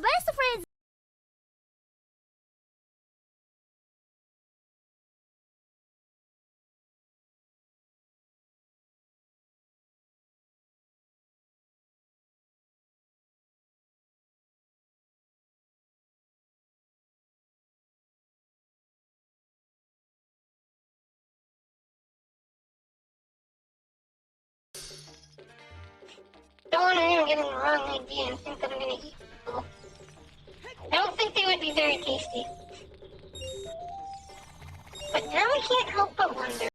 best friends. Don't want anyone getting the wrong idea and think that I'm gonna eat people. I don't think they would be very tasty. But now I can't help but wonder.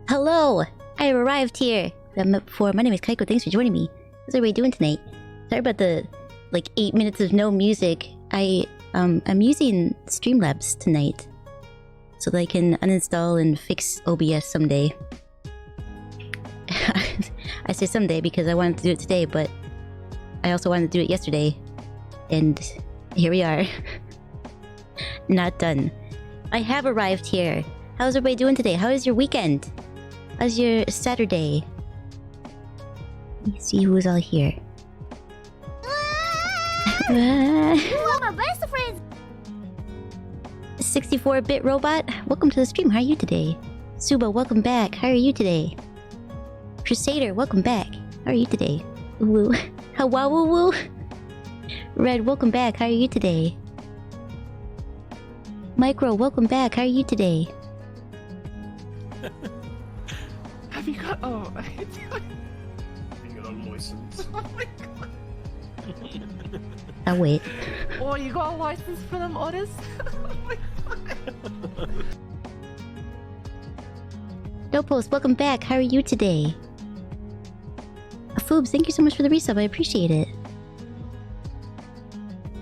Hello! I have arrived here. My name is Kaiko. Thanks for joining me. How's everybody doing tonight? Sorry about the, 8 minutes of no music. I'm using Streamlabs tonight. So that I can uninstall and fix OBS someday. I say someday because I wanted to do it today, but I also wanted to do it yesterday. And here we are. Not done. I have arrived here. How's everybody doing today? How is your weekend? How's your Saturday? Let me see who's all here. You are my best friends! 64-bit robot, welcome to the stream. How are you today? Suba, welcome back. How are you today? Crusader, welcome back. How are you today? Woo. How wow woo woo? Red, welcome back. How are you today? Micro, welcome back. How are you today? Have you got... Oh, You got a license. oh my god. I'll wait. Oh, you got a license for them orders? Oh my god. Dopos, welcome back. How are you today? Foobs, thank you so much for the resub. I appreciate it.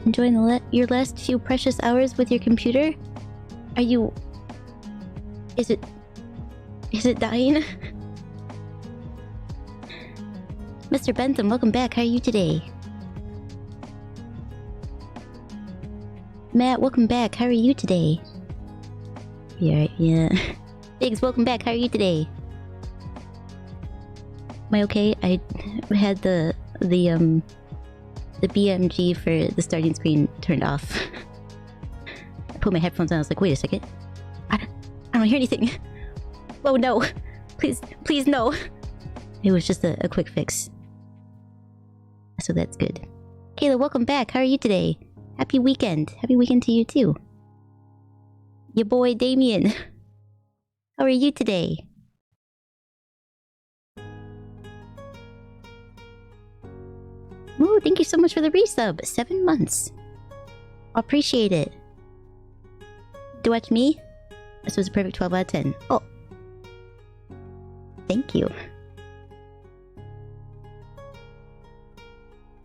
Enjoying your last few precious hours with your computer? Are you... Is it dying? Mr. Bentham, welcome back. How are you today? Matt, welcome back. How are you today? Yeah. Biggs, welcome back. How are you today? Am I okay? I had the BMG for the starting screen turned off. I put my headphones on. I was like, wait a second. I don't hear anything. Oh no! Please no! It was just a quick fix. So that's good. Kayla, welcome back. How are you today? Happy weekend. Happy weekend to you too. Your boy Damien. How are you today? Ooh, thank you so much for the resub. 7 months. I appreciate it. To watch me? This was a perfect 12 out of 10. Oh. Thank you.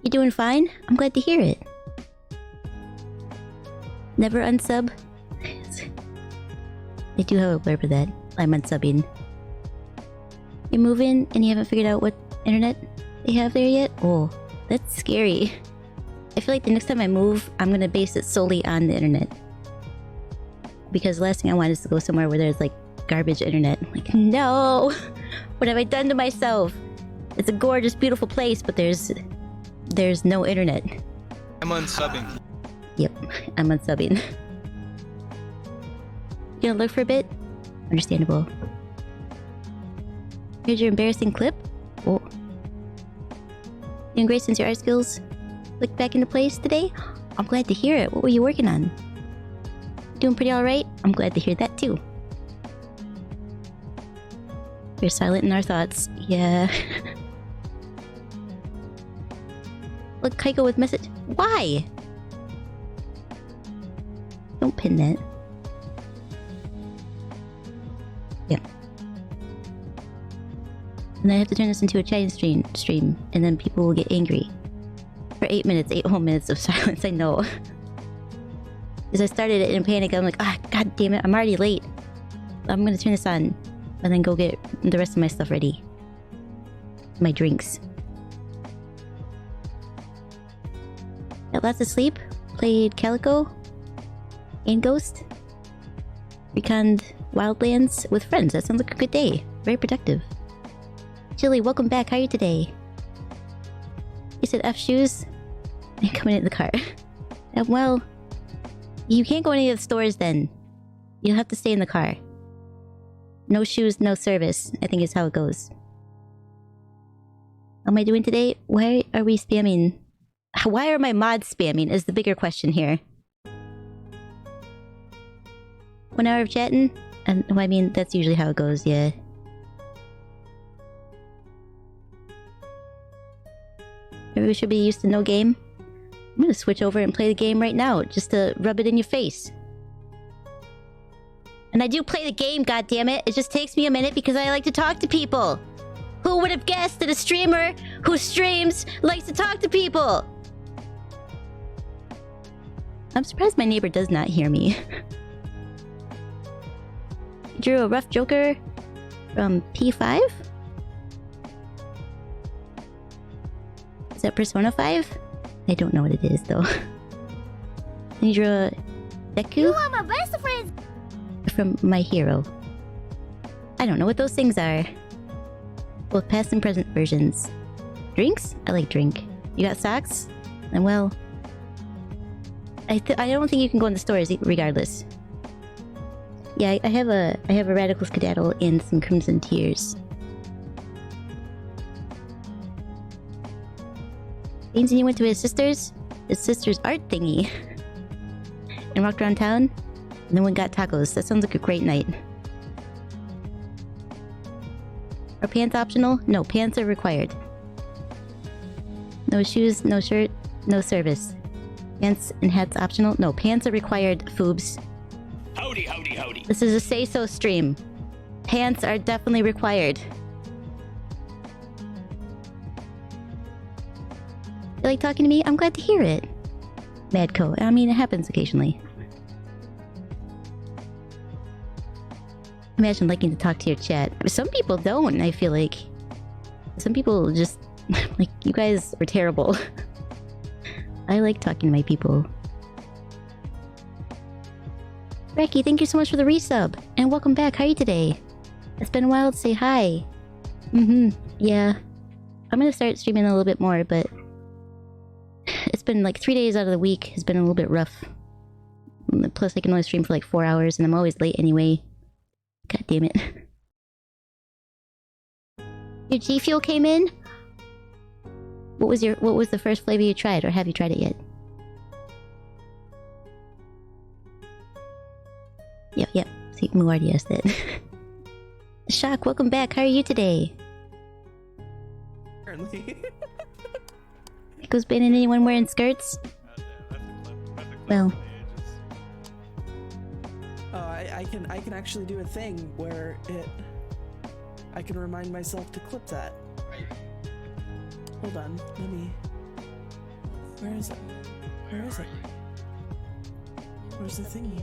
You doing fine? I'm glad to hear it. Never unsub? They do have a blurb for that. I'm unsubbing. You're moving and you haven't figured out what internet they have there yet? Oh, that's scary. I feel like the next time I move, I'm gonna base it solely on the internet. Because the last thing I want is to go somewhere where there's garbage internet. I'm like, no! What have I done to myself? It's a gorgeous, beautiful place, but there's no internet. I'm unsubbing. Yep, I'm unsubbing. You gonna look for a bit? Understandable. Here's your embarrassing clip. Oh. Doing great since your art skills clicked back into place today? I'm glad to hear it. What were you working on? Doing pretty alright? I'm glad to hear that too. We're silent in our thoughts. Yeah. Look, Kaiko with message. Why? Don't pin that. Yeah. And I have to turn this into a chatting stream, and then people will get angry. For 8 minutes, 8 whole minutes of silence, I know. Because I started it in a panic, I'm like, god damn it, I'm already late. I'm gonna turn this on, and then go get the rest of my stuff ready. My drinks. Got lots of sleep, played Calico, and Ghost. Reconned Wildlands with friends. That sounds like a good day. Very productive. Chili, welcome back. How are you today? You said F shoes? And coming in the car. Well, you can't go any of the stores then. You'll have to stay in the car. No shoes, no service, I think is how it goes. How am I doing today? Why are we spamming? Why are my mods spamming is the bigger question here. 1 hour of chatting? And well, I mean, that's usually how it goes, yeah. Maybe we should be used to no game. I'm gonna switch over and play the game right now, just to rub it in your face. And I do play the game, goddammit. It just takes me a minute because I like to talk to people. Who would have guessed that a streamer who streams likes to talk to people? I'm surprised my neighbor does not hear me. Drew a rough Joker from P5? Is that Persona 5? I don't know what it is though. And you drew a Deku? You are my best friends. From My Hero. I don't know what those things are. Both past and present versions. Drinks? I like drink. You got socks? And well... I don't think you can go in the stores regardless. Yeah, I have a Radical Skedaddle and some Crimson Tears. Means you went to his sister's art thingy. And walked around town. And then we got tacos. That sounds like a great night. Are pants optional? No, pants are required. No shoes, no shirt, no service. Pants and hats optional? No, pants are required, foobs. Howdy, howdy, howdy. This is a say-so stream. Pants are definitely required. You like talking to me? I'm glad to hear it. Madco. I mean, it happens occasionally. Imagine liking to talk to your chat. Some people don't, I feel like. Some people just... like, you guys are terrible. I like talking to my people. Becky, thank you so much for the resub. And welcome back. How are you today? It's been a while to say hi. Yeah. I'm gonna start streaming a little bit more, but... it's been like 3 days out of the week. Has been a little bit rough. Plus, I can only stream for like 4 hours, and I'm always late anyway. God damn it. Your G Fuel came in? What was the first flavor you tried, or have you tried it yet? Yep. See, Moo already asked it. Shock, welcome back. How are you today? Apparently. Nico's been in anyone wearing skirts? Well. Oh, I can actually do a thing where I can remind myself to clip that. Hold on, let me... Where is it? Where is it? Where's the thingy?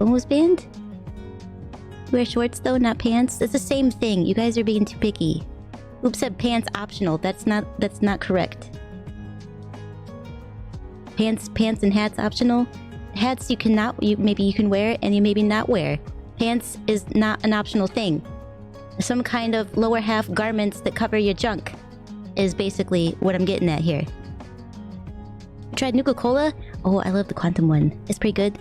Almost banned? Wear shorts though, not pants? It's the same thing. You guys are being too picky. Oops said pants optional. That's not correct. Pants and hats optional. Hats maybe you can wear and you maybe not wear. Pants is not an optional thing. Some kind of lower half garments that cover your junk is basically what I'm getting at here. You tried Nuka-Cola? Oh, I love the Quantum one. It's pretty good.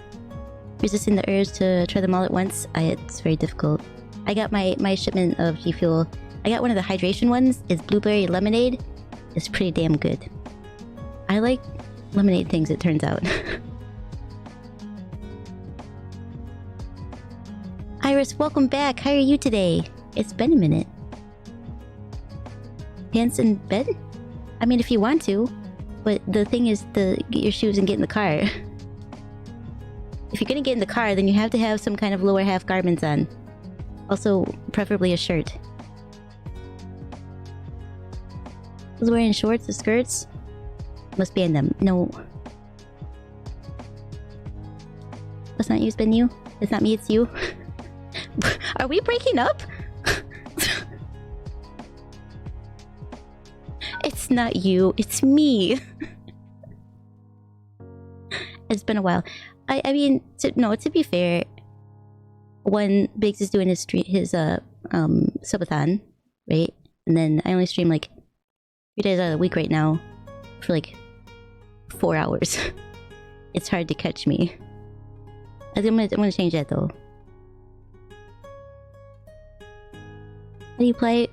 Resisting the urge to try them all at once. It's very difficult. I got my shipment of G Fuel. I got one of the hydration ones. It's blueberry lemonade. It's pretty damn good. I like lemonade things, it turns out. Iris, welcome back. How are you today? It's been a minute. Pants in bed? I mean, if you want to. But the thing is to get your shoes and get in the car. If you're gonna get in the car, then you have to have some kind of lower half garments on. Also, preferably a shirt. Who's wearing shorts or skirts? Must ban them. No. Let's not you, it's been you. It's not me, it's you. Are we breaking up? It's not you, it's me. It's been a while. I mean, to be fair, when Biggs is doing his subathon, right? And then I only stream like 3 days out of the week right now for like 4 hours. It's hard to catch me. I'm gonna change that though. How do you apply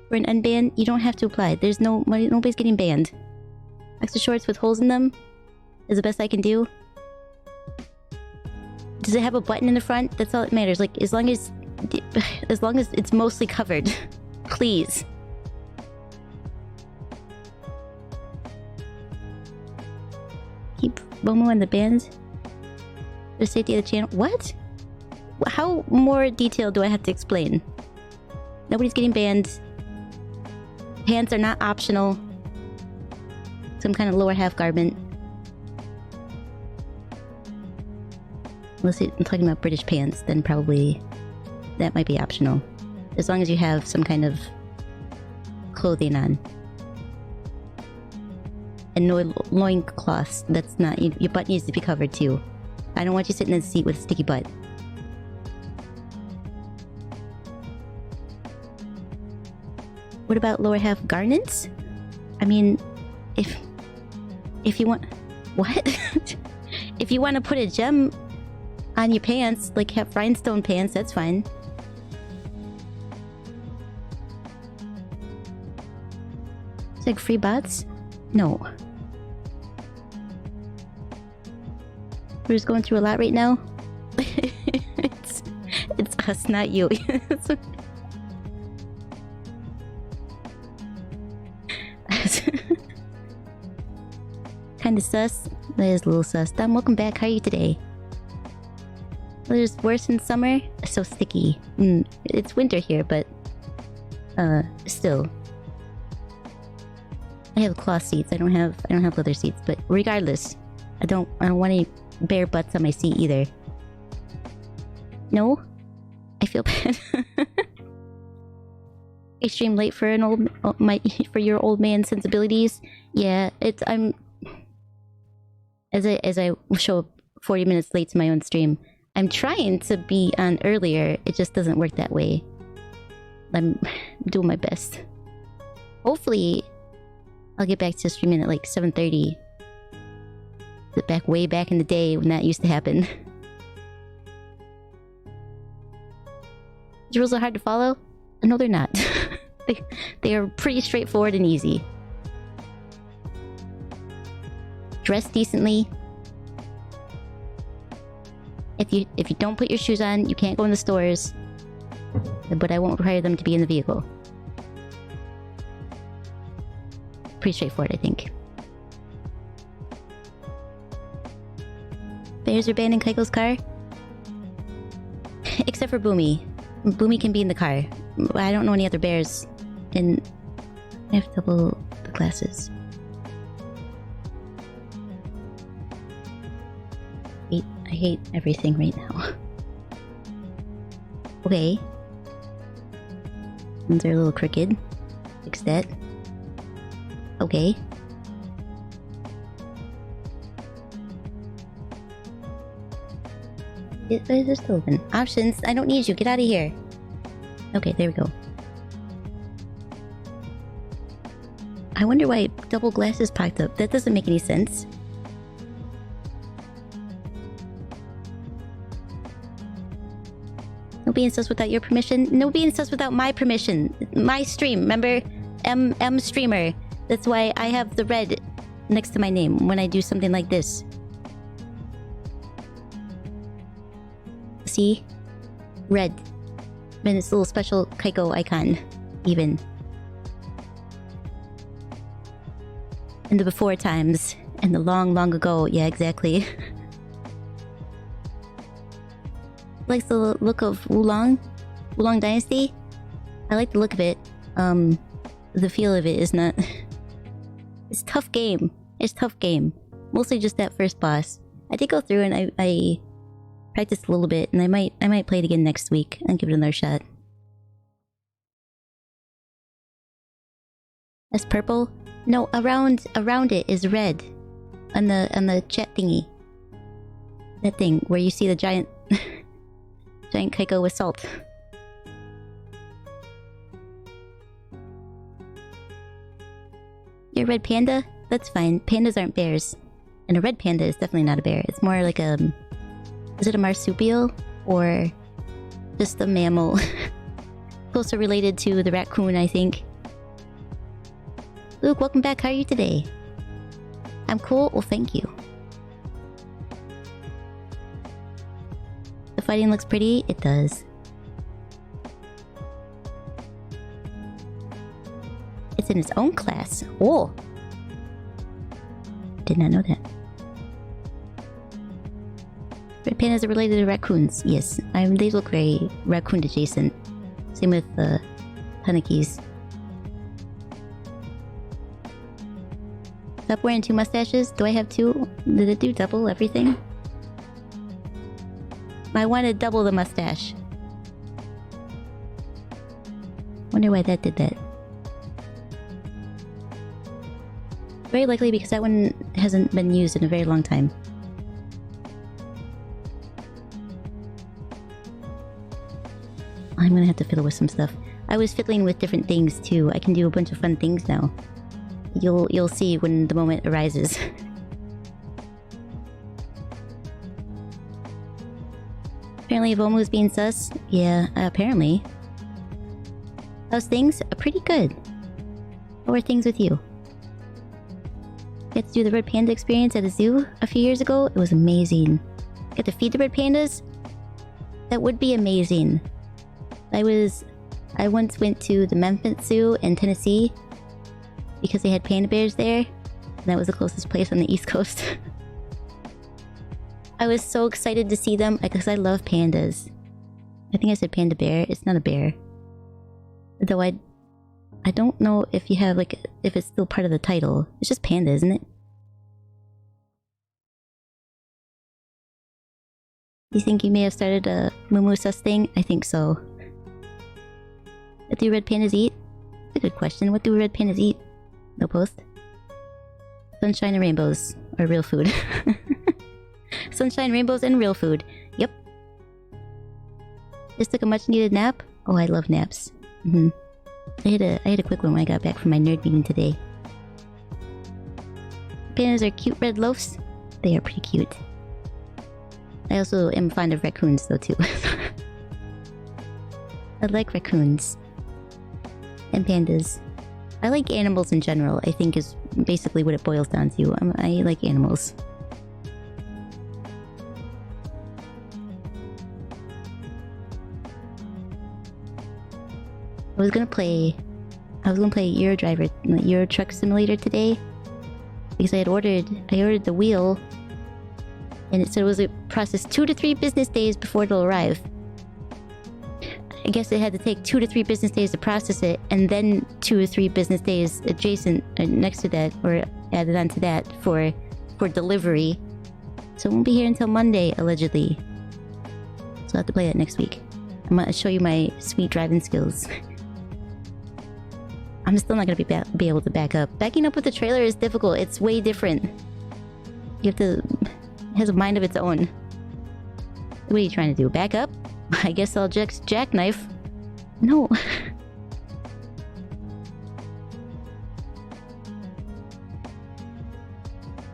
for an unban? You don't have to apply. There's nobody's getting banned. Extra shorts with holes in them is the best I can do. Does it have a button in the front? That's all that matters. Like, as long as it's mostly covered. Please. Keep Momo and the band. For the safety of the channel. What? How more detailed do I have to explain? Nobody's getting banned. Pants are not optional. Some kind of lower half garment. Unless I'm talking about British pants, then probably that might be optional. As long as you have some kind of clothing on. And no loincloths. That's not... Your butt needs to be covered too. I don't want you sitting in the seat with a sticky butt. What about lower half garments? I mean, if you want... What? If you want to put a gem on your pants, like have rhinestone pants, that's fine. It's like free bots? No. We're just going through a lot right now. it's us, not you. Kinda sus. That is a little sus. Dom, welcome back. How are you today? Weather's worse in summer. So sticky. It's winter here, but still. I have cloth seats. I don't have leather seats, but regardless, I don't want any bare butts on my seat either. No? I feel bad. Extreme late for an for your old man sensibilities. Yeah, I'm as I show up 40 minutes late to my own stream. I'm trying to be on earlier. It just doesn't work that way. I'm doing my best. Hopefully, I'll get back to streaming at like 7:30. Way back in the day when that used to happen. The rules are hard to follow? No, they're not. they are pretty straightforward and easy. Dress decently. If you don't put your shoes on, you can't go in the stores. But I won't require them to be in the vehicle. Pretty straightforward, I think. Bears are banned in Kaiko's car? Except for Boomy. Boomy can be in the car. I don't know any other bears. And I have double the glasses. I hate everything right now. Okay. Ones are a little crooked. Fix that. Okay. Why is this still open? Options. I don't need you. Get out of here. Okay, there we go. I wonder why double glasses popped up. That doesn't make any sense. No being sus without your permission. No being sus without my permission. My stream. Remember? M streamer. That's why I have the red next to my name when I do something like this. See? Red. And it's a little special Kaiko icon. Even. In the before times. In the long, long ago. Yeah, exactly. Likes the look of Wulong Dynasty. I like the look of it. The feel of it is not... It's a tough game. It's a tough game. Mostly just that first boss. I did go through and I practiced a little bit, and I might play it again next week and give it another shot. That's purple? No, around it is red. On the chat thingy. That thing where you see the giant giant Kaiko with salt. You're a red panda? That's fine. Pandas aren't bears. And a red panda is definitely not a bear. It's more like a... Is it a marsupial? Or just a mammal? Closer related to the raccoon, I think. Luke, welcome back. How are you today? I'm cool? Well, thank you. The fighting looks pretty? It does. It's in its own class. Oh! Did not know that. Red pandas are related to raccoons. Yes, they look very raccoon adjacent. Same with Tanakis. Stop wearing 2 mustaches? Do I have 2? Did it do double everything? I wanted double the mustache. Wonder why that did that. Very likely because that one hasn't been used in a very long time. I'm gonna have to fiddle with some stuff. I was fiddling with different things too. I can do a bunch of fun things now. You'll see when the moment arises. Apparently Vomu's being sus. Yeah, apparently. How's things? Pretty good. How are things with you? Got to do the red panda experience at a zoo a few years ago. It was amazing. Got to feed the red pandas? That would be amazing. I once went to the Memphis Zoo in Tennessee because they had panda bears there. And that was the closest place on the East Coast. I was so excited to see them because I love pandas. I think I said panda bear. It's not a bear. Though I don't know if you have if it's still part of the title. It's just panda, isn't it? You think you may have started a Moo Sus thing? I think so. What do red pandas eat? That's a good question. What do red pandas eat? No post. Sunshine and rainbows are real food. Sunshine, rainbows, and real food. Yep. Just took a much needed nap. Oh, I love naps. I had a quick one when I got back from my nerd meeting today. Pandas are cute red loafs. They are pretty cute. I also am fond of raccoons though too. I like raccoons. And pandas. I like animals in general, I think is basically what it boils down to. I like animals. I was gonna play Euro Truck Simulator today because I ordered the wheel and it said it was a process 2 to 3 business days before it'll arrive. I guess it had to take 2 to 3 business days to process it, and then 2 or 3 business days adjacent next to that or added onto that for delivery. So it won't be here until Monday allegedly. So I'll have to play that next week. I'm gonna show you my sweet driving skills. I'm still not gonna be able to back up. Backing up with the trailer is difficult. It's way different. You have to... It has a mind of its own. What are you trying to do? Back up? I guess I'll just jackknife. No.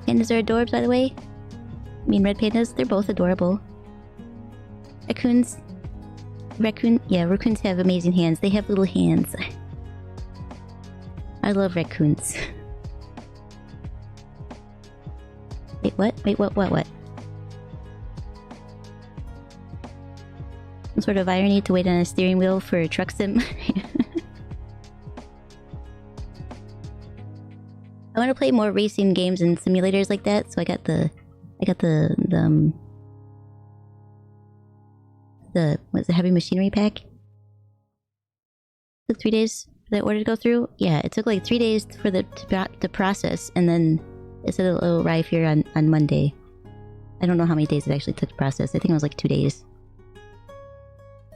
Pandas are adorbs, by the way. I mean, red pandas, they're both adorable. Raccoons... Yeah, raccoons have amazing hands. They have little hands. I love raccoons. Wait, what? Wait, what? Some sort of irony to wait on a steering wheel for a truck sim. I want to play more racing games and simulators like that, so I got the heavy machinery pack. Took 3 days for that order to go through. Yeah, it took like 3 days for the to process, and then it said it'll arrive here on Monday. I don't know how many days it actually took to process. I think it was like 2 days.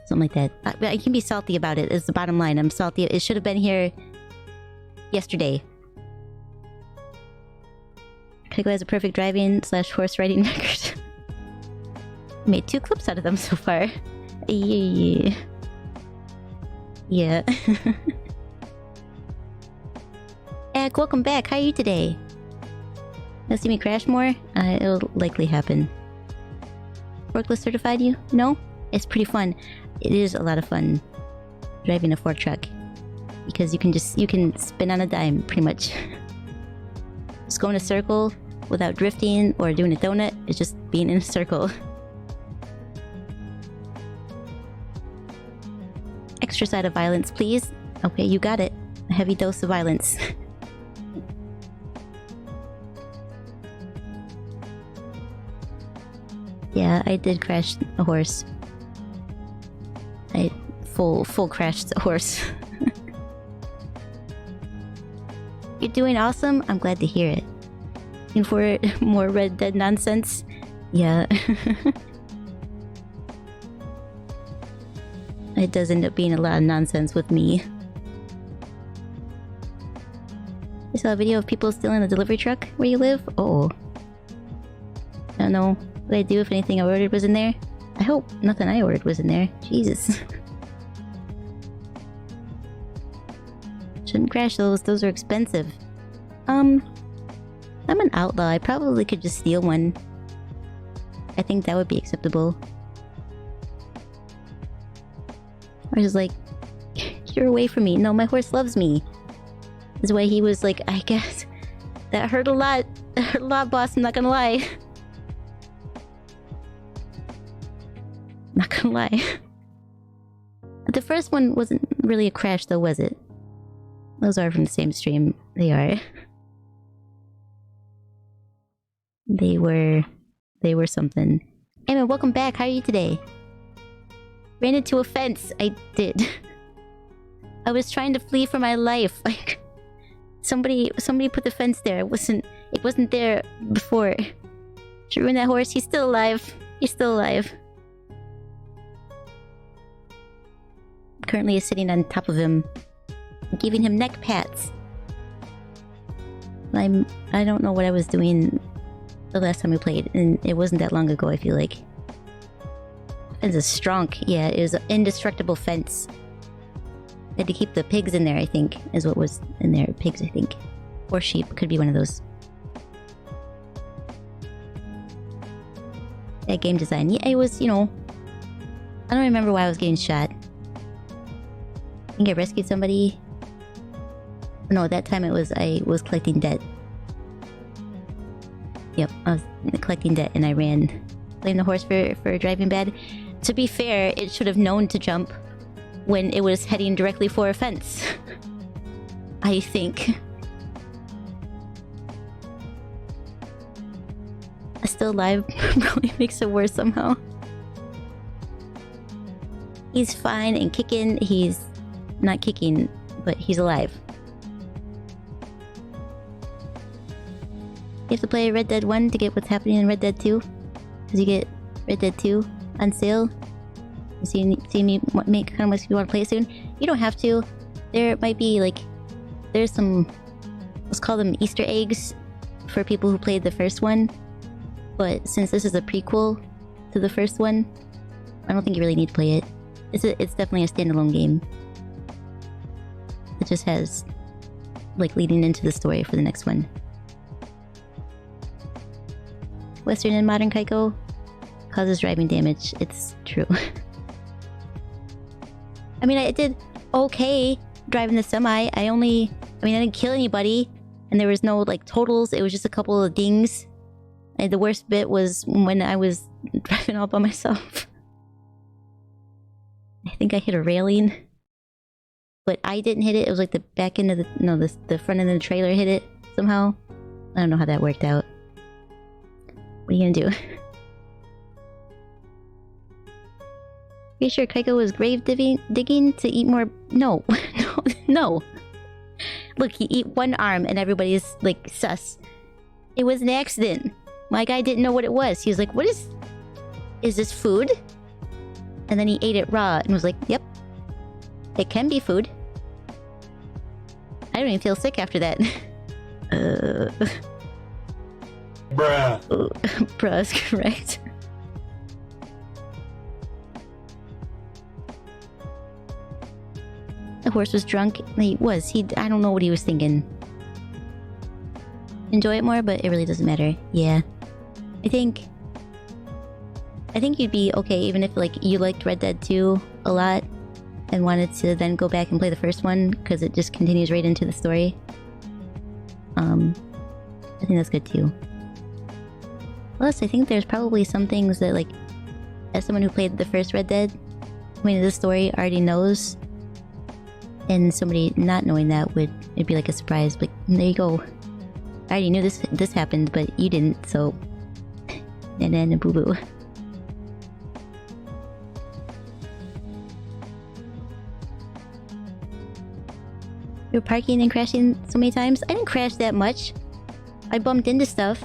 Something like that. I can be salty about it, is the bottom line. I'm salty. It should have been here yesterday. Pickle has a perfect driving / horse riding record. Made 2 clips out of them so far. Yeah. Yeah. Ak, welcome back. How are you today? Wanna see me crash more? It'll likely happen. Forklift certified you? No? It's pretty fun. It is a lot of fun driving a fork truck because you can spin on a dime pretty much. Just go in a circle without drifting or doing a donut. It's just being in a circle. Extra side of violence, please. Okay, you got it. A heavy dose of violence. Yeah, I did crash a horse. I full crashed a horse. You're doing awesome. I'm glad to hear it. And for more Red Dead nonsense, yeah. It does end up being a lot of nonsense with me. I saw a video of people stealing a delivery truck where you live. Oh. I don't know what I'd do if anything I ordered was in there. I hope nothing I ordered was in there. Jesus. Shouldn't crash those. Those are expensive. I'm an outlaw. I probably could just steal one. I think that would be acceptable. Horse is like, you're away from me. No, my horse loves me. This is why he was like, I guess that hurt a lot. That hurt a lot, boss. I'm not gonna lie. Not gonna lie. The first one wasn't really a crash, though, was it? Those are from the same stream. They are. They were something. Hey man, welcome back. How are you today? Ran into a fence. I did. I was trying to flee for my life. Like somebody put the fence there. It wasn't there before. Should ruin that horse. He's still alive. He's still alive. Currently is sitting on top of him, giving him neck pats. I don't know what I was doing the last time we played, and it wasn't that long ago, I feel like. Fence is strong. Yeah, it was an indestructible fence. They had to keep the pigs in there, I think, is what was in there. Pigs, I think. Or sheep, could be one of those. Yeah, game design. Yeah, it was, you know... I don't remember why I was getting shot. I think I rescued somebody. No, that time I was collecting debt. Yep, I was collecting debt and I ran. Blamed the horse for driving bad. To be fair, it should have known to jump when it was heading directly for a fence. I think. Still alive probably makes it worse somehow. He's fine and kicking. He's not kicking, but he's alive. You have to play Red Dead 1 to get what's happening in Red Dead 2. Because you get Red Dead 2 on sale. You see me make how much you want to play it soon? You don't have to. There might be like... There's some... Let's call them Easter eggs for people who played the first one. But since this is a prequel to the first one, I don't think you really need to play it. It's definitely a standalone game. It just has... like leading into the story for the next one. Western and modern Kaiko causes driving damage. It's true. I mean, I did okay driving the semi. I didn't kill anybody, and there was no like totals. It was just a couple of dings. And the worst bit was when I was driving all by myself. I think I hit a railing, but I didn't hit it. It was like the back end of the front end of the trailer hit it somehow. I don't know how that worked out. What are you gonna do? Are you sure Kaiko was grave digging to eat more? No. No. Look, he eat one arm and everybody's like sus. It was an accident. My guy didn't know what it was. He was like, what is this food? And then he ate it raw and was like, yep. It can be food. I don't even feel sick after that. Bruh. Bruh is correct. The horse was drunk. He was. I don't know what he was thinking. Enjoy it more, but it really doesn't matter. Yeah. I think you'd be okay even if like you liked Red Dead 2 a lot and wanted to then go back and play the first one because it just continues right into the story. I think that's good too. Plus, I think there's probably some things that, like, as someone who played the first Red Dead, going into the story already knows, and somebody not knowing that it'd be like a surprise. But there you go. I already knew this happened, but you didn't, so... na boo boo. We were parking and crashing so many times. I didn't crash that much. I bumped into stuff,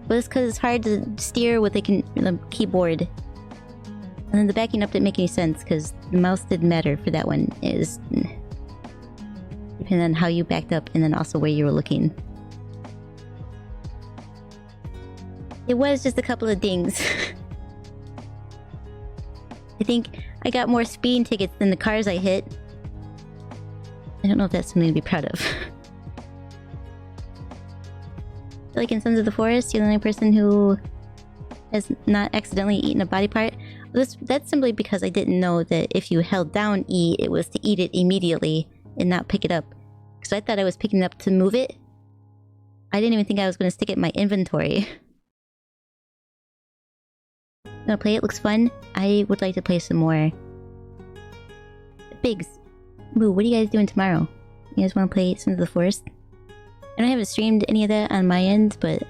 but it's because it's hard to steer with the keyboard. And then the backing up didn't make any sense because the mouse didn't matter for that one. It was depending on how you backed up and then also where you were looking. It was just a couple of dings. I think I got more speeding tickets than the cars I hit. I don't know if that's something to be proud of. Like in Sons of the Forest, you're the only person who has not accidentally eaten a body part. That's simply because I didn't know that if you held down E, it was to eat it immediately and not pick it up. Because I thought I was picking it up to move it. I didn't even think I was going to stick it in my inventory. I'm gonna play it, looks fun. I would like to play some more. Biggs, Moo, what are you guys doing tomorrow? You guys want to play Sons of the Forest? I haven't streamed any of that on my end, but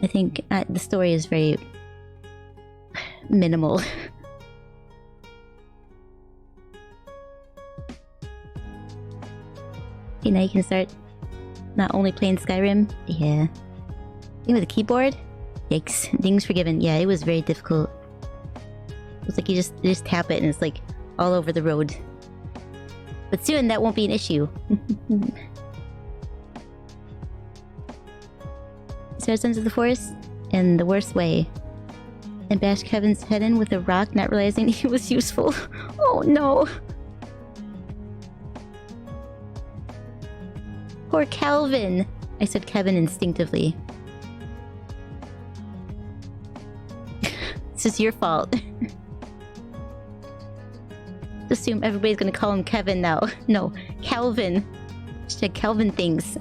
I think the story is very minimal. Okay, now you can start not only playing Skyrim. Yeah. With a keyboard? Yikes. Dings forgiven. Yeah, it was very difficult. It's like you just tap it and it's like all over the road. But soon that won't be an issue. Start Sons of the Forest in the worst way. And bash Kevin's head in with a rock, not realizing he was useful. Oh no! Poor Calvin! I said Kevin instinctively. This is your fault. Assume everybody's gonna call him Kevin now. No, Calvin. Hashtag Calvin things.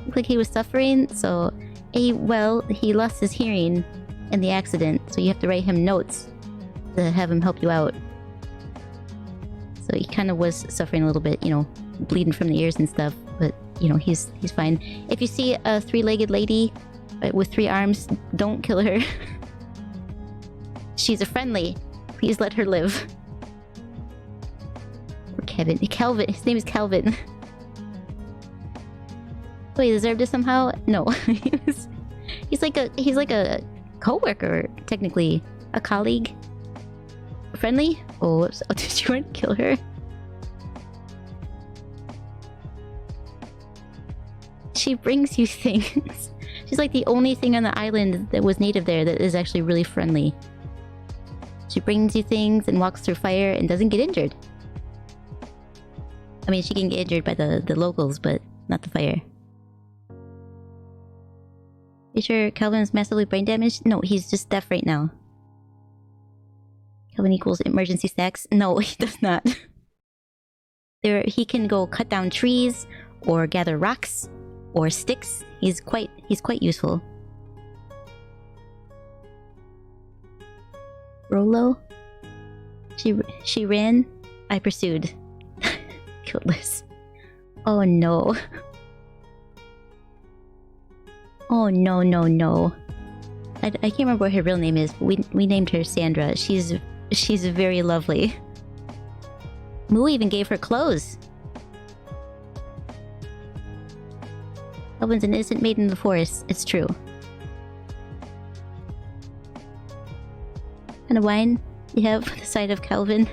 Looked like he was suffering, so well, he lost his hearing in the accident, so you have to write him notes to have him help you out. So he kind of was suffering a little bit, you know, bleeding from the ears and stuff, but you know, he's fine. If you see a three-legged lady with 3 arms, don't kill her. She's a friendly. Please let her live. Or Kevin. Calvin. His name is Calvin. Oh, he deserved it somehow? No. He's like a co-worker, technically. A colleague. Friendly? Oh, whoops. Oh, did you want to kill her? She brings you things. She's like the only thing on the island that was native there that is actually really friendly. She brings you things and walks through fire and doesn't get injured. I mean, she can get injured by the locals, but not the fire. You sure Calvin's massively brain damaged? No, he's just deaf right now. Calvin equals emergency stacks? No, he does not. He can go cut down trees, or gather rocks, or sticks. He's quite useful. Rolo? She ran. I pursued. Killed Liz. Oh no. Oh no no no. I can't remember what her real name is, but we named her Sandra. She's very lovely. Moo even gave her clothes. Calvin's an innocent maiden in the forest. It's true. What kind of wine you have the side of Calvin?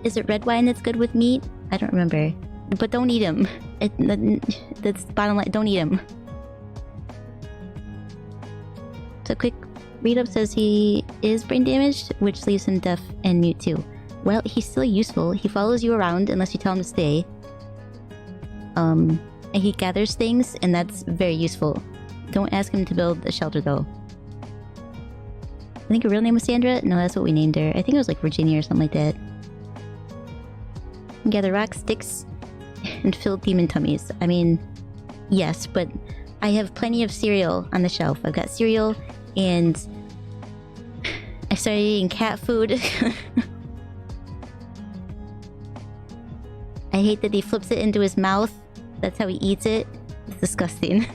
Is it red wine that's good with meat? I don't remember. But don't eat him. That's the bottom line. Don't eat him. So quick read-up says he is brain damaged, which leaves him deaf and mute too. Well, he's still useful. He follows you around unless you tell him to stay. And he gathers things, and that's very useful. Don't ask him to build a shelter, though. I think her real name was Sandra? No, that's what we named her. I think it was like Virginia or something like that. Gather rocks, sticks, and fill demon tummies. I mean, yes, but I have plenty of cereal on the shelf. I've got cereal, and I started eating cat food. I hate that he flips it into his mouth. That's how he eats it. It's disgusting.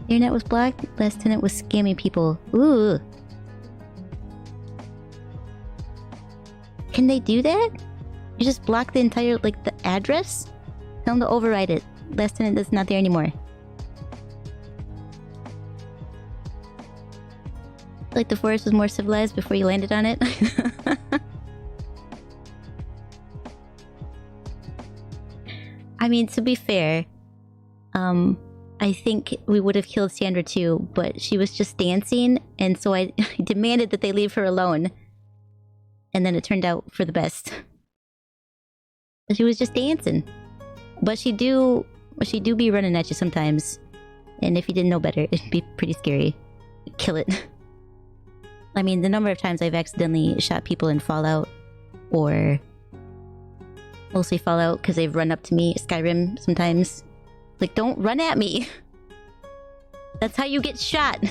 The internet was blocked. Last tenant was scamming people. Ooh. Can they do that? You just block the entire, like, the address? Tell them to override it. Last tenant is not there anymore. Like the forest was more civilized before you landed on it. I mean, to be fair, I think we would have killed Sandra too, but she was just dancing, and so I demanded that they leave her alone. And then it turned out for the best. She was just dancing. But she do be running at you sometimes. And if you didn't know better, it'd be pretty scary. Kill it. I mean, the number of times I've accidentally shot people in Fallout, or mostly Fallout because they've run up to me, Skyrim sometimes. Like, don't run at me! That's how you get shot!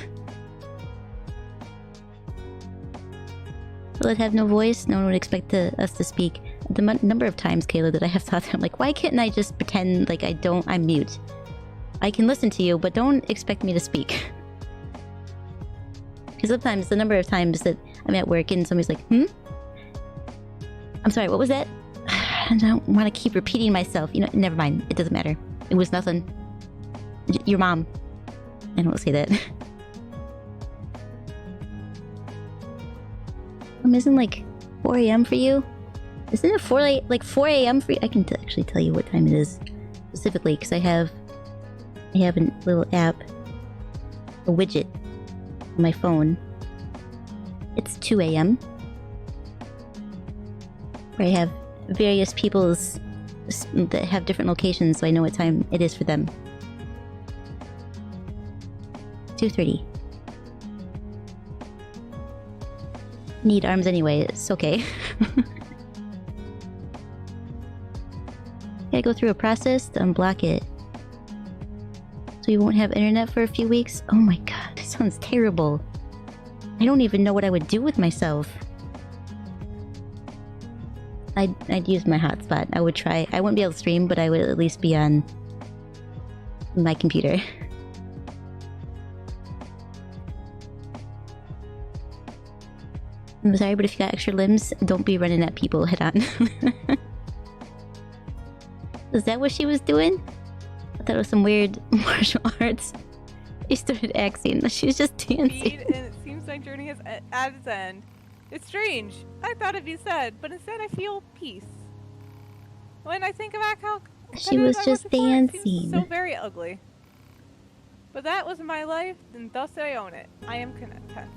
Will it have no voice? No one would expect us to speak. The number of times, Kayla, that I have thought that I'm like, why can't I just pretend like I'm mute? I can listen to you, but don't expect me to speak. Because sometimes, the number of times that I'm at work and somebody's like, I'm sorry, what was that? I don't want to keep repeating myself. You know, never mind. It doesn't matter. It was nothing. Your mom. I don't say that. Isn't like 4 a.m. for you? Isn't it 4 a.m. for you? I can actually tell you what time it is specifically because I have a little app, a widget on my phone. It's 2 a.m. where I have various people's that have different locations, so I know what time it is for them. 2:30. Need arms anyway, it's okay. Gotta go through a process to unblock it. So you won't have internet for a few weeks? Oh my god, that sounds terrible. I don't even know what I would do with myself. I'd use my hotspot. I would try. I wouldn't be able to stream, but I would at least be on my computer. I'm sorry, but if you got extra limbs, don't be running at people head on. Is that what she was doing? I thought it was some weird martial arts. She started acting. She was just dancing. And it seems my journey is at its end. It's strange. I thought it'd be sad, but instead I feel peace. When I think about how she was just dancing. It seems so very ugly. But that was my life, and thus I own it. I am content.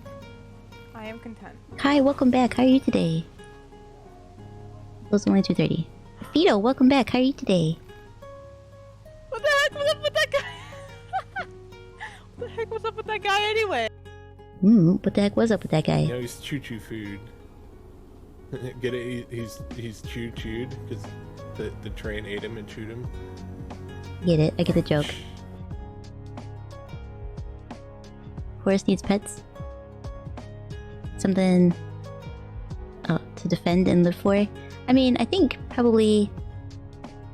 I am content. Hi, welcome back. How are you today? It was only 2:30. Fido, welcome back. How are you today? What the heck was up with that guy? What the heck was up with that guy anyway? What the heck was up with that guy? You know, he's choo-choo food. Get it? He's chewed because the train ate him and chewed him. Get it? I get the joke. Forest needs pets. Something to defend and live for. I mean, I think probably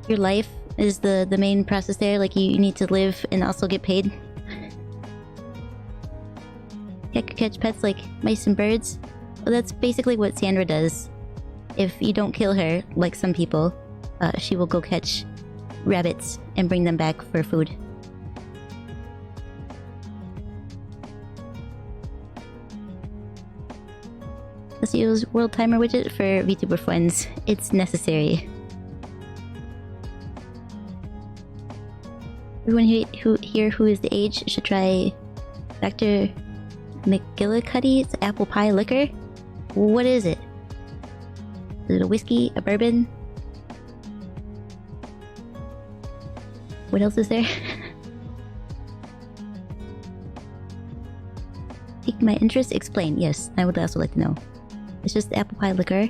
your life is the main process there. Like, you need to live and also get paid. You could catch pets like mice and birds. Well, that's basically what Sandra does. If you don't kill her, like some people, she will go catch rabbits and bring them back for food. Let's use World Timer widget for VTuber friends. It's necessary. Everyone here who is the age should try Dr. McGillicuddy's apple pie liquor. What is it? Is it a whiskey? A bourbon? What else is there? Pique my interest? Explain. Yes, I would also like to know. It's just apple pie liquor.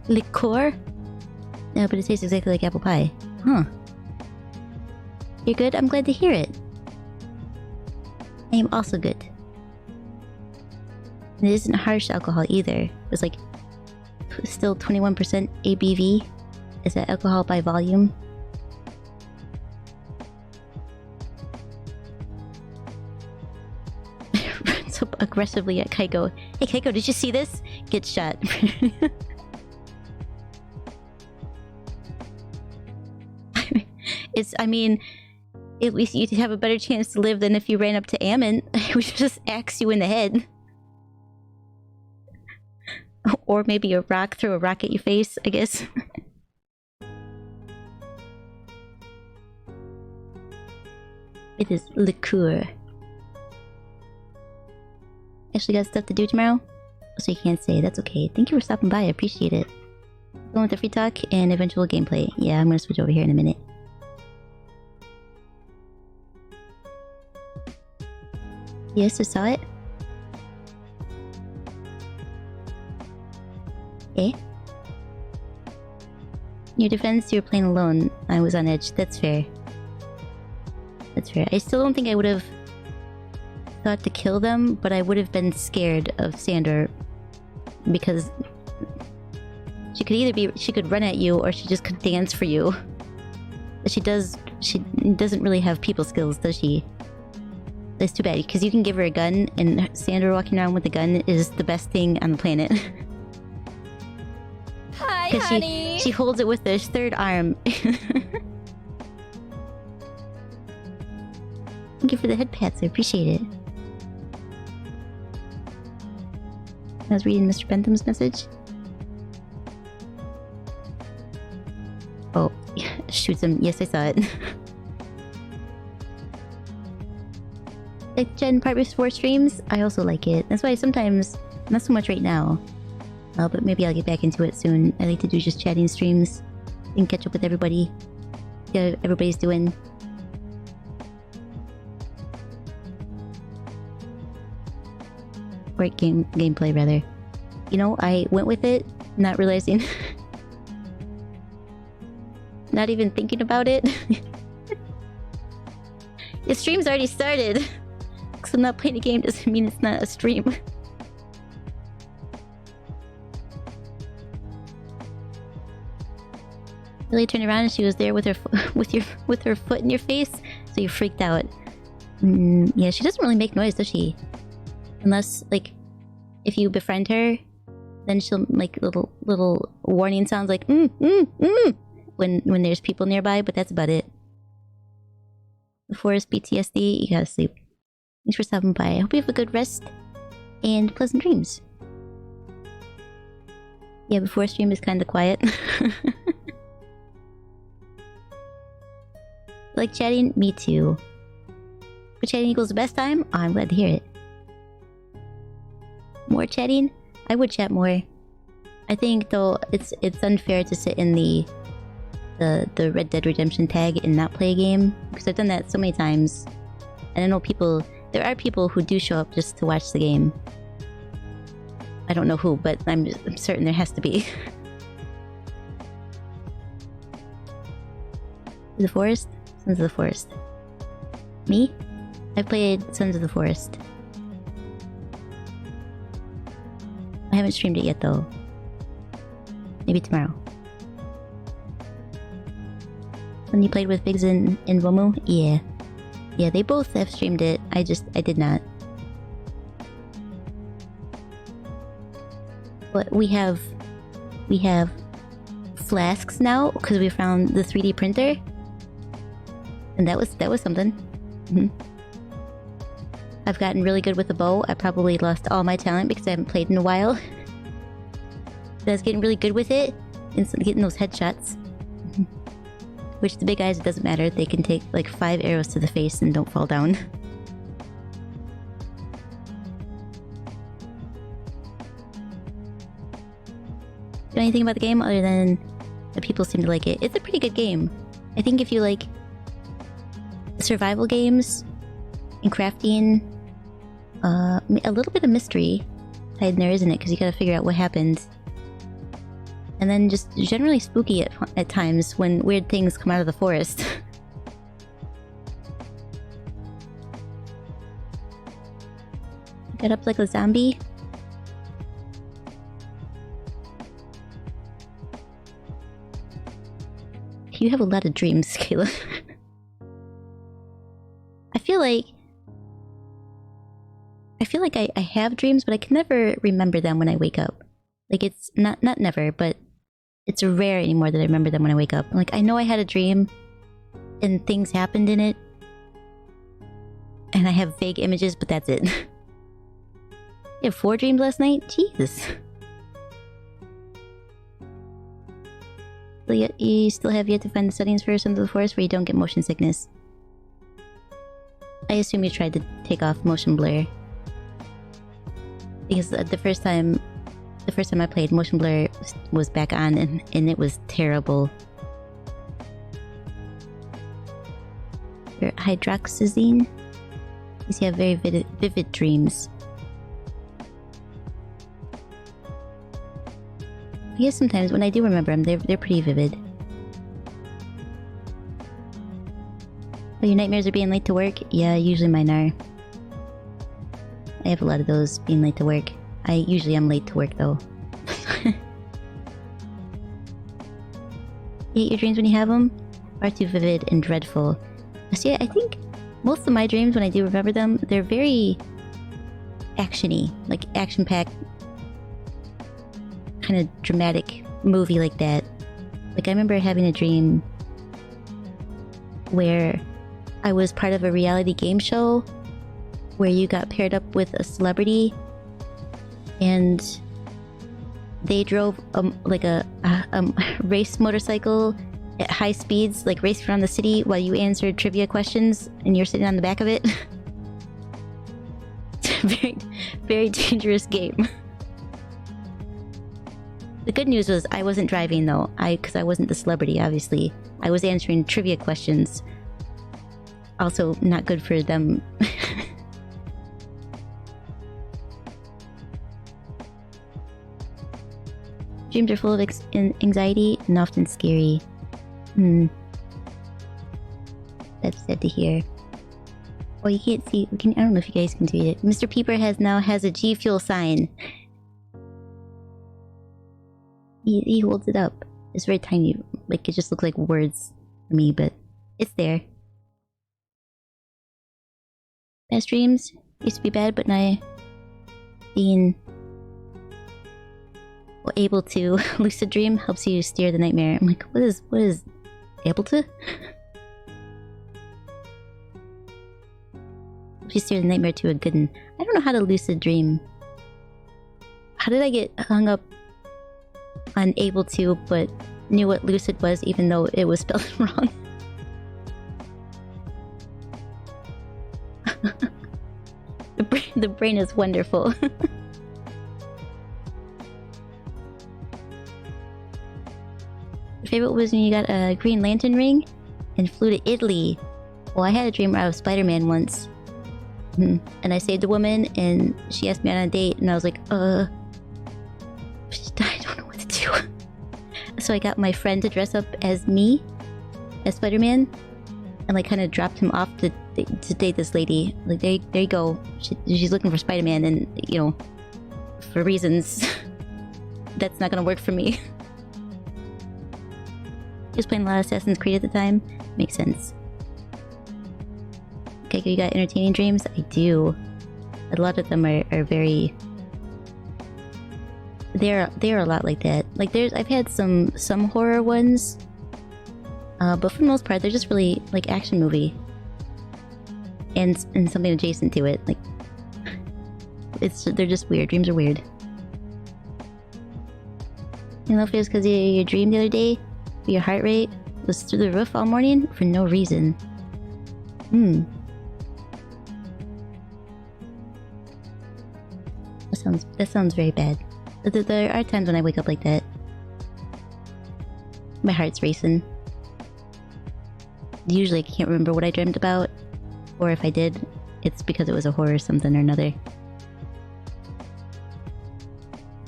Liqueur? No, but it tastes exactly like apple pie. Huh. You're good? I'm glad to hear it. I am also good. And it isn't harsh alcohol either. It's like still 21% ABV. Is that alcohol by volume? aggressively at Kaiko. Hey Kaiko, did you see this? Get shot. I mean, at least you'd have a better chance to live than if you ran up to Ammon. We should just axe you in the head. Or maybe a rock, throw a rock at your face, I guess. It is liqueur. Actually got stuff to do tomorrow? So you can't say, that's okay. Thank you for stopping by, I appreciate it. Going with the free talk and eventual gameplay. Yeah, I'm gonna switch over here in a minute. Yes, I saw it. Eh? In your defense, you were playing alone. I was on edge. That's fair. That's fair. I still don't think I would have thought to kill them, but I would have been scared of Sandra because she could either be, she could run at you or she just could dance for you. But she doesn't really have people skills, does she? That's too bad, because you can give her a gun, and Sandra walking around with a gun is the best thing on the planet. Hi, honey. She holds it with her third arm. Thank you for the head pats, I appreciate it. I was reading Mr. Bentham's message. Oh, shoots him. Yes, I saw it. Like Gen Part before streams, I also like it. That's why sometimes, not so much right now, but maybe I'll get back into it soon. I like to do just chatting streams and catch up with everybody. See how everybody's doing. Or gameplay rather. You know, I went with it, not realizing, not even thinking about it. The stream's already started. Because I'm not playing a game doesn't mean it's not a stream. Lily turned around and she was there with her with her foot in your face, so you freaked out. Yeah, she doesn't really make noise, does she? Unless, like, if you befriend her, then she'll make little warning sounds like when there's people nearby, but that's about it. The forest PTSD, you gotta sleep. Thanks for stopping by. I hope you have a good rest and pleasant dreams. Yeah, before stream is kinda quiet. Like chatting? Me too. But chatting equals the best time? Oh, I'm glad to hear it. More chatting? I would chat more. I think though it's unfair to sit in the Red Dead Redemption tag and not play a game, because I've done that so many times. And I know there are people who do show up just to watch the game. I don't know who, but I'm certain there has to be. The Forest? Sons of the Forest. Me? I played Sons of the Forest. I haven't streamed it yet though. Maybe tomorrow. When you played with Biggs and Womu? Yeah. Yeah, they both have streamed it. I did not. But we have flasks now because we found the 3D printer. And that was something. I've gotten really good with the bow. I probably lost all my talent because I haven't played in a while. But I was getting really good with it and getting those headshots. Which the big guys, it doesn't matter. They can take like 5 arrows to the face and don't fall down. Do anything about the game other than that people seem to like it? It's a pretty good game. I think if you like survival games and crafting, a little bit of mystery tied in there, isn't it? Because you gotta figure out what happened. And then just generally spooky at times when weird things come out of the forest. Get up like a zombie. You have a lot of dreams, Kayla. I feel like like I have dreams, but I can never remember them when I wake up. Like it's not never, but it's rare anymore that I remember them when I wake up. Like I know I had a dream and things happened in it. And I have vague images, but that's it. You have 4 dreams last night? Jesus. So you still have yet to find the settings for Sons of the Forest where you don't get motion sickness. I assume you tried to take off motion blur. Because the first time I played, motion blur was back on and it was terrible. Your hydroxyzine? Because you have very vivid dreams. I guess sometimes when I do remember them, they're pretty vivid. Oh, your nightmares are being late to work? Yeah, usually mine are. I have a lot of those, being late to work. I usually am late to work though. You hate your dreams when you have them? Far too vivid and dreadful. See, I think most of my dreams, when I do remember them, they're very action-y. Like action-packed, kind of dramatic movie like that. Like I remember having a dream where I was part of a reality game show where you got paired up with a celebrity and they drove like a race motorcycle at high speeds, like racing around the city while you answered trivia questions and you're sitting on the back of it. It's a very, very dangerous game. The good news was I wasn't driving though, because I wasn't the celebrity, obviously. I was answering trivia questions. Also, not good for them. Dreams are full of anxiety and often scary. That's sad to hear. Oh, you can't see. I don't know if you guys can see it. Mr. Peeper now has a G Fuel sign. He holds it up. It's very tiny. Like it just looks like words to me, but it's there. Past dreams used to be bad, but now being able to lucid dream helps you steer the nightmare. I'm like, what is able to? Helps you steer the nightmare to a good one. I don't know how to lucid dream. How did I get hung up on able to, but knew what lucid was even though it was spelled wrong? The brain is wonderful. Your favorite was when you got a Green Lantern ring and flew to Italy. Well, I had a dream where I was Spider-Man once. And I saved a woman and she asked me on a date and I was like, I don't know what to do. So I got my friend to dress up as me, as Spider-Man, and like kind of dropped him off to date this lady. Like, there you go. She's looking for Spider-Man, and you know, for reasons, that's not gonna work for me. He was playing a lot of Assassin's Creed at the time. Makes sense. Okay, you got entertaining dreams? I do. A lot of them are very... They're a lot like that. Like I've had some horror ones, but for the most part they're just really like action movie. And something adjacent to it. Like they're just weird. Dreams are weird. You know if it was because your dream the other day, your heart rate was through the roof all morning for no reason. That sounds very bad. There are times when I wake up like that. My heart's racing. Usually I can't remember what I dreamt about, or if I did, it's because it was a horror something or another.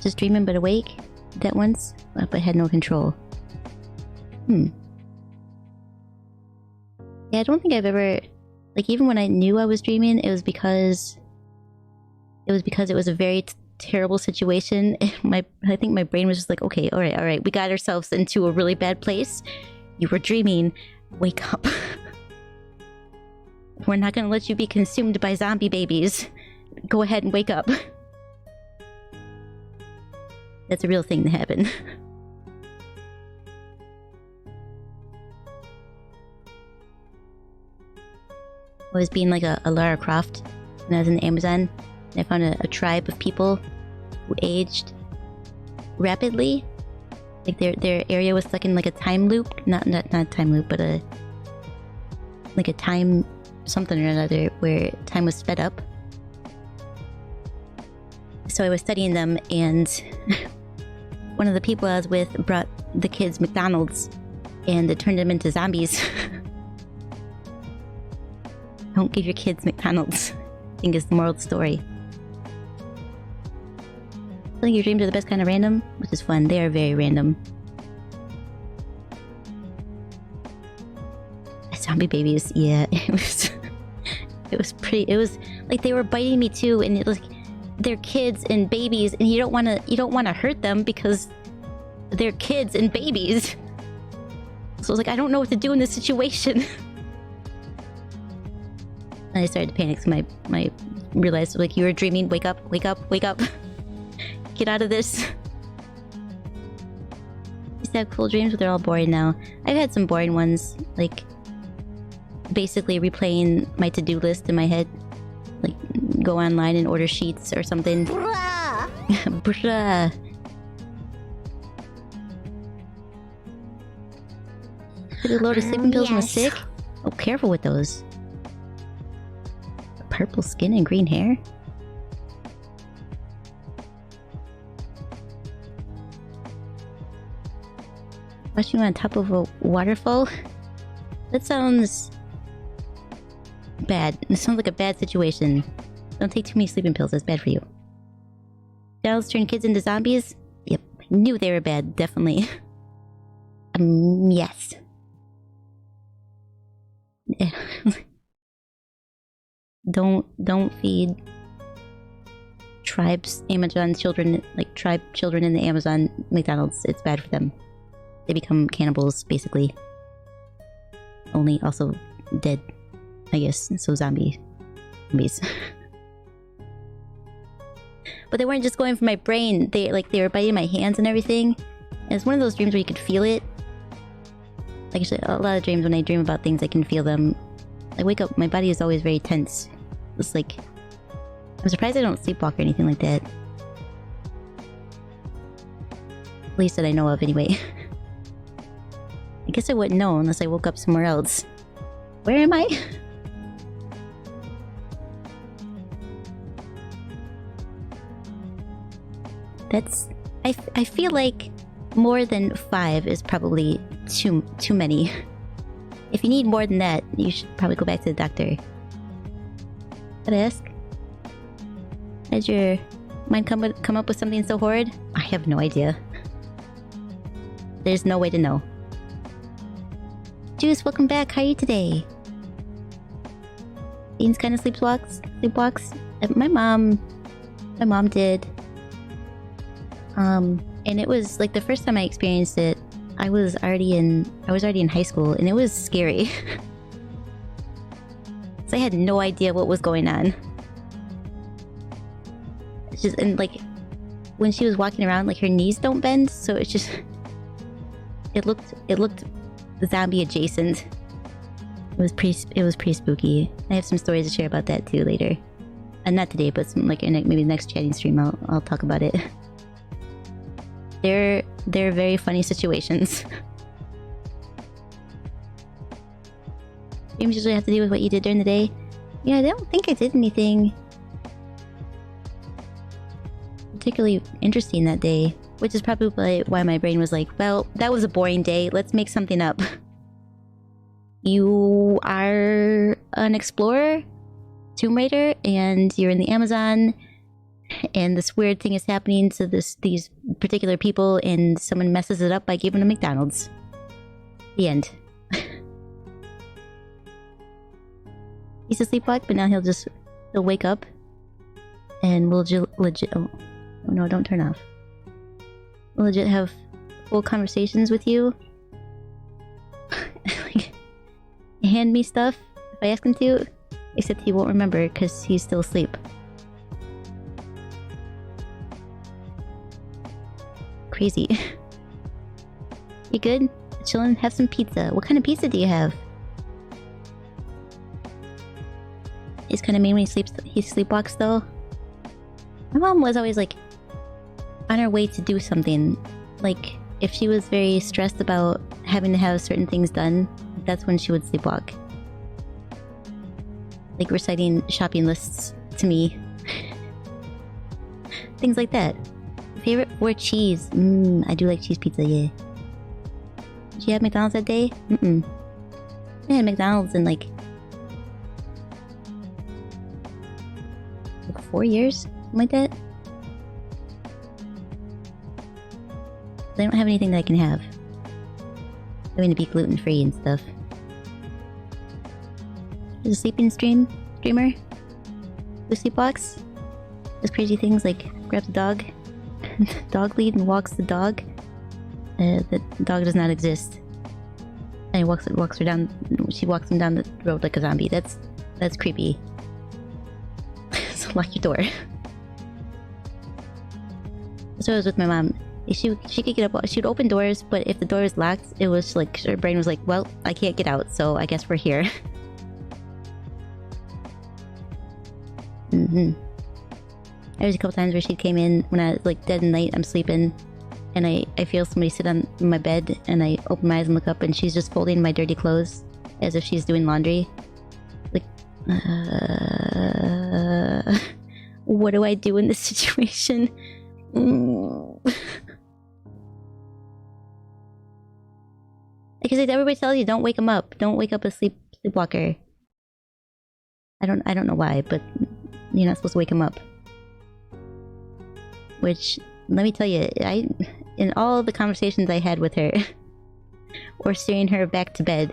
Just dreaming but awake? That once, but had no control. Yeah, I don't think I've ever... Like, even when I knew I was dreaming, it was because it was a very terrible situation. I think my brain was just like, okay, all right, we got ourselves into a really bad place. You were dreaming. Wake up. We're not gonna let you be consumed by zombie babies. go ahead and wake up. That's a real thing that happened. I was being like a Lara Croft when I was in the Amazon, and I found a tribe of people who aged rapidly. Like their area was stuck in like a time loop, not time loop, but a time something or another where time was sped up. So I was studying them, and one of the people I was with brought the kids McDonald's, and it turned them into zombies. Don't give your kids McDonald's, I think is the moral of the story. I think your dreams are the best kind of random, which is fun. They are very random. Zombie babies, yeah, it was pretty. It was like they were biting me too, and it was like they're kids and babies, and you don't want to hurt them because they're kids and babies. So I was like, I don't know what to do in this situation. And I started to panic. So my realized like, you were dreaming. Wake up! Wake up! Wake up! Get out of this. Used to have cool dreams, but they're all boring now. I've had some boring ones, like basically replaying my to-do list in my head. Like, go online and order sheets or something. Bruh. Bruh. Took a load of sleeping pills and was sick? Oh, careful with those. Purple skin and green hair? Watching on top of a waterfall? That sounds bad. It sounds like a bad situation. Don't take too many sleeping pills, that's bad for you. Dolls turn kids into zombies? Yep. I knew they were bad, definitely. Yes. Don't feed tribes, Amazon children, like tribe children in the Amazon McDonald's. It's bad for them. They become cannibals, basically. Only also dead, I guess. So zombies. But they weren't just going for my brain. They were biting my hands and everything. And it's one of those dreams where you could feel it. Like, actually, a lot of dreams when I dream about things, I can feel them. I wake up, my body is always very tense. It's like, I'm surprised I don't sleepwalk or anything like that. At least that I know of, anyway. I guess I wouldn't know unless I woke up somewhere else. Where am I? That's... I feel like more than 5 is probably too many. If you need more than that, you should probably go back to the doctor. Gotta ask? Has your mind come up with something so horrid? I have no idea. There's no way to know. Juice, welcome back. How are you today? Beans kind of sleepwalks. My mom did. And it was like the first time I experienced it, I was already in high school, and it was scary. So I had no idea what was going on. It's just, and like when she was walking around, like her knees don't bend, so it's just it looked zombie adjacent. It was pretty spooky. I have some stories to share about that too later. And not today, but some, like in maybe the next chatting stream I'll talk about it. They're very funny situations. Dreams usually have to do with what you did during the day. Yeah, I don't think I did anything particularly interesting that day, which is probably why my brain was like, well, that was a boring day, let's make something up. You are an explorer, Tomb Raider, and you're in the Amazon, and this weird thing is happening to these particular people, and someone messes it up by giving them McDonald's. The end. He's a sleepwalk, but now he'll wake up, and we'll legit. Oh no! Don't turn off. We'll legit have full conversations with you. Like, hand me stuff if I ask him to, except he won't remember because he's still asleep. Crazy. You good? Chillin'? Have some pizza. What kind of pizza do you have? He's kind of mean when he sleepwalks though. My mom was always like on her way to do something. Like if she was very stressed about having to have certain things done, that's when she would sleepwalk. Like reciting shopping lists to me. Things like that. Favorite for cheese? I do like cheese pizza, yeah. Did you have McDonald's that day? I had McDonald's in like 4 years? Something like that? I don't have anything that I can have. Having to be gluten-free and stuff. There's a sleeping streamer who sleepwalks. Does crazy things like grabs a dog, dog lead and walks the dog. The dog does not exist. And he walks her down. She walks him down the road like a zombie. That's creepy. So lock your door. So I was with my mom. She could get up. She would open doors, but if the door was locked, it was like her brain was like, "Well, I can't get out, so I guess we're here." There was a couple times where she came in when I was like dead in night. I'm sleeping, and I feel somebody sit on my bed, and I open my eyes and look up, and she's just folding my dirty clothes as if she's doing laundry. Like, what do I do in this situation? Because everybody tells you don't wake him up. Don't wake up a sleepwalker. I don't know why, but you're not supposed to wake him up. Which, let me tell you, in all the conversations I had with her, or steering her back to bed,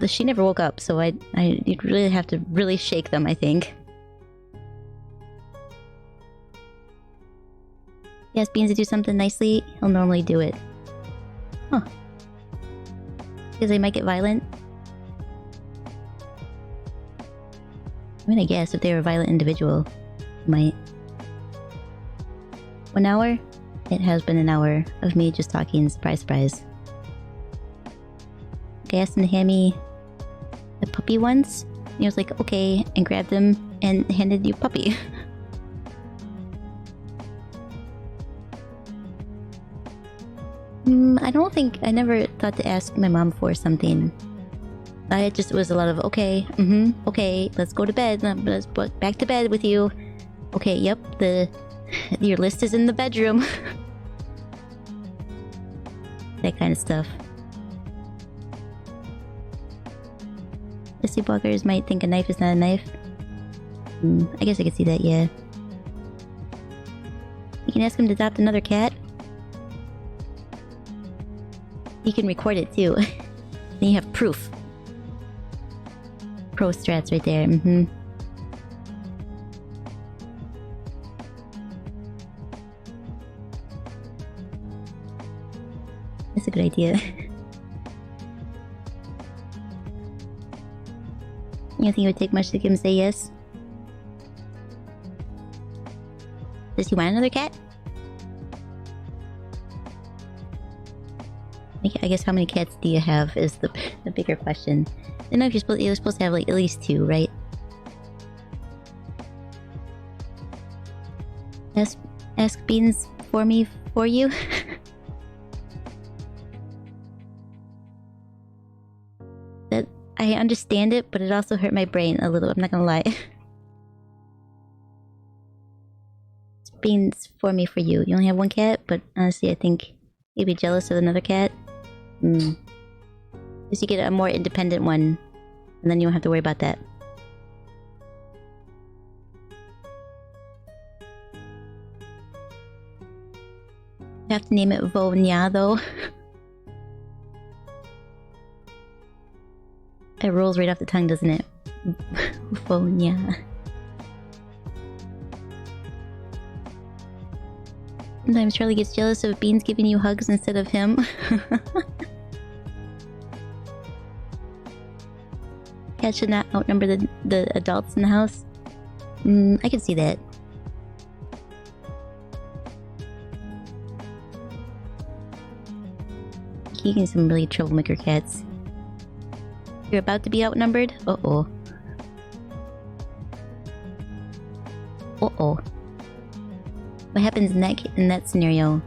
she never woke up. So you'd really have to really shake them, I think. He asks Beans to do something nicely, he'll normally do it. Huh. Because they might get violent? I mean, I guess if they were a violent individual, might. 1 hour? It has been an hour of me just talking, surprise, surprise. I asked him to hand me the puppy once. And he was like, okay, and grabbed him and handed you a puppy. I never thought to ask my mom for something. I just was a lot of, okay, okay, let's go to bed, let's back to bed with you. Okay, yep, your list is in the bedroom. That kind of stuff. The sleepwalkers might think a knife is not a knife. I guess I could see that, yeah. You can ask him to adopt another cat. You can record it too. Then you have proof. Pro strats right there, That's a good idea. You don't think it would take much to get him to say yes? Does he want another cat? I guess how many cats do you have is the bigger question. I don't know if you're supposed to have like at least 2, right? Ask Beans for me for you. That I understand it, but it also hurt my brain a little. I'm not gonna lie. It's Beans for me for you. You only have 1 cat, but honestly, I think you'd be jealous of another cat. Because you get a more independent one, and then you don't have to worry about that. You have to name it Vonya, though. It rolls right off the tongue, doesn't it? Vonya. Sometimes Charlie gets jealous of Beans giving you hugs instead of him. Cats should not outnumber the adults in the house. I can see that. Keegan, some really troublemaker cats. You're about to be outnumbered? Uh-oh. Uh-oh. What happens in that scenario?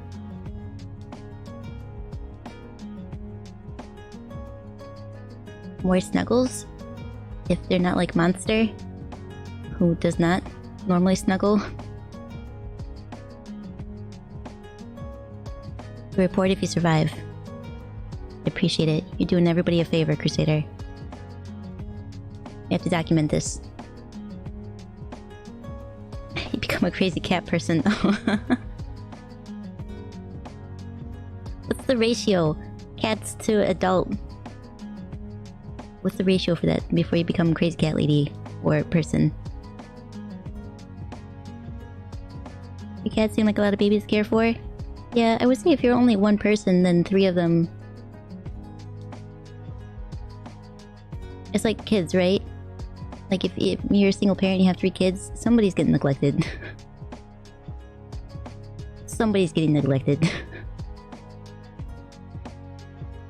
More snuggles? If they're not like Monster, who does not normally snuggle. Report if you survive. I appreciate it. You're doing everybody a favor, Crusader. You have to document this. You become a crazy cat person. What's the ratio? Cats to adult. What's the ratio for that before you become crazy cat lady or person? Your cats seem like a lot of babies to care for. Yeah, I would say if you're only one person, then 3 of them... It's like kids, right? Like if you're a single parent and you have 3 kids, somebody's getting neglected. Somebody's getting neglected. I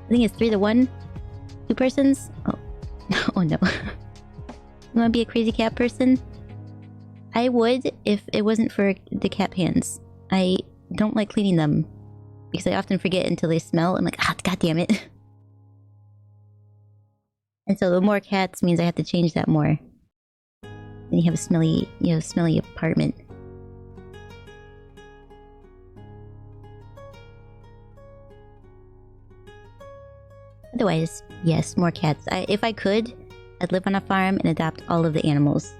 think it's 3 to 1. 2 persons? Oh. Oh no. You wanna be a crazy cat person? I would if it wasn't for the cat pans. I don't like cleaning them because I often forget until they smell. I'm like, ah, god damn it. And so the more cats means I have to change that more. Then you have a smelly apartment. Otherwise, yes, more cats. If I could, I'd live on a farm and adopt all of the animals.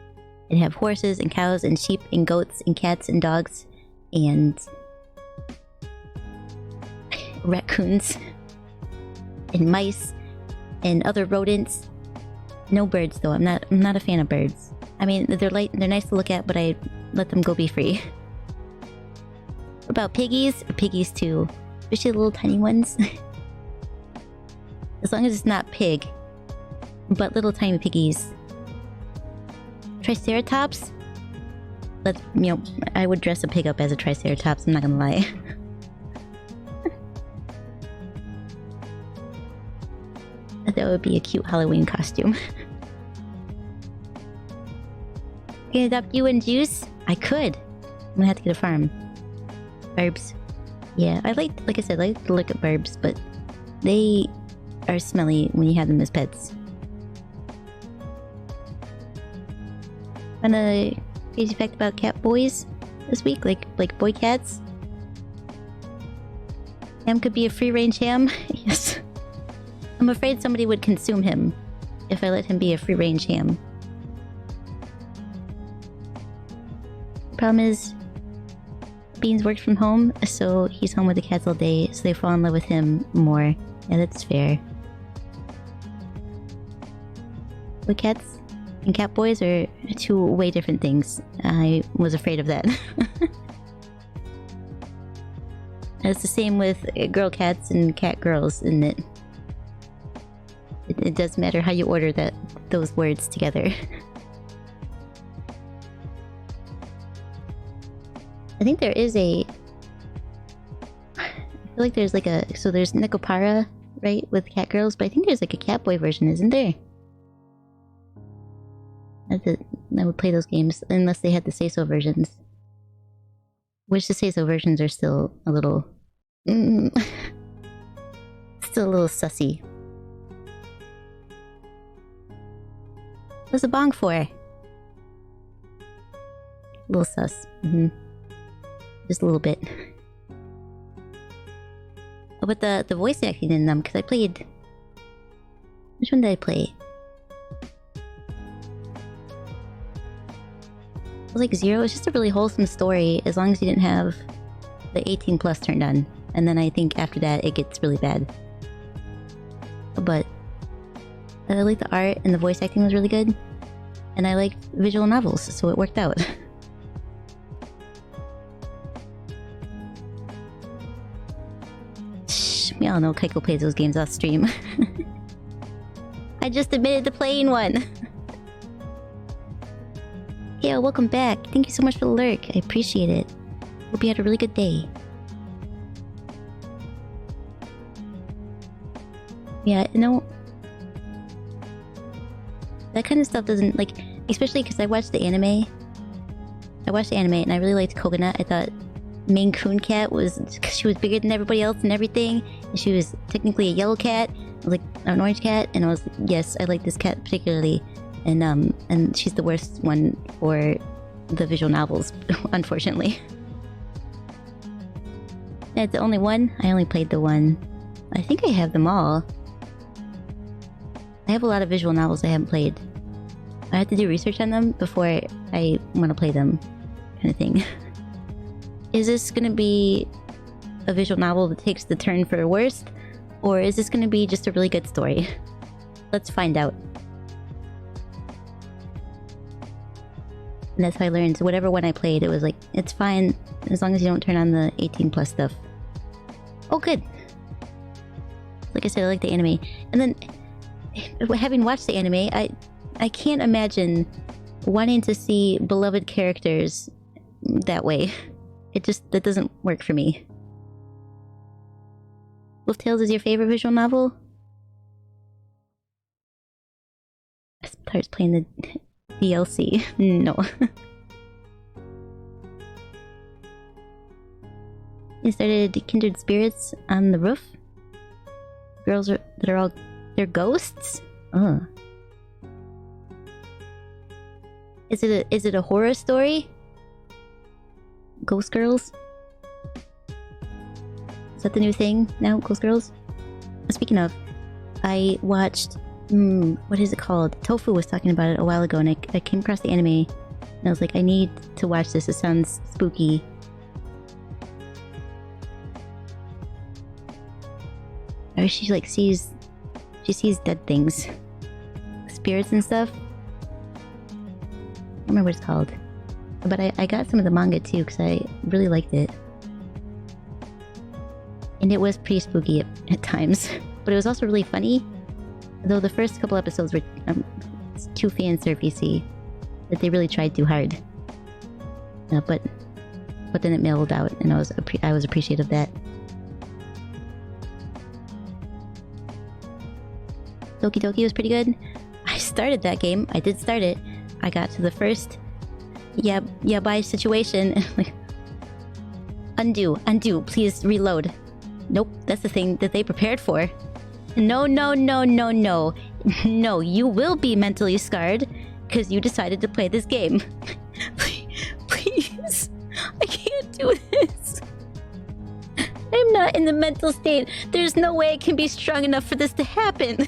I'd have horses and cows and sheep and goats and cats and dogs and raccoons and mice and other rodents. No birds though. I'm not a fan of birds. I mean, they're nice to look at, but I let them go be free. What about piggies? Piggies too, especially the little tiny ones. As long as it's not pig, but little tiny piggies. Triceratops? I would dress a pig up as a triceratops, I'm not gonna lie. That would be a cute Halloween costume. Can I adopt you and Juice? I could. I'm gonna have to get a farm. Burbs. Yeah, like I said, I like to look at burbs, but they are smelly when you have them as pets. And a crazy fact about cat boys this week, like boy cats. Ham could be a free-range ham. Yes. I'm afraid somebody would consume him if I let him be a free-range ham. Problem is, Beans works from home, so he's home with the cats all day, so they fall in love with him more. Yeah, that's fair. But cats and cat boys are 2 way different things. I was afraid of that. It's the same with girl cats and cat girls, isn't it? It does matter how you order those words together. I think there is a... I feel like there's like a... So there's Necopara, right? With cat girls, but I think there's like a cat boy version, isn't there? I would play those games, unless they had the say-so versions. Which the say-so versions are still a little... still a little sussy. What's the bong for? A little sus. Just a little bit. Oh, but the voice acting in them, because I played... Which one did I play? It was like 0. It's just a really wholesome story, as long as you didn't have the 18 plus turned on. And then I think after that, it gets really bad. But I like the art, and the voice acting was really good. And I liked visual novels, so it worked out. Shh, we all know Keiko plays those games off stream. I just admitted to playing one! Yeah, welcome back. Thank you so much for the lurk. I appreciate it. Hope you had a really good day. Yeah, no. That kind of stuff doesn't, like, especially because I watched the anime. I watched the anime and I really liked Coconut. I thought Maine Coon Cat was, because she was bigger than everybody else and everything. And she was technically a yellow cat, like an orange cat. And I was like, yes, I like this cat particularly. And she's the worst one for the visual novels, unfortunately. That's the only one? I only played the one. I think I have them all. I have a lot of visual novels I haven't played. I have to do research on them before I want to play them, kind of thing. Is this going to be a visual novel that takes the turn for the worst? Or is this going to be just a really good story? Let's find out. And that's how I learned. So whatever one I played, it was like, it's fine as long as you don't turn on the 18 plus stuff. Oh, good. Like I said, I like the anime. And then, having watched the anime, I can't imagine wanting to see beloved characters that way. That doesn't work for me. Wolf Tales is your favorite visual novel? I started playing the DLC. No. You started Kindred Spirits on the roof? Girls they're ghosts? Ugh. Is it a horror story? Ghost Girls? Is that the new thing now, Ghost Girls? Speaking of, I watched what is it called? Tofu was talking about it a while ago, and I came across the anime, and I was like, I need to watch this. It sounds spooky. Or she like sees dead things, spirits and stuff. I don't remember what it's called, but I got some of the manga too because I really liked it, and it was pretty spooky at times, but it was also really funny. Though the first couple episodes were too fan servicey, that they really tried too hard. But then it mellowed out, and I was appreciative of that. Doki Doki was pretty good. I started that game. I did start it. I got to the first bye situation. Like, undo, please reload. Nope, that's the thing that they prepared for. No. No, you will be mentally scarred because you decided to play this game. Please. I can't do this. I'm not in the mental state. There's no way I can be strong enough for this to happen.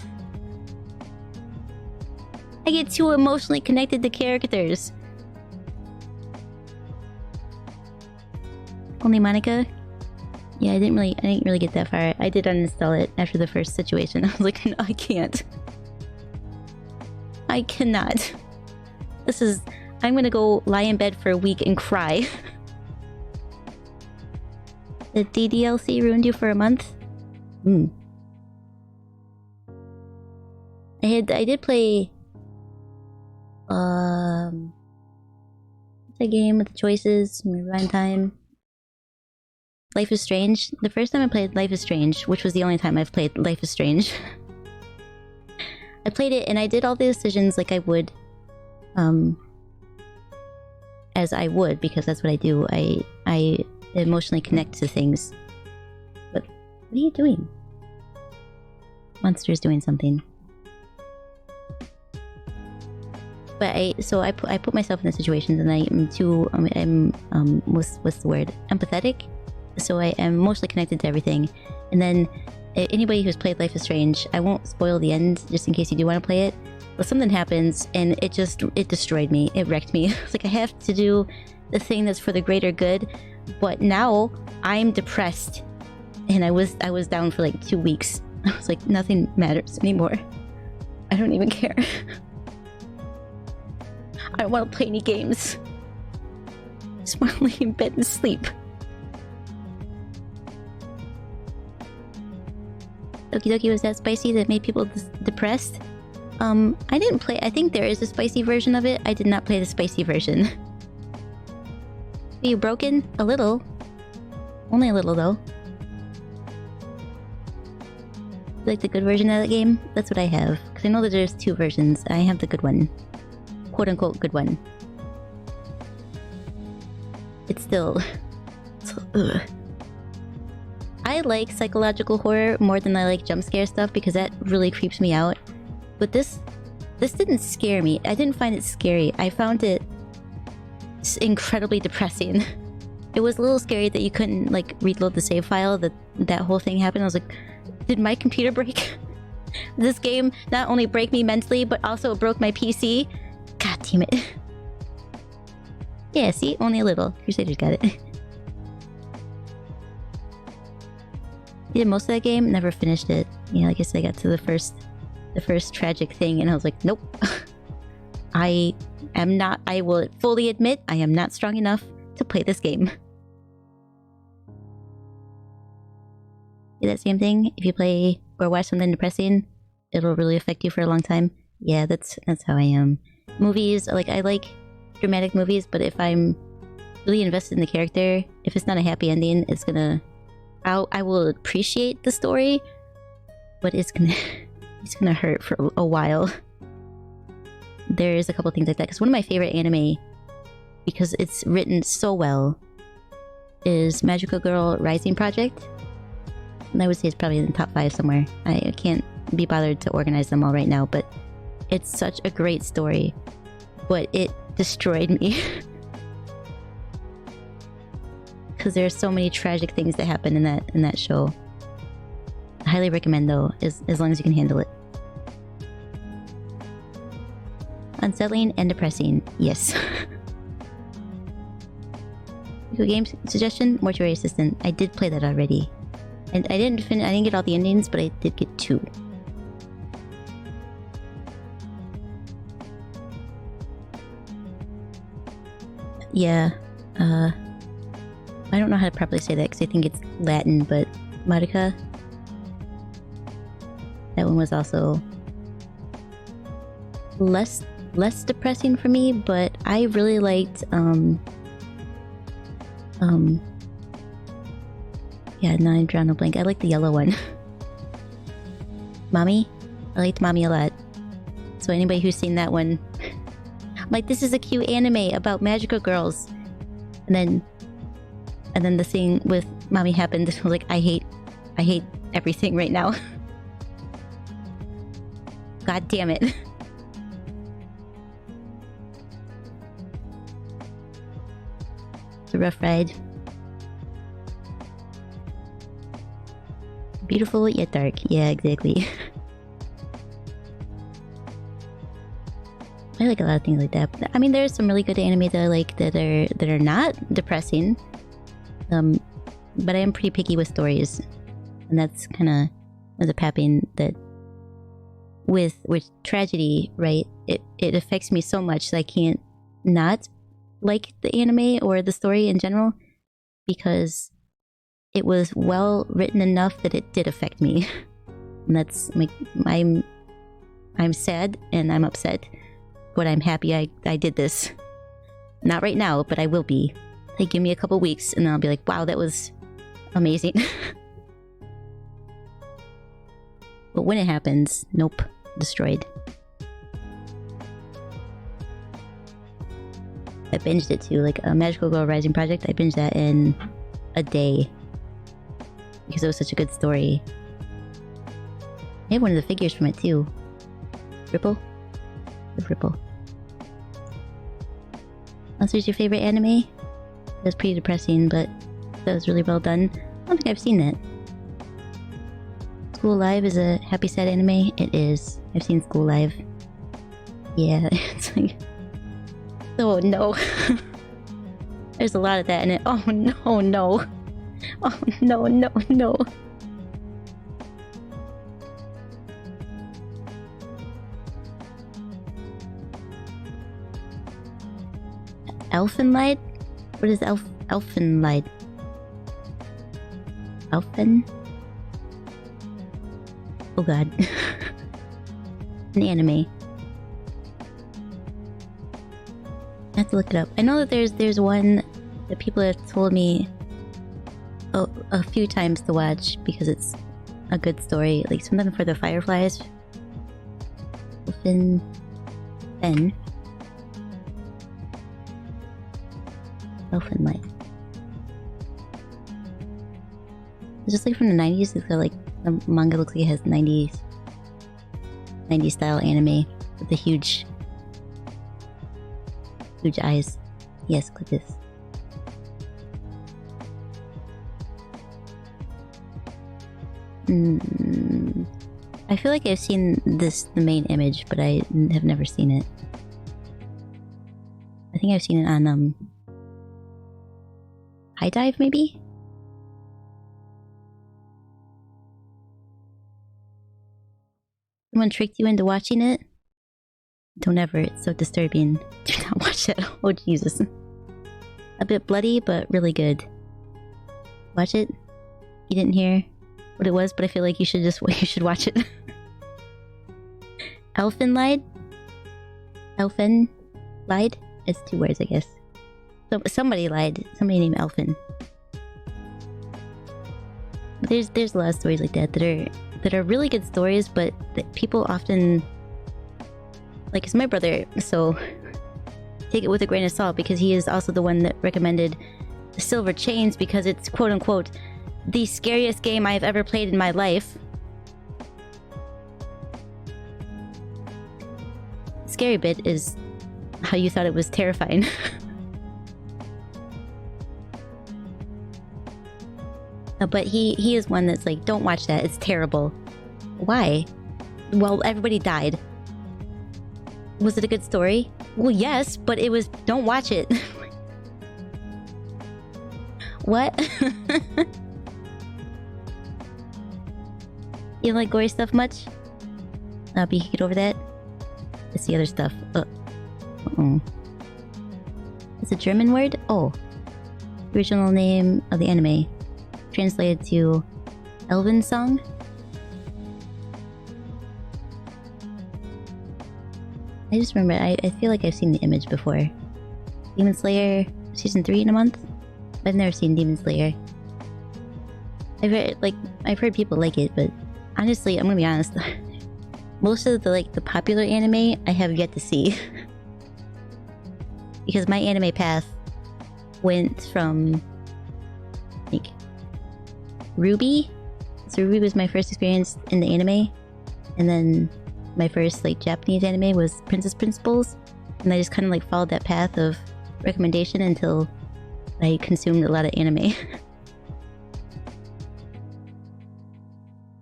I get too emotionally connected to characters. Only Monica? Yeah, I didn't really get that far. I did uninstall it after the first situation. I was like, no, I can't. I cannot. I'm gonna go lie in bed for a week and cry. The DDLC ruined you for a month? I did play what's that game with the choices and rewind time? Life is Strange. The first time I played Life is Strange, which was the only time I've played Life is Strange, I played it and I did all the decisions like I would, as I would, because that's what I do. I emotionally connect to things. But what are you doing? Monster's doing something. But I put myself in the situations, and I am too what's the word? Empathetic. So I am emotionally connected to everything. And then anybody who's played Life is Strange, I won't spoil the end just in case you do want to play it. But something happens, and it destroyed me. It wrecked me. It's like I have to do the thing that's for the greater good. But now I'm depressed, and I was down for like 2 weeks. I was like, nothing matters anymore. I don't even care. I don't want to play any games. I just want to lay in bed and sleep. Doki Doki was that spicy that made people depressed? I didn't play. I think there is a spicy version of it. I did not play the spicy version. Are you broken? A little. Only a little, though. Like the good version of that game? That's what I have. Because I know that there's 2 versions. I have the good one. Quote unquote good one. It's still... ugh. I like psychological horror more than I like jump scare stuff because that really creeps me out. But this didn't scare me. I didn't find it scary. I found it incredibly depressing. It was a little scary that you couldn't like reload the save file, that whole thing happened. I was like, did my computer break? This game not only break me mentally, but also it broke my PC. God damn it. Yeah, see? Only a little. Crusaders got it. Did most of that game, never finished it. Yeah, I guess I got to the first tragic thing and I was like, nope. I will fully admit, I am not strong enough to play this game. See that same thing? If you play or watch something depressing, it'll really affect you for a long time. Yeah, that's how I am. Movies, like I like dramatic movies, but if I'm really invested in the character, if it's not a happy ending, it's gonna... I will appreciate the story, but it's gonna hurt for a while. There's a couple things like that, because one of my favorite anime, because it's written so well, is Magical Girl Rising Project. And I would say it's probably in the top 5 somewhere. I can't be bothered to organize them all right now, but it's such a great story. But it destroyed me. Because there's so many tragic things that happen in that show. I highly recommend though, as long as you can handle it. Unsettling and depressing, yes. Video game suggestion: Mortuary Assistant. I did play that already, and I didn't get all the endings, but I did get 2. Yeah, I don't know how to properly say that because I think it's Latin, but Madoka. That one was also less depressing for me, but I really liked yeah, now I'm drawing a blank. I like the yellow one. Mommy? I liked Mommy a lot. So anybody who's seen that one, like, this is a cute anime about magical girls. And then the thing with Mommy happened. I was like, I hate everything right now. God damn it. It's a rough ride. Beautiful yet dark. Yeah, exactly. I like a lot of things like that. I mean, there's some really good anime that I like that are not depressing. But I am pretty picky with stories, and that's kind of ends up happening that with tragedy, right? It affects me so much that I can't not like the anime or the story in general, because it was well written enough that it did affect me. And that's like, I'm sad and I'm upset, but I'm happy I did this. Not right now, but I will be. Like, give me a couple weeks and I'll be like, wow, that was amazing. But when it happens, nope, destroyed. I binged it too, like a Magical Girl Rising Project. I binged that in a day because it was such a good story. I have one of the figures from it too. Ripple? The Ripple. What's your favorite anime? It was pretty depressing, but that was really well done. I don't think I've seen that. School Live is a happy sad anime. It is. I've seen School Live. Yeah, it's like, oh no. There's a lot of that in it. Oh no, no. Oh no, no, no. Elfenlied? What is Elfenlied? Elfen? Oh god. An anime. I have to look it up. I know that there's one that people have told me a few times to watch because it's a good story, like something for the fireflies. Elfin Ben. Elfin Light. It's just like from the 90s. It's got like the manga looks like it has 90s style anime with the huge eyes. Yes, look at this. I feel like I've seen the main image, but I have never seen it. I think I've seen it on High Dive, maybe? Someone tricked you into watching it? Don't ever, it's so disturbing. Do not watch that. Oh Jesus. A bit bloody, but really good. Watch it. You didn't hear what it was, but I feel like you should watch it. Elfin lied? Elfin lied? It's 2 words, I guess. So, somebody lied. Somebody named Elfin. But there's a lot of stories like that that are really good stories, but that people often, like, it's my brother, so take it with a grain of salt, because he is also the one that recommended Silver Chains because it's quote-unquote the scariest game I've ever played in my life. Scary bit is how you thought it was terrifying. But he is one that's like, don't watch that, it's terrible. Why? Well, everybody died. Was it a good story? Well, yes, but it was, don't watch it. What? You don't like gory stuff much? But you can get over that? It's the other stuff. It's a German word? Oh. Original name of the anime. Translated to Elven Song? I just remember, I feel like I've seen the image before. Demon Slayer Season 3 in a month? I've never seen Demon Slayer. I've heard people like it, but honestly, I'm gonna be honest. Most of the popular anime I have yet to see. Because my anime path went from like Ruby. So Ruby was my first experience in the anime, and then my first like Japanese anime was Princess Principles, and I just kind of like followed that path of recommendation until I consumed a lot of anime.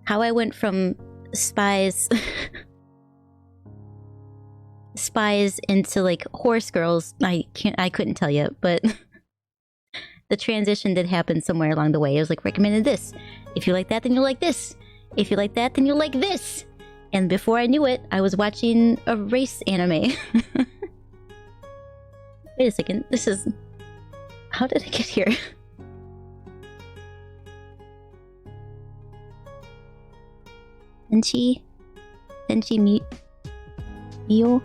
How I went from spies into like horse girls, I couldn't tell you, but the transition did happen somewhere along the way. It was like, recommended this. If you like that, then you'll like this. If you like that, then you'll like this. And before I knew it, I was watching a race anime. Wait a second, this is... How did I get here? Tenchi Muyo?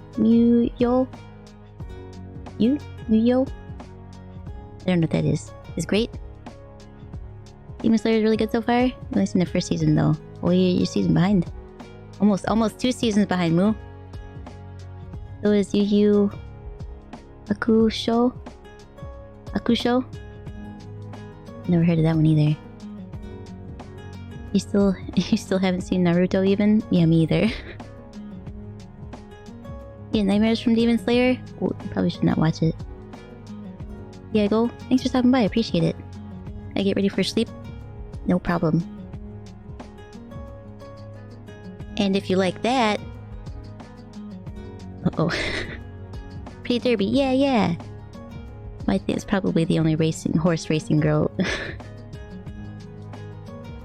I don't know what that is. It's great. Demon Slayer is really good so far. At least in the first season, though. Oh, you're season behind. Almost 2 seasons behind, Moo. So is Yu Yu Hakusho? Never heard of that one either. You still haven't seen Naruto even? Yeah, me either. Yeah, Nightmares from Demon Slayer? Oh, you probably should not watch it. Yeah, go. Thanks for stopping by, I appreciate it. I get ready for sleep? No problem. And if you like that... Uh-oh. Pretty Derby, yeah. I think it's probably the only horse racing girl.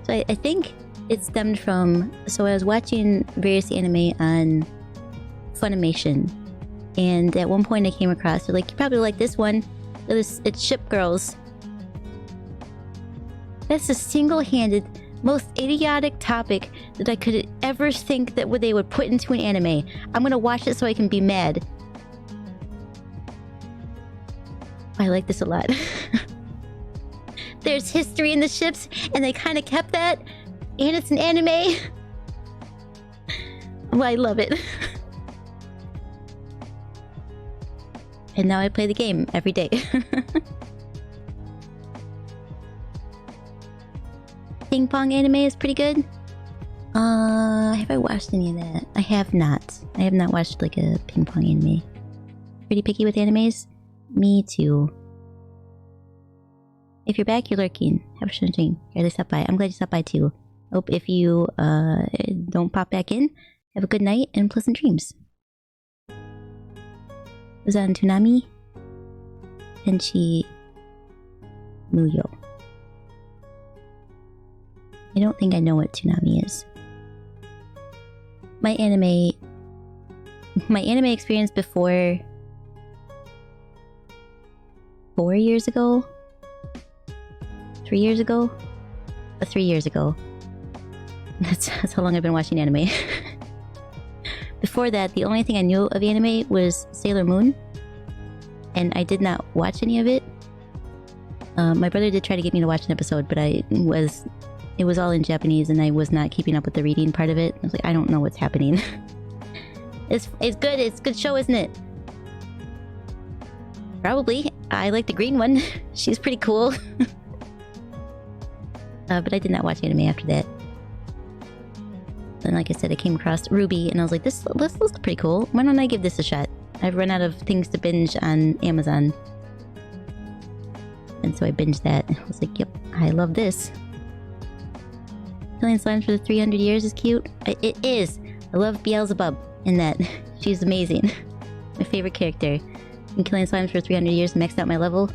So I think it stemmed from... So I was watching various anime on Funimation, and at one point I came across, they're like, you probably like this one. It's Ship Girls. That's the single-handed most idiotic topic that I could ever think that they would put into an anime. I'm gonna watch it so I can be mad. I like this a lot. There's history in the ships, and they kind of kept that, And it's an anime! Well, I love it. And now I play the game every day. Ping pong anime is pretty good. Have I watched any of that? I have not. I have not watched like a ping pong anime. Pretty picky with animes? Me too. If you're back, you're lurking. Have a shunting. Barely stopped by. I'm glad you stopped by too. Hope if you don't pop back in, have a good night and pleasant dreams. Was that on Toonami? Tenchi Muyo. I don't think I know what Toonami is. My anime experience before 4 years ago? 3 years ago? 3 years ago. That's how long I've been watching anime. Before that, the only thing I knew of anime was Sailor Moon. And I did not watch any of it. My brother did try to get me to watch an episode, but it was all in Japanese and I was not keeping up with the reading part of it. I was like, I don't know what's happening. It's good. It's a good show, isn't it? Probably. I like the green one. She's pretty cool. But I did not watch anime after that. Then, like I said, I came across Ruby and I was like, this looks pretty cool. Why don't I give this a shot? I've run out of things to binge on Amazon. And so I binged that. I was like, yep, I love this. Killing Slimes for the 300 years is cute. It is. I love Beelzebub in that. She's amazing. My favorite character. In Killing Slimes for 300 years, maxed out my level.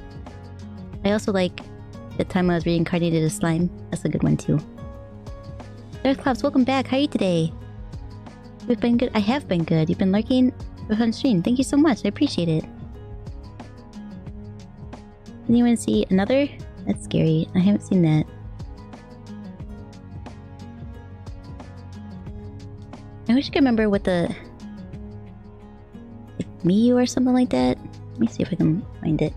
I also like the time I was reincarnated as slime. That's a good one too. Earthclops, welcome back. How are you today? We've been good. I have been good. You've been lurking on stream. Thank you so much. I appreciate it. Anyone see another? That's scary. I haven't seen that. I wish I could remember what the... like Miyu or something like that. Let me see if I can find it.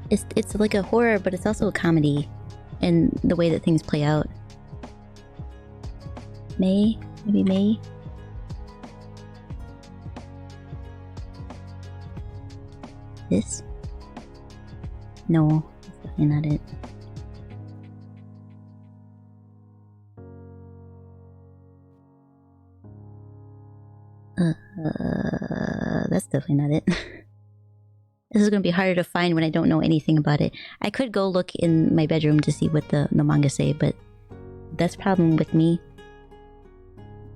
It's like a horror, but it's also a comedy. In the way that things play out. May? Maybe May? This? No, that's definitely not it. That's definitely not it. This is gonna be harder to find when I don't know anything about it. I could go look in my bedroom to see what the manga say, but that's the problem with me.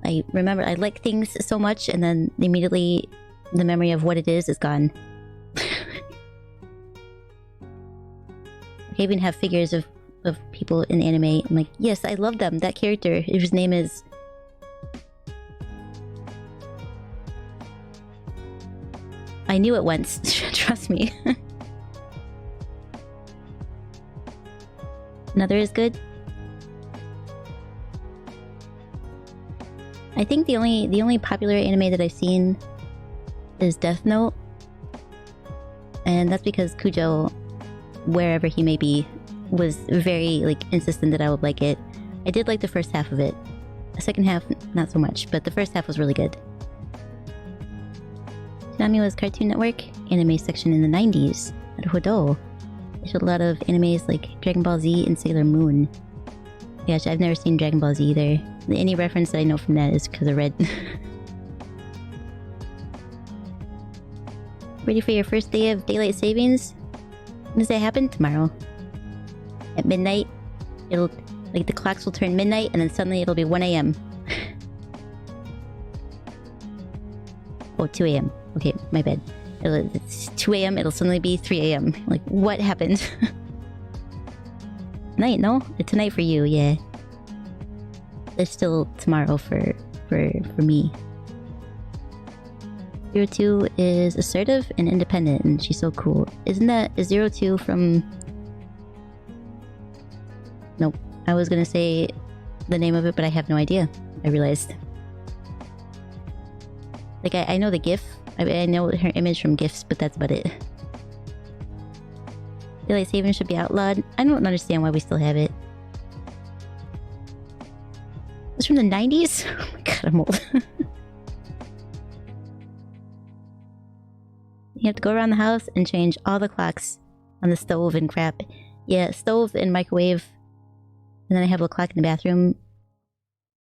I remember I like things so much and then immediately the memory of what it is gone. I even have figures of people in anime. I'm like, yes, I love them. That character, whose name is... I knew it once. Trust me. Another is good. I think the only popular anime that I've seen is Death Note. And that's because Kujo, wherever he may be, was very insistent that I would like it. I did like the first half of it. The second half, not so much, but the first half was really good. Toonami was Cartoon Network anime section in the 90s at Hodo. They showed a lot of animes like Dragon Ball Z and Sailor Moon. Gosh, I've never seen Dragon Ball Z either. Any reference that I know from that is because I read. Ready for your first day of daylight savings? When does that happen? Tomorrow. At midnight, it'll... the clocks will turn midnight and then suddenly it'll be 1 a.m. Oh, 2 a.m. Okay, my bad. It's 2 a.m. It'll suddenly be 3 a.m. What happened? Night, no? It's tonight for you, yeah. It's still tomorrow for me. 02 is assertive and independent, and she's so cool. Isn't that... is 02 from... Nope. I was gonna say the name of it, but I have no idea. I realized. I know the GIF. I know her image from GIFs, but that's about it. Daylight saving should be outlawed. I don't understand why we still have it. from the 90s? Oh my god, I'm old. You have to go around the house and change all the clocks on the stove and crap. Yeah, stove and microwave. And then I have a clock in the bathroom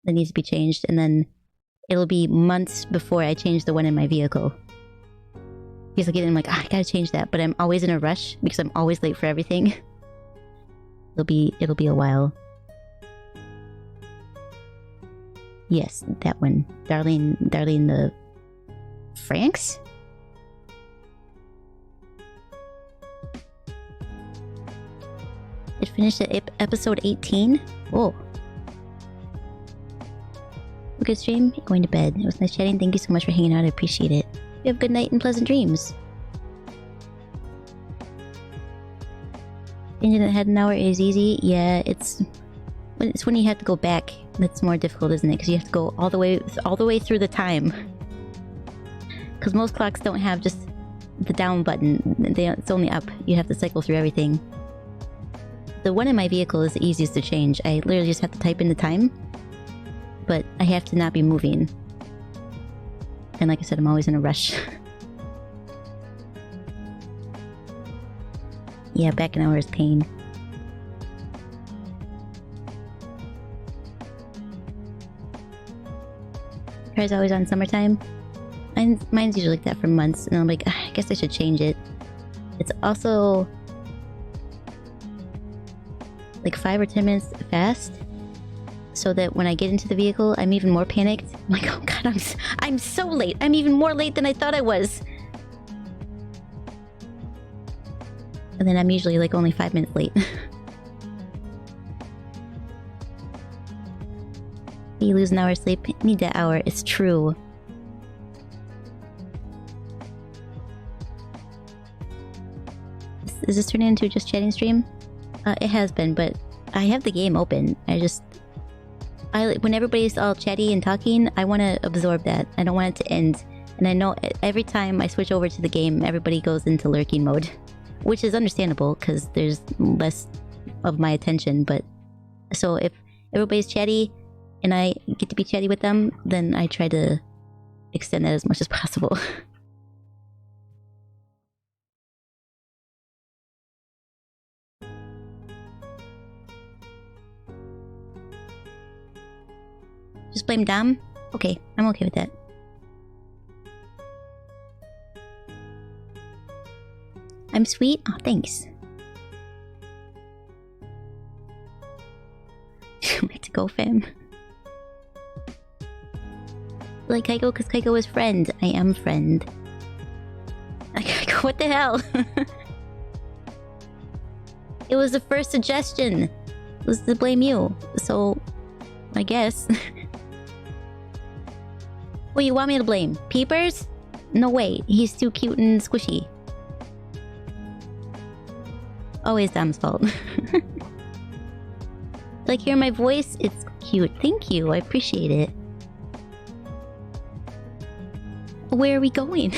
that needs to be changed. And then it'll be months before I change the one in my vehicle. Because I get in, I'm like, I gotta change that. But I'm always in a rush because I'm always late for everything. It'll be a while. Yes, that one. Darlene the Franks? It finished at episode 18? Whoa. Good stream. Going to bed. It was nice chatting. Thank you so much for hanging out. I appreciate it. You have a good night and pleasant dreams. Changing the head an hour is easy. Yeah, it's when you have to go back that's more difficult, isn't it? Because you have to go all the way through the time. Because most clocks don't have just the down button. It's only up. You have to cycle through everything. The one in my vehicle is the easiest to change. I literally just have to type in the time. But I have to not be moving. And like I said, I'm always in a rush. Yeah, back an hour is pain. Car's always on summertime. Mine's usually like that for months, and I'm like, I guess I should change it. It's also like 5 or 10 minutes fast, so that when I get into the vehicle, I'm even more panicked. I'm like, oh god, I'm so late. I'm even more late than I thought I was. And then I'm usually like only 5 minutes late. You lose an hour's sleep. Need that hour. It's true. Is this turning into just chatting stream? It has been, but I have the game open. When everybody's all chatty and talking, I want to absorb that. I don't want it to end. And I know every time I switch over to the game, everybody goes into lurking mode. Which is understandable, because there's less of my attention, but... So if everybody's chatty, and I get to be chatty with them, then I try to extend that as much as possible. Just blame Dom? Okay, I'm okay with that. I'm sweet? Oh, thanks. Way to go, fam. Like Kaiko, because Kaiko is friend. I am friend. Kaiko, what the hell? It was the first suggestion. It was to blame you. So, I guess. What you want me to blame? Peepers? No way. He's too cute and squishy. Always Dom's fault. Like, hear my voice? It's cute. Thank you. I appreciate it. Where are we going?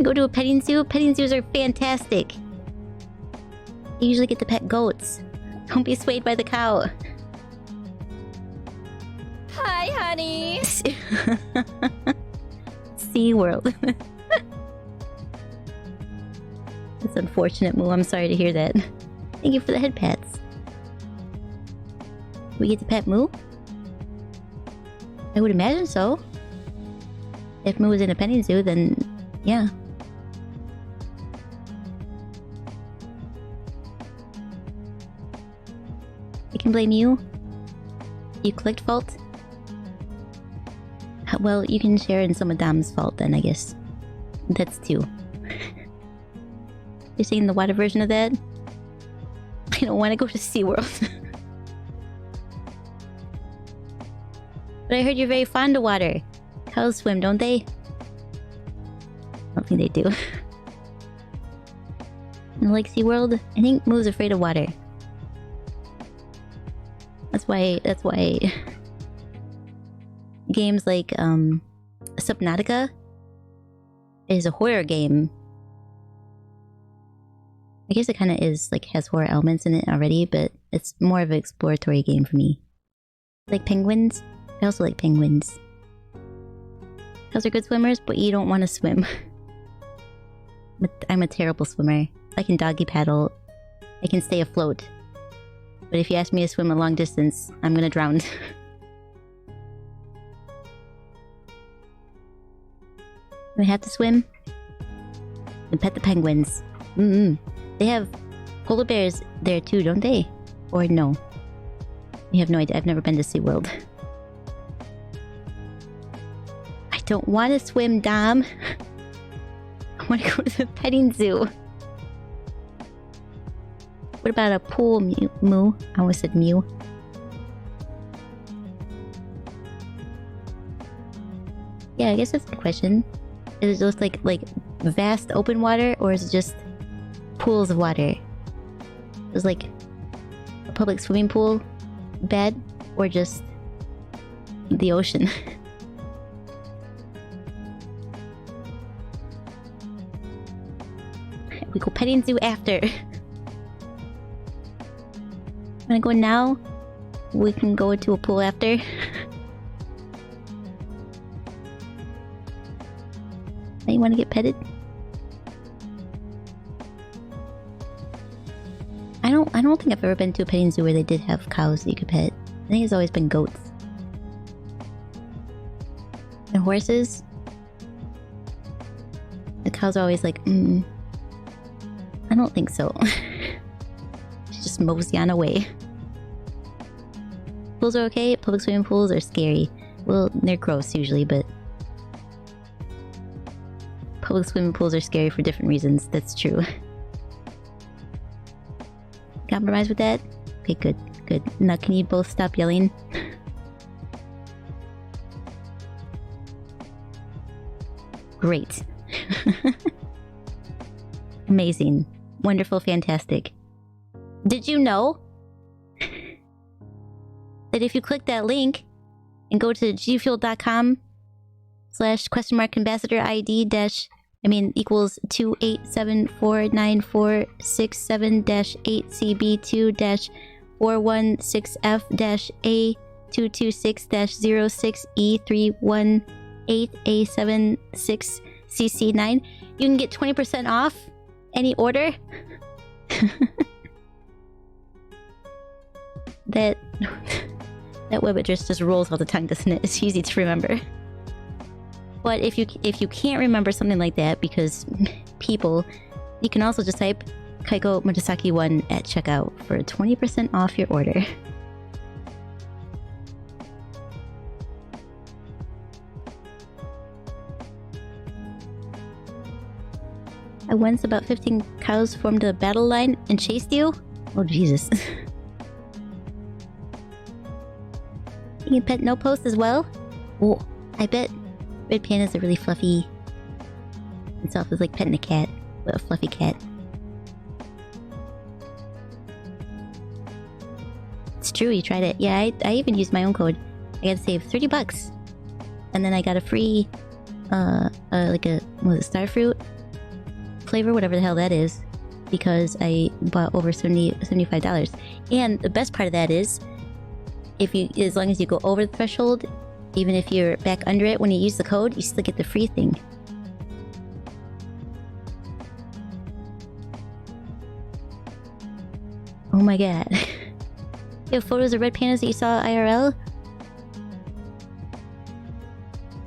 Go to a petting zoo? Petting zoos are fantastic. You usually get to pet goats. Don't be swayed by the cow. Hi, honey. SeaWorld. That's unfortunate, Moo. I'm sorry to hear that. Thank you for the head pats. We get to pet Moo? I would imagine so. If Moo was in a petting zoo, then yeah. I can blame you. You collect fault? Well, you can share in some of Dom's fault then, I guess. That's two. You're saying the water version of that? I don't want to go to SeaWorld. But I heard you're very fond of water. Cows swim, don't they? I don't think they do. And like SeaWorld, I think Moo's afraid of water. That's why games like Subnautica is a horror game. I guess it kind of is, like, has horror elements in it already, but it's more of an exploratory game for me. Like penguins? I also like penguins. Those are good swimmers, but you don't want to swim. But I'm a terrible swimmer. I can doggy paddle. I can stay afloat. But if you ask me to swim a long distance, I'm gonna drown. Do I have to swim? And pet the penguins. They have polar bears there too, don't they? Or no? You have no idea. I've never been to SeaWorld. I don't want to swim, Dom. I want to go to the petting zoo. What about a pool, Moo? I almost said Mew. Yeah, I guess that's the question. Is it just like vast open water, or is it just pools of water? Is like a public swimming pool bad, or just the ocean? We go petting zoo after. Wanna go now? We can go to a pool after. Now you wanna get petted? I don't think I've ever been to a petting zoo where they did have cows that you could pet. I think it's always been goats. And horses? The cows are always like, I don't think so. Just mosey on away. Pools are okay. Public swimming pools are scary. Well, they're gross usually, but public swimming pools are scary for different reasons. That's true. Compromise with that? Okay, good, good. Now can you both stop yelling? Great. Amazing. Wonderful, fantastic. Did you know that if you click that link and go to gfuel.com/ambassador ID equals 2874946-8CB2-416F-A226-06E318A76CC9, you can get 20% off any order. That web address just rolls off the tongue, doesn't it? It's easy to remember. But if you can't remember something like that because people, you can also just type Kaiko Morisaki 1 at checkout for 20% off your order. At once, about 15 cows formed a battle line and chased you? Oh, Jesus. You can pet No Post as well? Oh, I bet red pandas are really fluffy and soft. It's like petting a cat, but a fluffy cat. It's true, you tried it. Yeah, I even used my own code. I got to save $30. And then I got a free, like a, what was it, starfruit flavor, whatever the hell that is, because I bought over $75. And the best part of that is, as long as you go over the threshold, even if you're back under it when you use the code, you still get the free thing. Oh my god. You have photos of red pandas that you saw IRL?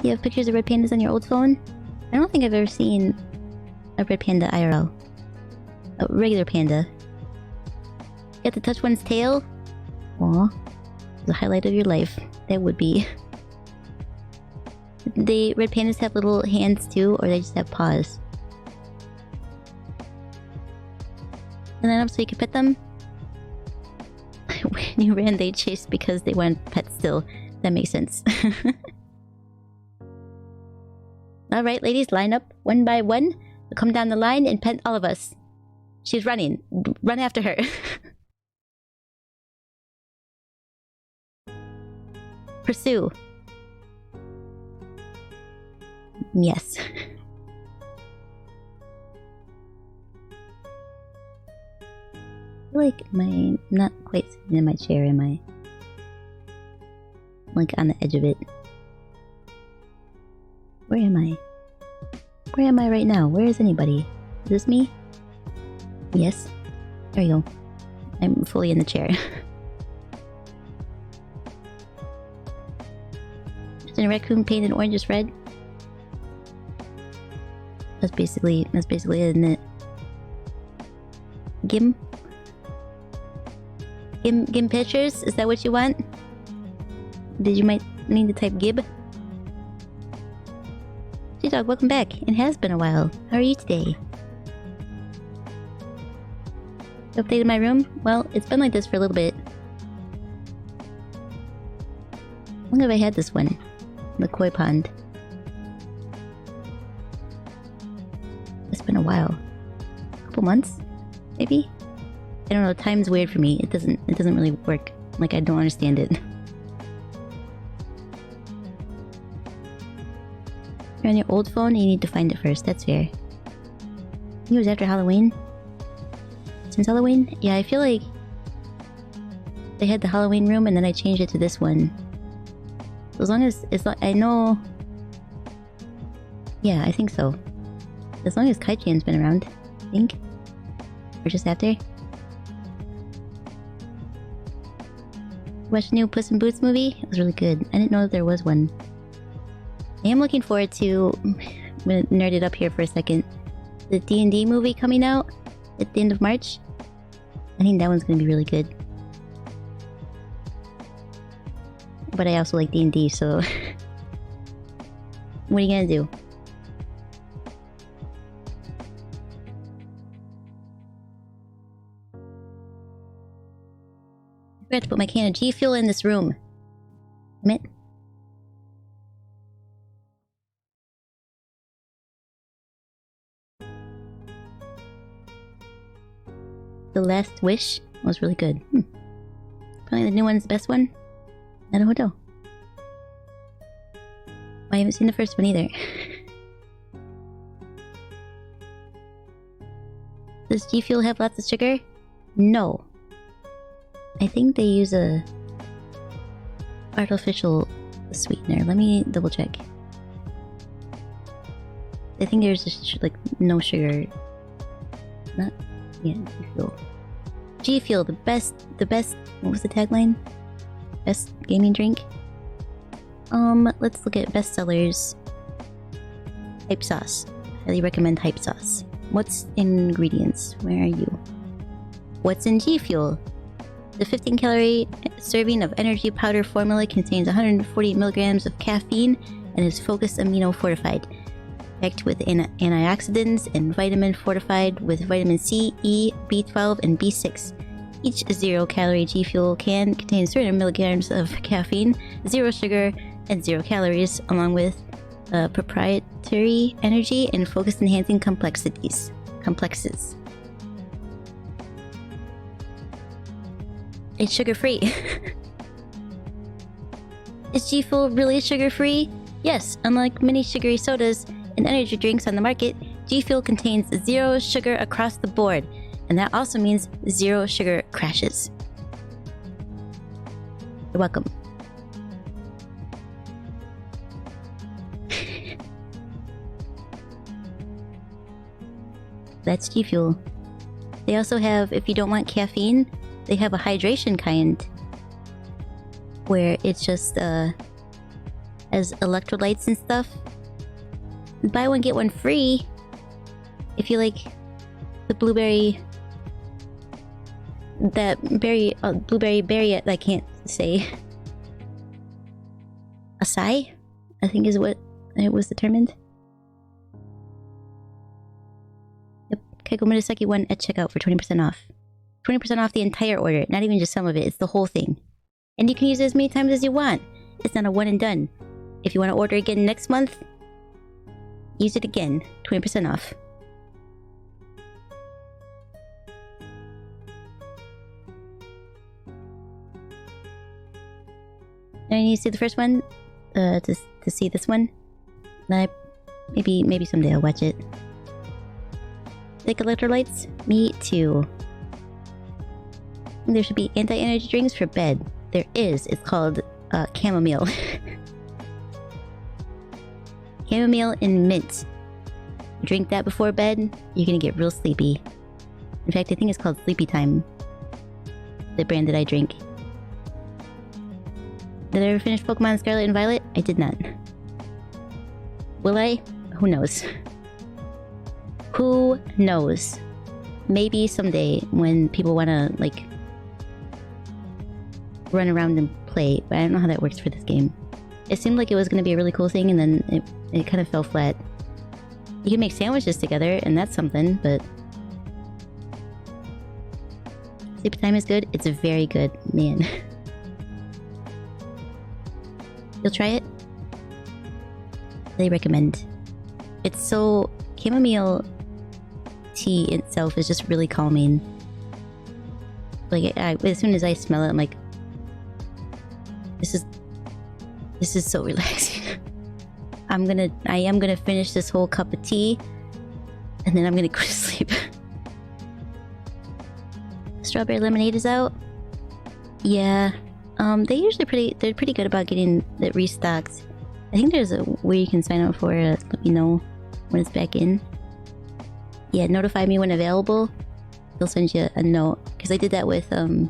You have pictures of red pandas on your old phone? I don't think I've ever seen a red panda IRL. A regular panda. You have to touch one's tail? Aw. The highlight of your life. That would be. The red pandas have little hands too, or they just have paws? And then so you can pet them? When you ran, they chased because they wanted pets still. That makes sense. Alright, ladies, line up one by one. Come down the line and pet all of us. She's running. Run after her. Pursue. Yes. feel like I'm not quite sitting in my chair, am I? Like on the edge of it. Where am I? Where am I right now? Where is anybody? Is this me? Yes. There you go. I'm fully in the chair. Just in a raccoon painted orange is red. That's basically it, isn't it? Gim pictures? Is that what you want? Did you might need to type Gib? G-Dog, welcome back. It has been a while. How are you today? You updated my room? Well, it's been like this for a little bit. How long have I had this one? The koi pond. It's been a while. A couple months? Maybe? I don't know, time's weird for me. It doesn't really work. Like, I don't understand it. You're on your old phone, you need to find it first. That's fair. I think it was after Halloween. Since Halloween? Yeah, I feel like they had the Halloween room and then I changed it to this one. So as long as I know... Yeah, I think so. As long as Kai-chan's been around, I think. Or just after. Watched the new Puss in Boots movie? It was really good. I didn't know that there was one. I am looking forward to... I'm gonna nerd it up here for a second. The D&D movie coming out at the end of March. I think that one's gonna be really good. But I also like D&D, so... What are you gonna do? I forgot to put my can of G Fuel in this room. Damn it. The Last Wish was really good. Probably the new one's the best one. Naruhodo. I haven't seen the first one either. Does G Fuel have lots of sugar? No. I think they use a artificial sweetener. Let me double check. I think there's just like no sugar. Not yeah, G Fuel. G Fuel, the best. What was the tagline? Best gaming drink. Let's look at bestsellers. Hype sauce. Highly recommend hype sauce. What's in ingredients? Where are you? What's in G Fuel? The 15-calorie serving of energy powder formula contains 140 milligrams of caffeine and is focused amino fortified, packed with antioxidants and vitamin fortified with vitamin C, E, B12, and B6. Each 0-calorie G Fuel can contains 300 milligrams of caffeine, 0 sugar, and 0 calories, along with proprietary energy and focus-enhancing complexes. It's sugar-free. Is G Fuel really sugar-free? Yes, unlike many sugary sodas and energy drinks on the market, G Fuel contains 0 sugar across the board, and that also means 0 sugar crashes. You're welcome. That's G Fuel. They also have, if you don't want caffeine, they have a hydration kind where it's just has electrolytes and stuff. Buy one get one free if you like the blueberry berry that I can't say. Acai, I think is what it was determined. Yep, Kaiko Murasaki won at checkout for 20% off. 20% off the entire order, not even just some of it, it's the whole thing. And you can use it as many times as you want. It's not a one and done. If you want to order again next month, use it again. 20% off. And you see the first one? To see this one? Maybe someday I'll watch it. Like electrolytes? Me too. There should be anti-energy drinks for bed. There is. It's called chamomile. Chamomile and mint. Drink that before bed, you're gonna get real sleepy. In fact, I think it's called Sleepy Time. The brand that I drink. Did I ever finish Pokemon Scarlet and Violet? I did not. Will I? Who knows? Who knows? Maybe someday when people wanna, like, run around and play, but I don't know how that works for this game. It seemed like it was gonna be a really cool thing, and then it kind of fell flat. You can make sandwiches together, and that's something, but... Sleep Time is good? It's very good, man. You'll try it? I recommend. It's so... Chamomile tea itself is just really calming. Like, as soon as I smell it, I'm like... This is so relaxing. I am gonna finish this whole cup of tea, and then I'm gonna go to sleep. Strawberry lemonade is out. Yeah, they're pretty good about getting it restocked. I think there's a way you can sign up for it. Let me know when it's back in. Yeah, notify me when available. They'll send you a note, because I did that with the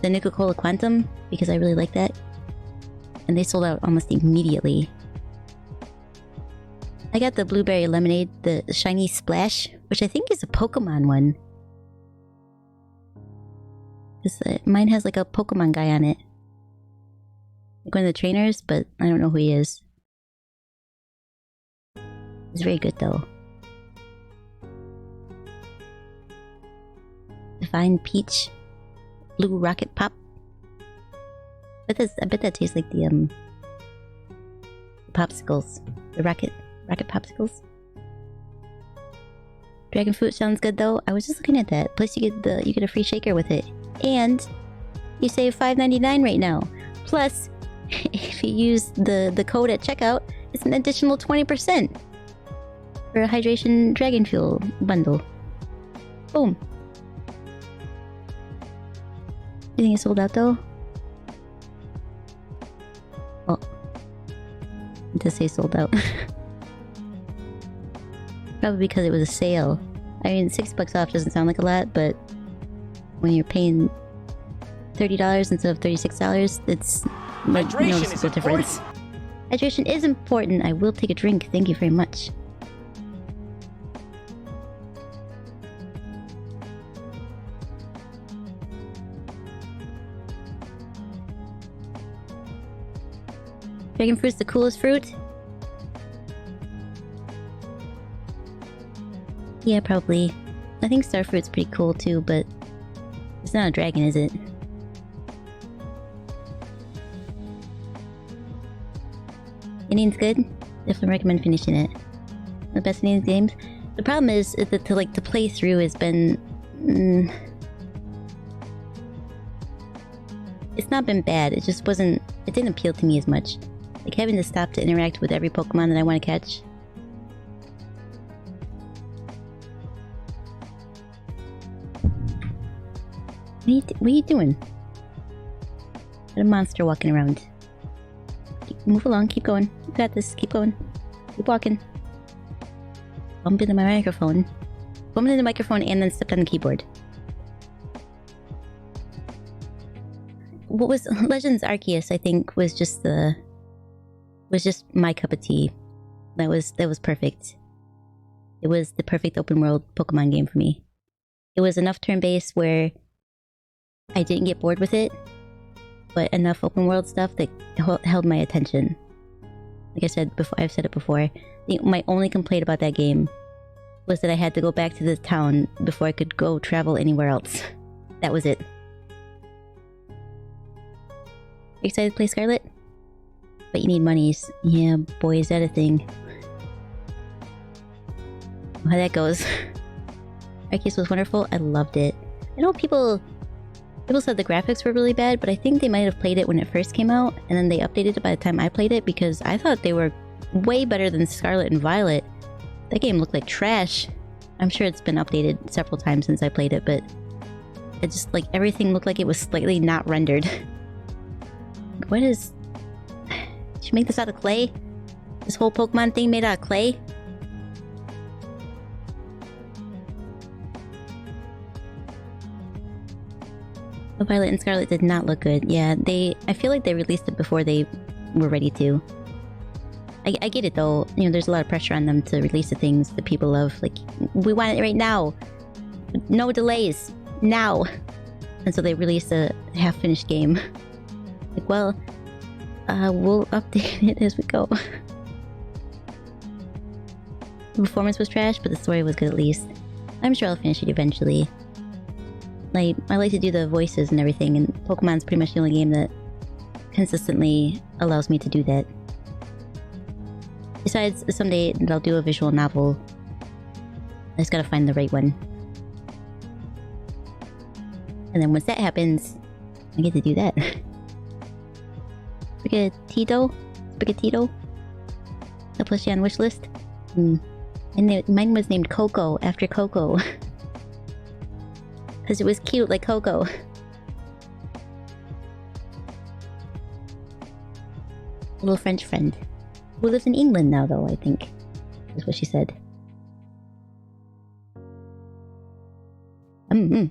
Nuka-Cola Quantum, because I really like that. And they sold out almost immediately. I got the blueberry lemonade, the shiny splash, which I think is a Pokemon one. Mine has like a Pokemon guy on it. Like one of the trainers, but I don't know who he is. It's very good though. Divine Peach. Blue Rocket Pop. I bet that tastes like the popsicles. The rocket popsicles. Dragon fruit sounds good though. I was just looking at that. Plus you get a free shaker with it. And you save $5.99 right now. Plus, if you use the code at checkout, it's an additional 20% for a hydration dragon fuel bundle. Boom. You think it's sold out though? Oh. It does say sold out. Probably because it was a sale. I mean, $6 off doesn't sound like a lot, but when you're paying $30 instead of $36, it's noticeable difference. Hydration is important. I will take a drink. Thank you very much. Dragon fruit's the coolest fruit? Yeah, probably. I think starfruit's pretty cool too, but it's not a dragon, is it? Indian's good. Definitely recommend finishing it. The best Indian games. The problem is that to play through has been. It's not been bad. It just wasn't. It didn't appeal to me as much. Like having to stop to interact with every Pokemon that I want to catch. What are you doing? Got a monster walking around. Move along, keep going. You got this, keep going. Keep walking. Bump into my microphone. Bump into the microphone and then stepped on the keyboard. What was Legends Arceus, I think, was just my cup of tea. That was perfect. It was the perfect open world Pokemon game for me. It was enough turn-based where I didn't get bored with it, but enough open world stuff that held my attention. Like I said before, I've said it before. My only complaint about that game was that I had to go back to the town before I could go travel anywhere else. That was it. Excited to play Scarlet? But you need monies. Yeah, boy, is that a thing. How that goes. Arceus was wonderful. I loved it. I know people said the graphics were really bad, but I think they might have played it when it first came out, and then they updated it by the time I played it, because I thought they were way better than Scarlet and Violet. That game looked like trash. I'm sure it's been updated several times since I played it, but It just like everything looked like it was slightly not rendered. What is... Did you make this out of clay? This whole Pokemon thing made out of clay? Oh, Violet and Scarlet did not look good. Yeah, I feel like they released it before they were ready to. I get it though. You know, there's a lot of pressure on them to release the things that people love. Like, we want it right now. No delays. Now. And so they released a half-finished game. Like, well, we'll update it as we go. The performance was trash, but the story was good at least. I'm sure I'll finish it eventually. Like, I like to do the voices and everything, and Pokemon's pretty much the only game that consistently allows me to do that. Besides, someday I'll do a visual novel. I just gotta find the right one. And then once that happens, I get to do that. Spaghettito? I'll push you on wish list. And mine was named Coco, after Coco. Because it was cute like Coco. Little French friend. Who lives in England now, though, I think. Is what she said. Yeah,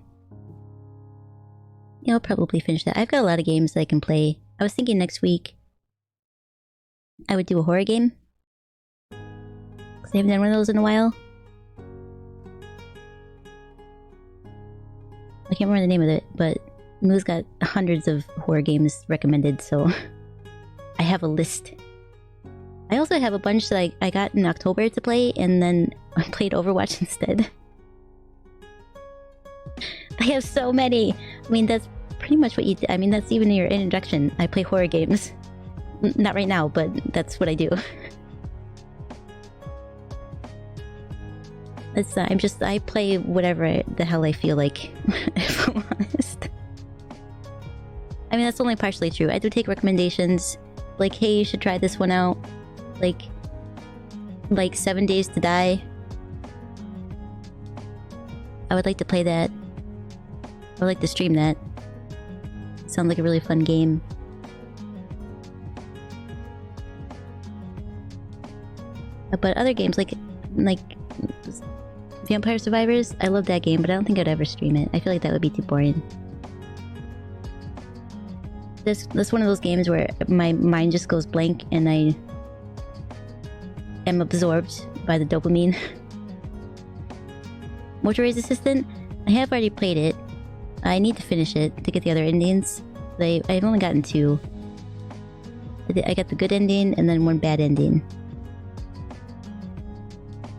I'll probably finish that. I've got a lot of games that I can play. I was thinking next week I would do a horror game. Because I haven't done one of those in a while. I can't remember the name of it, but Moo's got hundreds of horror games recommended, so I have a list. I also have a bunch that I got in October to play, and then I played Overwatch instead. I have so many! I mean, that's pretty much what you do. I mean, that's even your introduction. I play horror games. Not right now, but that's what I do. It's, I play whatever the hell I feel like, if I'm honest. I mean, that's only partially true. I do take recommendations, like, hey, you should try this one out. Like 7 Days to Die. I would like to play that. I would like to stream that. Sounds like a really fun game. But other games, like Vampire Survivors, I love that game, but I don't think I'd ever stream it. I feel like that would be too boring. That's one of those games where my mind just goes blank and I am absorbed by the dopamine. Motorways Assistant? I have already played it. I need to finish it to get the other endings. I've only gotten 2. I got the good ending and then one bad ending.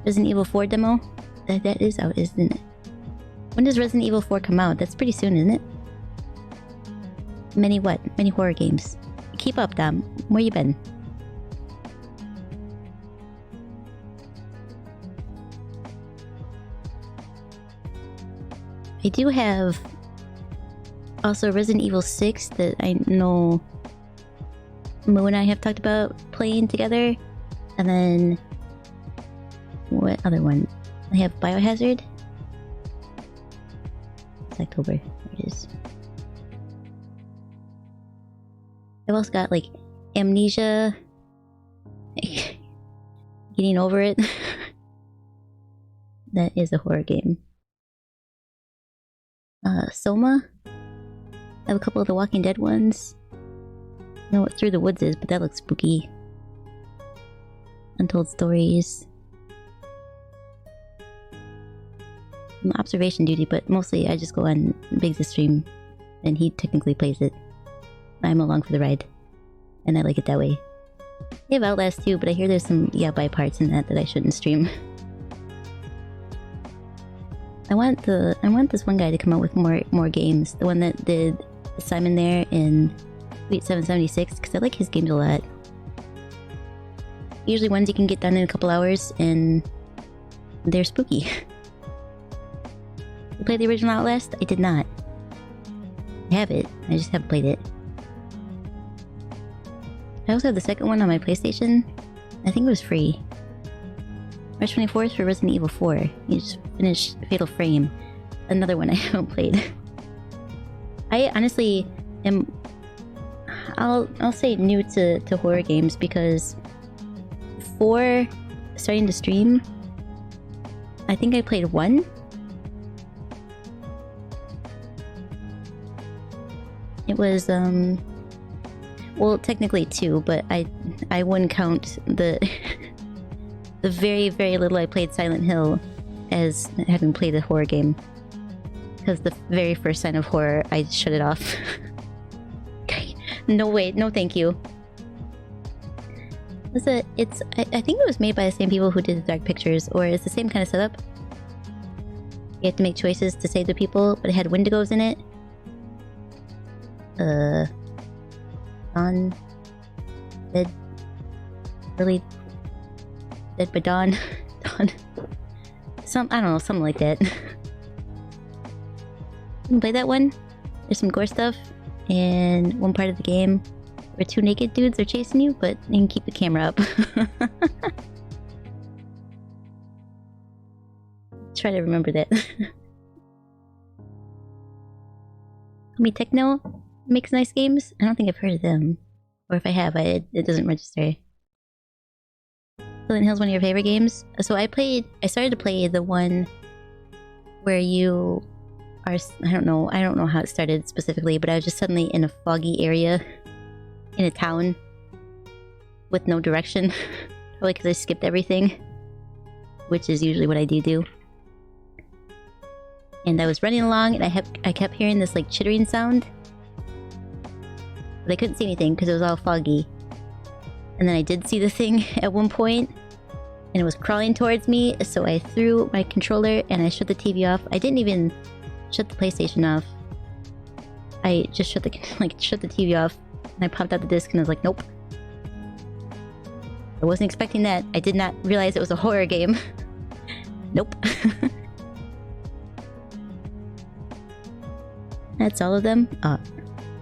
Resident Evil 4 demo? That is out, isn't it? When does Resident Evil 4 come out? That's pretty soon, isn't it? Many what? Many horror games. Keep up, Dom. Where you been? I do have also Resident Evil 6 that I know Moo and I have talked about playing together. And then what other one? I have Biohazard. It's October. There it is. I've also got like Amnesia. Getting over it. That is a horror game. Soma. I have a couple of the Walking Dead ones. I know what Through the Woods is, but that looks spooky. Untold Stories. Observation Duty, but mostly I just go on Biggs' stream and he technically plays it. I'm along for the ride. And I like it that way. I have Outlast too, but I hear there's some yabai parts in that I shouldn't stream. I want this one guy to come out with more games. The one that did Simon there in Sweet 776, because I like his games a lot. Usually ones you can get done in a couple hours, and they're spooky. You played the original Outlast? I did not. I have it, I just haven't played it. I also have the second one on my PlayStation. I think it was free. March 24th for Resident Evil 4. You just finished Fatal Frame. Another one I haven't played. I honestly am. I'll say new to horror games because before starting to stream, I think I played one. It was well, technically two, but I wouldn't count the the very, very little I played Silent Hill as having played a horror game. Because the very first sign of horror, I shut it off. Okay. No, wait. No, thank you. I think it was made by the same people who did the Dark Pictures, or it's the same kind of setup. You have to make choices to save the people, but it had Wendigos in it. Dawn. Dead. Really. Dead by Dawn. Dawn. I don't know, something like that. You can play that one. There's some gore stuff, and one part of the game where two naked dudes are chasing you, but you can keep the camera up. Try to remember that. Homie Techno makes nice games. I don't think I've heard of them, or if I have, it doesn't register. Silent Hill's one of your favorite games. So I started to play the one where you are. I don't know how it started specifically, but I was just suddenly in a foggy area in a town with no direction. Probably because I skipped everything, which is usually what I do. And I was running along, and I kept hearing this like chittering sound, but I couldn't see anything because it was all foggy. And then I did see the thing at one point, and it was crawling towards me, so I threw my controller and I shut the TV off. I didn't even shut the PlayStation off. I just shut the TV off, and I popped out the disc and I was like, nope. I wasn't expecting that. I did not realize it was a horror game. Nope. That's all of them? Oh, I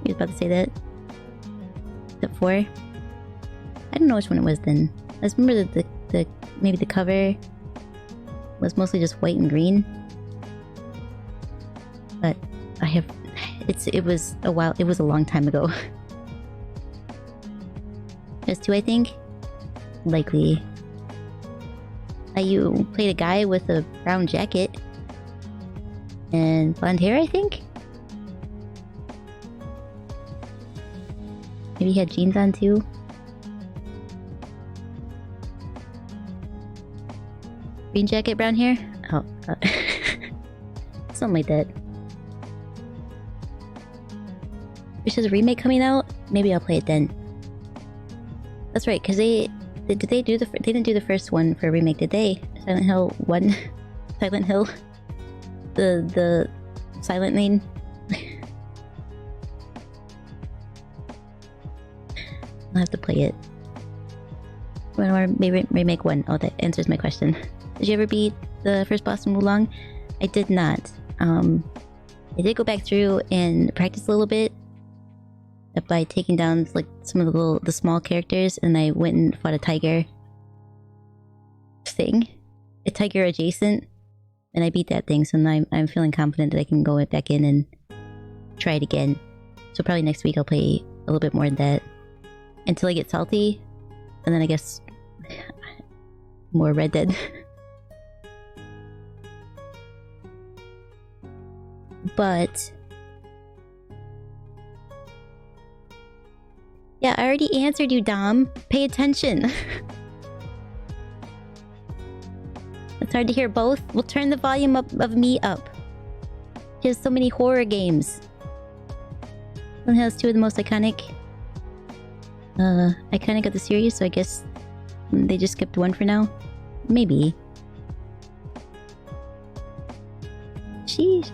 was about to say that. Except for... I don't know which one it was then. I just remember that the maybe the cover was mostly just white and green. But it was a while, it was a long time ago. There's two, I think. Likely. You played a guy with a brown jacket and blonde hair, I think? Maybe he had jeans on too? Green jacket, brown hair? Oh, something like that. If there's a remake coming out, maybe I'll play it then. That's right, because they didn't do the first one for a remake, did they? Silent Hill 1? Silent Hill? The Silent Lane? I'll have to play it. Or maybe remake 1. Oh, that answers my question. Did you ever beat the first boss in Wulong? I did not. I did go back through and practice a little bit by taking down like some of the small characters, and I went and fought a tiger thing, a tiger adjacent, and I beat that thing. So now I'm feeling confident that I can go back in and try it again. So probably next week I'll play a little bit more of that until I get salty, and then I guess more Red Dead. But yeah, I already answered you, Dom. Pay attention. It's hard to hear both. We'll turn the volume up of me up. He has so many horror games. One has two of the most iconic of the series, so I guess they just skipped one for now. Maybe. Sheesh.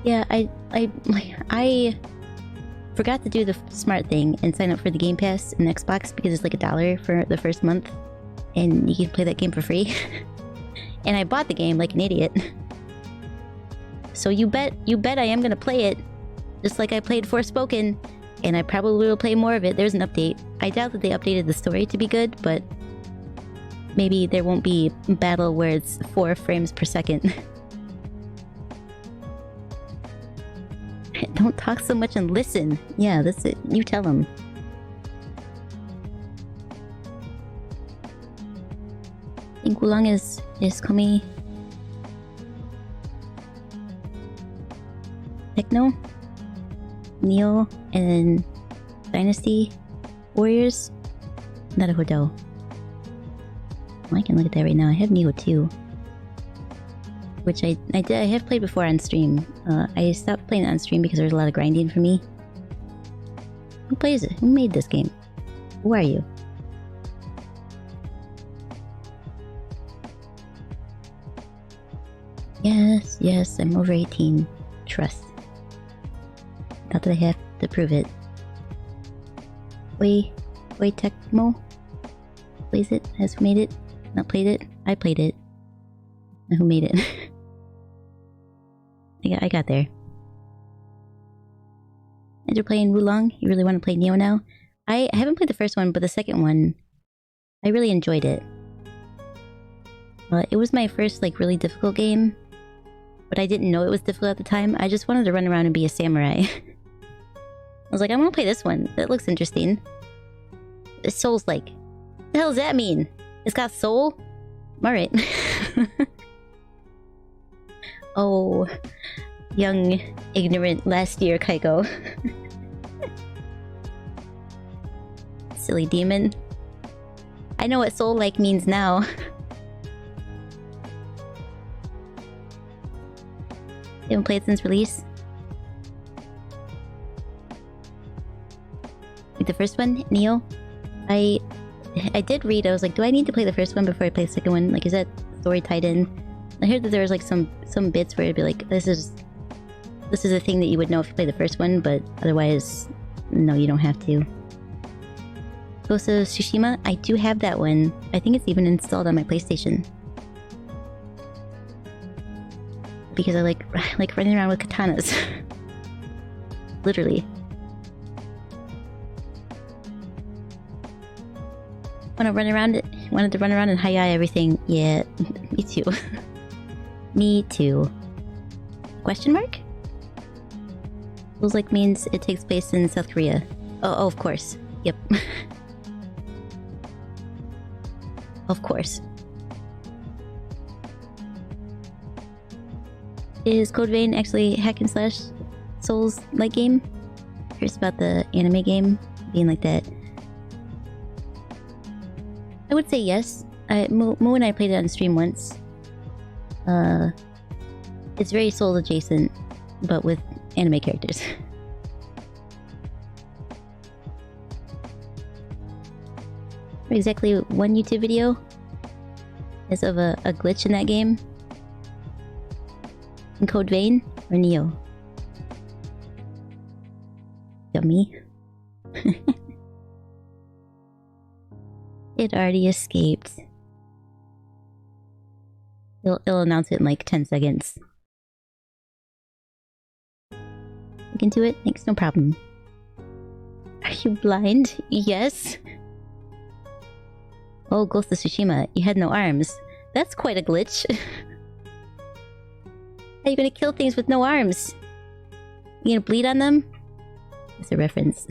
Yeah, I forgot to do the smart thing and sign up for the Game Pass in Xbox because it's like $1 for the first month, and you can play that game for free. And I bought the game like an idiot. So you bet I am gonna play it, just like I played Forspoken, and I probably will play more of it. There's an update. I doubt that they updated the story to be good, but maybe there won't be battle where it's 4 frames per second. Don't talk so much and listen. Yeah, that's it. You tell him. I think Wulong is Kami Techno, Neo, and Dynasty Warriors. Not a Hodo. I can look at that right now. I have Neo too, which I have played before on stream. I stopped playing it on stream because there was a lot of grinding for me. Who plays it? Who made this game? Who are you? Yes, yes, I'm over 18. Trust. Not that I have to prove it. Wait, Tecmo plays it? Has who made it? Not played it? I played it. Now who made it? I got there. And you're playing Wulong? You really want to play Neo now? I haven't played the first one, but the second one, I really enjoyed it. It was my first, like, really difficult game, but I didn't know it was difficult at the time. I just wanted to run around and be a samurai. I was like, I want to play this one. That looks interesting. It's Souls-like. What the hell does that mean? It's got soul? Alright. Oh, young, ignorant last year Kaiko. Silly demon. I know what soul-like means now. You haven't played since release? Like the first one, Neo? I did read, I was like, do I need to play the first one before I play the second one? Like, is that story tied in? I heard that there was like some bits where it'd be like, this is a thing that you would know if you play the first one, but otherwise, no, you don't have to. Ghost of Tsushima? I do have that one. I think it's even installed on my PlayStation. Because I like running around with katanas. Literally. Wanted to run around and hi-yi everything. Yeah, me too. Me too. Question mark? Souls-like means it takes place in South Korea. Oh, of course. Yep. Of course. Is Code Vein actually hack and slash Souls-like game? Curious about the anime game being like that. I would say yes. Moo and I played it on stream once. It's very Souls adjacent, but with anime characters. Exactly one YouTube video is of a glitch in that game. In Code Vein or Neo? Yummy. It already escaped. It'll announce it in like 10 seconds. Look into it? Thanks, no problem. Are you blind? Yes. Oh, Ghost of Tsushima, you had no arms. That's quite a glitch. How are you gonna kill things with no arms? You gonna bleed on them? That's a reference.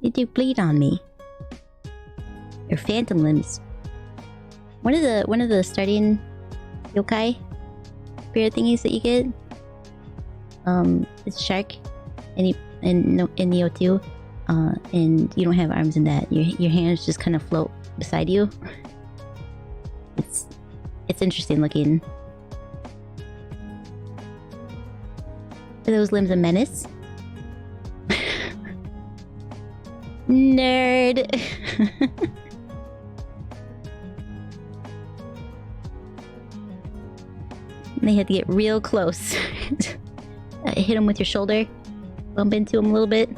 Did you bleed on me? Your phantom limbs. One of the starting yokai spirit thingies that you get. It's shark, and Neo too. And you don't have arms in that. Your hands just kind of float beside you. It's interesting looking. Are those limbs a menace? Nerd. They had to get real close. Hit him with your shoulder. Bump into him a little bit.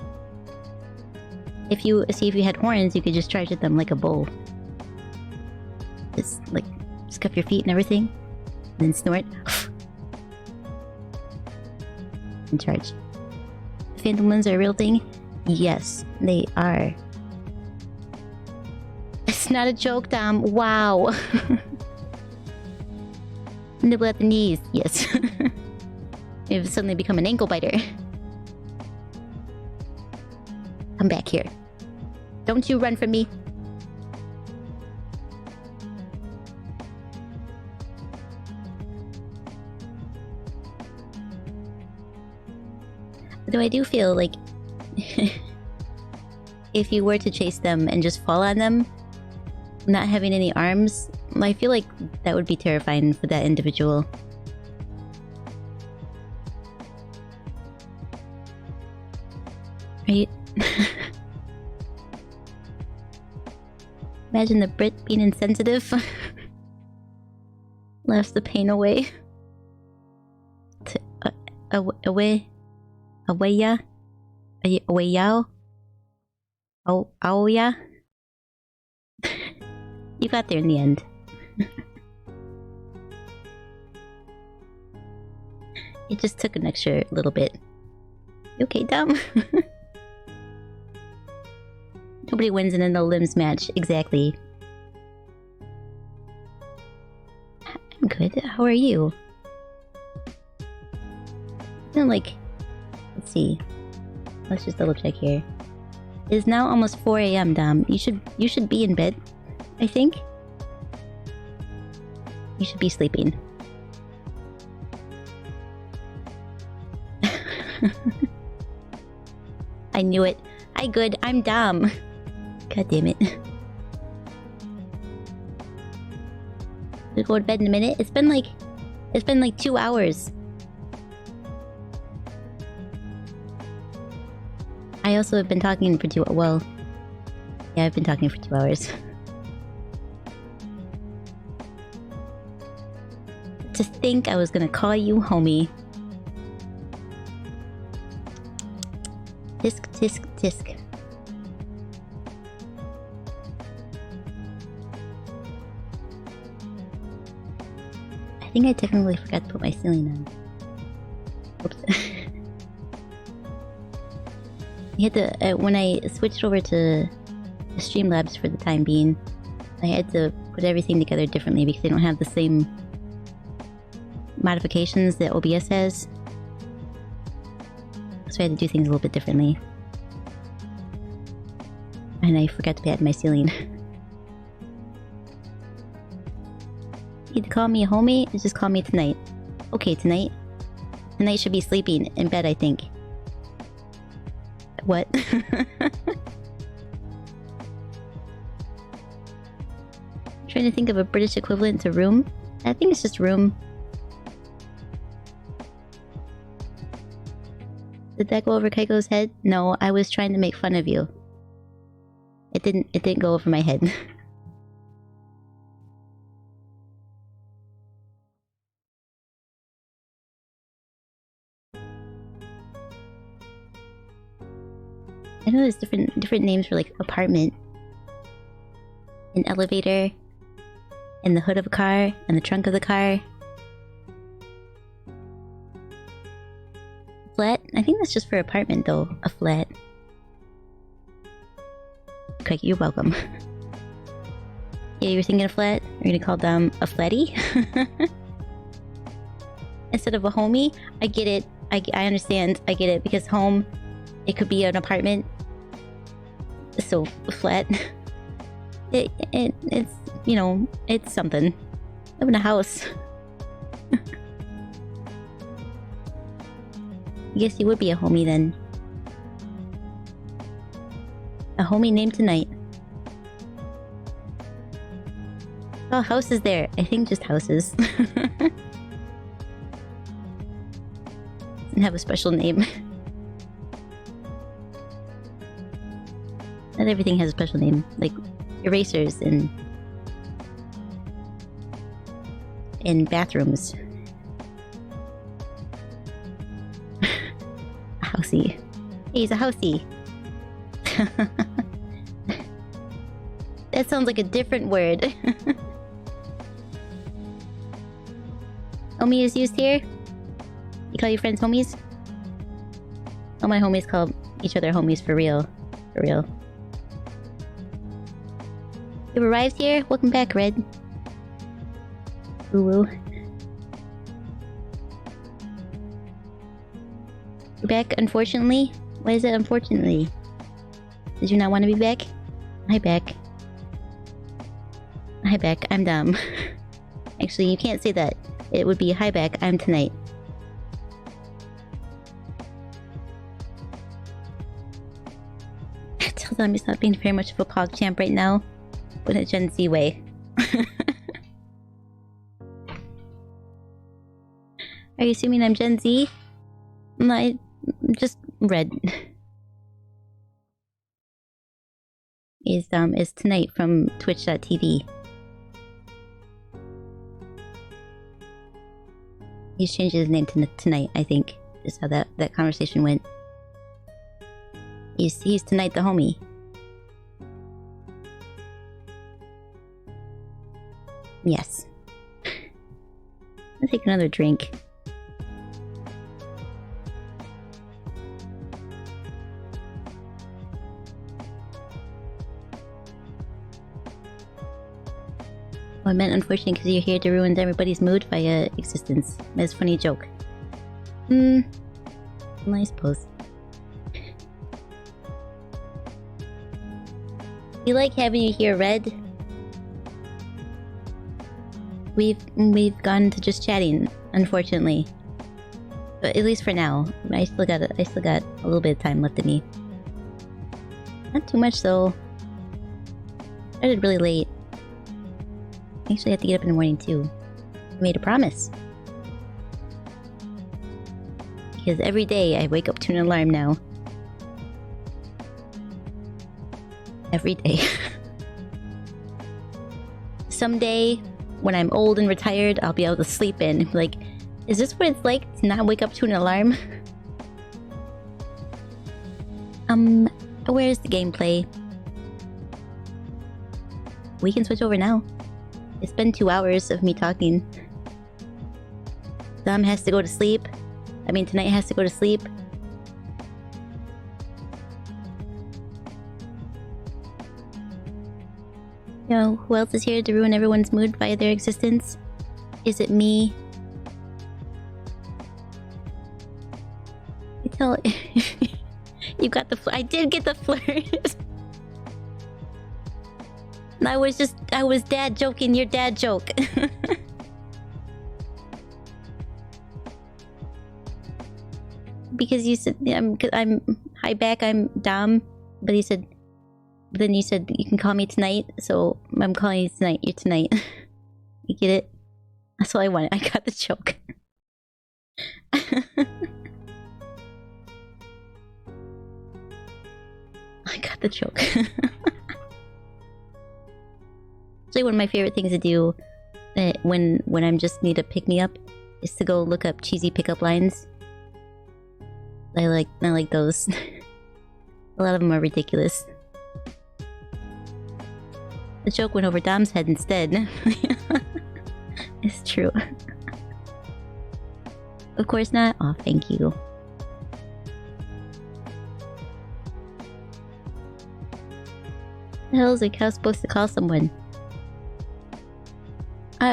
If you had horns, you could just charge at them like a bull. Just like scuff your feet and everything, and then snort and charge. Phantom limbs are a real thing. Yes, they are. It's not a joke, Dom. Wow. Nibble at the knees. Yes. You've suddenly become an ankle biter. Come back here. Don't you run from me. Though I do feel like if you were to chase them and just fall on them, not having any arms, I feel like that would be terrifying for that individual. Right? Imagine the Brit being insensitive. Laughs the pain away. Away ya? Away yao? Oh yeah? You got there in the end. It just took an extra little bit. You okay, Dom? Nobody wins in a no limbs match. Exactly. I'm good. How are you? Like, let's see. Let's just double check here. It is now almost 4 a.m. Dom. You should be in bed, I think. You should be sleeping. I knew it. Hi, good. I'm Dom. God damn it. We'll go to bed in a minute. It's been like 2 hours. I also have been talking for 2 hours. Well, yeah, I've been talking for 2 hours. To think I was gonna call you homie. Tisk, tisk, tisk. I think I technically forgot to put my ceiling on. Oops. I had to, when I switched over to Streamlabs for the time being, I had to put everything together differently because they don't have the same modifications that OBS has. So I had to do things a little bit differently. And I forgot to add my ceiling. Need to call me a homie? Just call me tonight. Okay, tonight? Tonight should be sleeping in bed, I think. What? Trying to think of a British equivalent to room. I think it's just room. Did that go over Kaiko's head? No, I was trying to make fun of you. It didn't go over my head. I know there's different names for like apartment, an elevator, and the hood of a car, and the trunk of the car. Flat? I think that's just for apartment though. A flat. Okay, you're welcome. Yeah, you were thinking a flat? You're gonna call them a flatty? Instead of a homie? I get it. I understand. I get it because home, it could be an apartment. So flat. It's, you know, it's something. I live in a house. I guess you would be a homie then. A homie named tonight. Oh, houses there. I think just houses. Doesn't have a special name. Not everything has a special name. Like erasers and bathrooms. A housey. Hey, he's a housey. That sounds like a different word. Homie is used here? You call your friends homies? All my homies call each other homies for real. For real. You arrived here? Welcome back, Red. Woo-woo. You're back, unfortunately? Why is it unfortunately? Did you not want to be back? Hi, Beck. Hi, Beck. I'm dumb. Actually, you can't say that. It would be, hi, Beck. I'm tonight. Tell them he's not being very much of a PogChamp right now. But in a Gen Z way. Are you assuming I'm Gen Z? I just read. Is tonight from Twitch.tv. He's changed his name to Tonight, I think. Is how that conversation went. He's Tonight the homie. Yes. I'll take another drink. Oh, I meant unfortunately because you're here to ruin everybody's mood via existence. That's a funny joke. I suppose. We like having you here, Red. We've gone to just chatting, unfortunately. But at least for now. I still got a little bit of time left in me. Not too much though. Started really late. I actually have to get up in the morning too. I made a promise. Because every day I wake up to an alarm now. Every day. Someday, when I'm old and retired, I'll be able to sleep in. Like, is this what it's like to not wake up to an alarm? Where's the gameplay? We can switch over now. It's been 2 hours of me talking. Dom has to go to sleep. I mean, Tonight has to go to sleep. You know, who else is here to ruin everyone's mood via their existence? Is it me? I tell you got the I did get the flirt. I was dad joking your dad joke. Because you said I'm hi back, I'm Dom, but he said then you said you can call me Tonight, so I'm calling you Tonight. You're Tonight. You get it? That's all I wanted. I got the joke. I got the joke. Actually, one of my favorite things to do when I'm just need to pick me up is to go look up cheesy pickup lines. I like those. A lot of them are ridiculous. The joke went over Dom's head instead. It's true. Of course not. Oh, thank you. The hell is a cow supposed to call someone?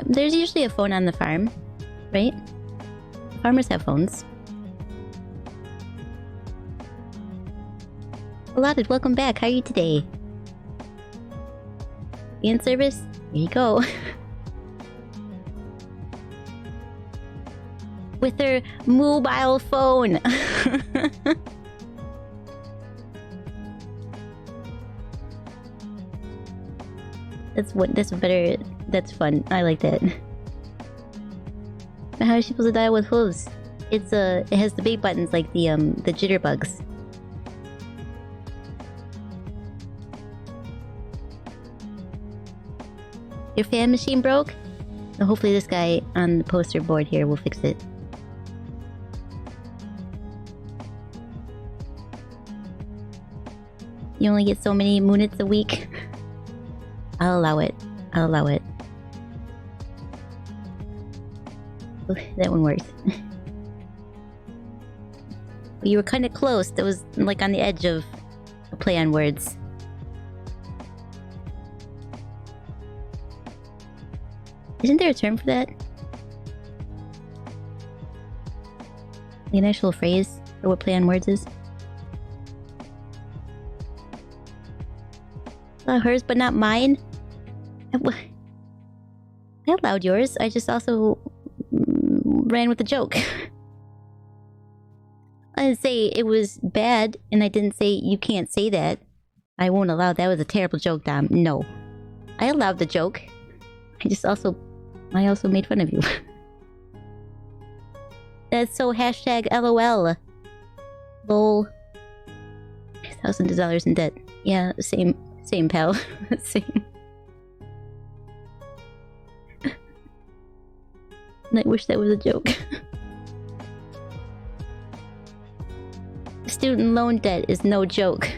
There's usually a phone on the farm, right? Farmers have phones. Allotted, welcome back. How are you today? Be in service? Here you go. With her mobile phone. That's fun. I like that. But how is she supposed to dial with hooves? It has the big buttons like the jitterbugs. Your fan machine broke? So hopefully this guy on the poster board here will fix it. You only get so many moonits a week. I'll allow it. I'll allow it. Ooh, that one worked. But you were kind of close. That was like on the edge of a play on words. Isn't there a term for that? Like an actual phrase for what play on words is? Hers, but not mine. I allowed yours. I just also ran with the joke. I didn't say it was bad, and I didn't say you can't say that. I won't allow that. Was a terrible joke, Dom. No. I allowed the joke. I also made fun of you. That's so hashtag LOL. Lol. $1,000 in debt. Yeah, same, pal. Same. And I wish that was a joke. Student loan debt is no joke.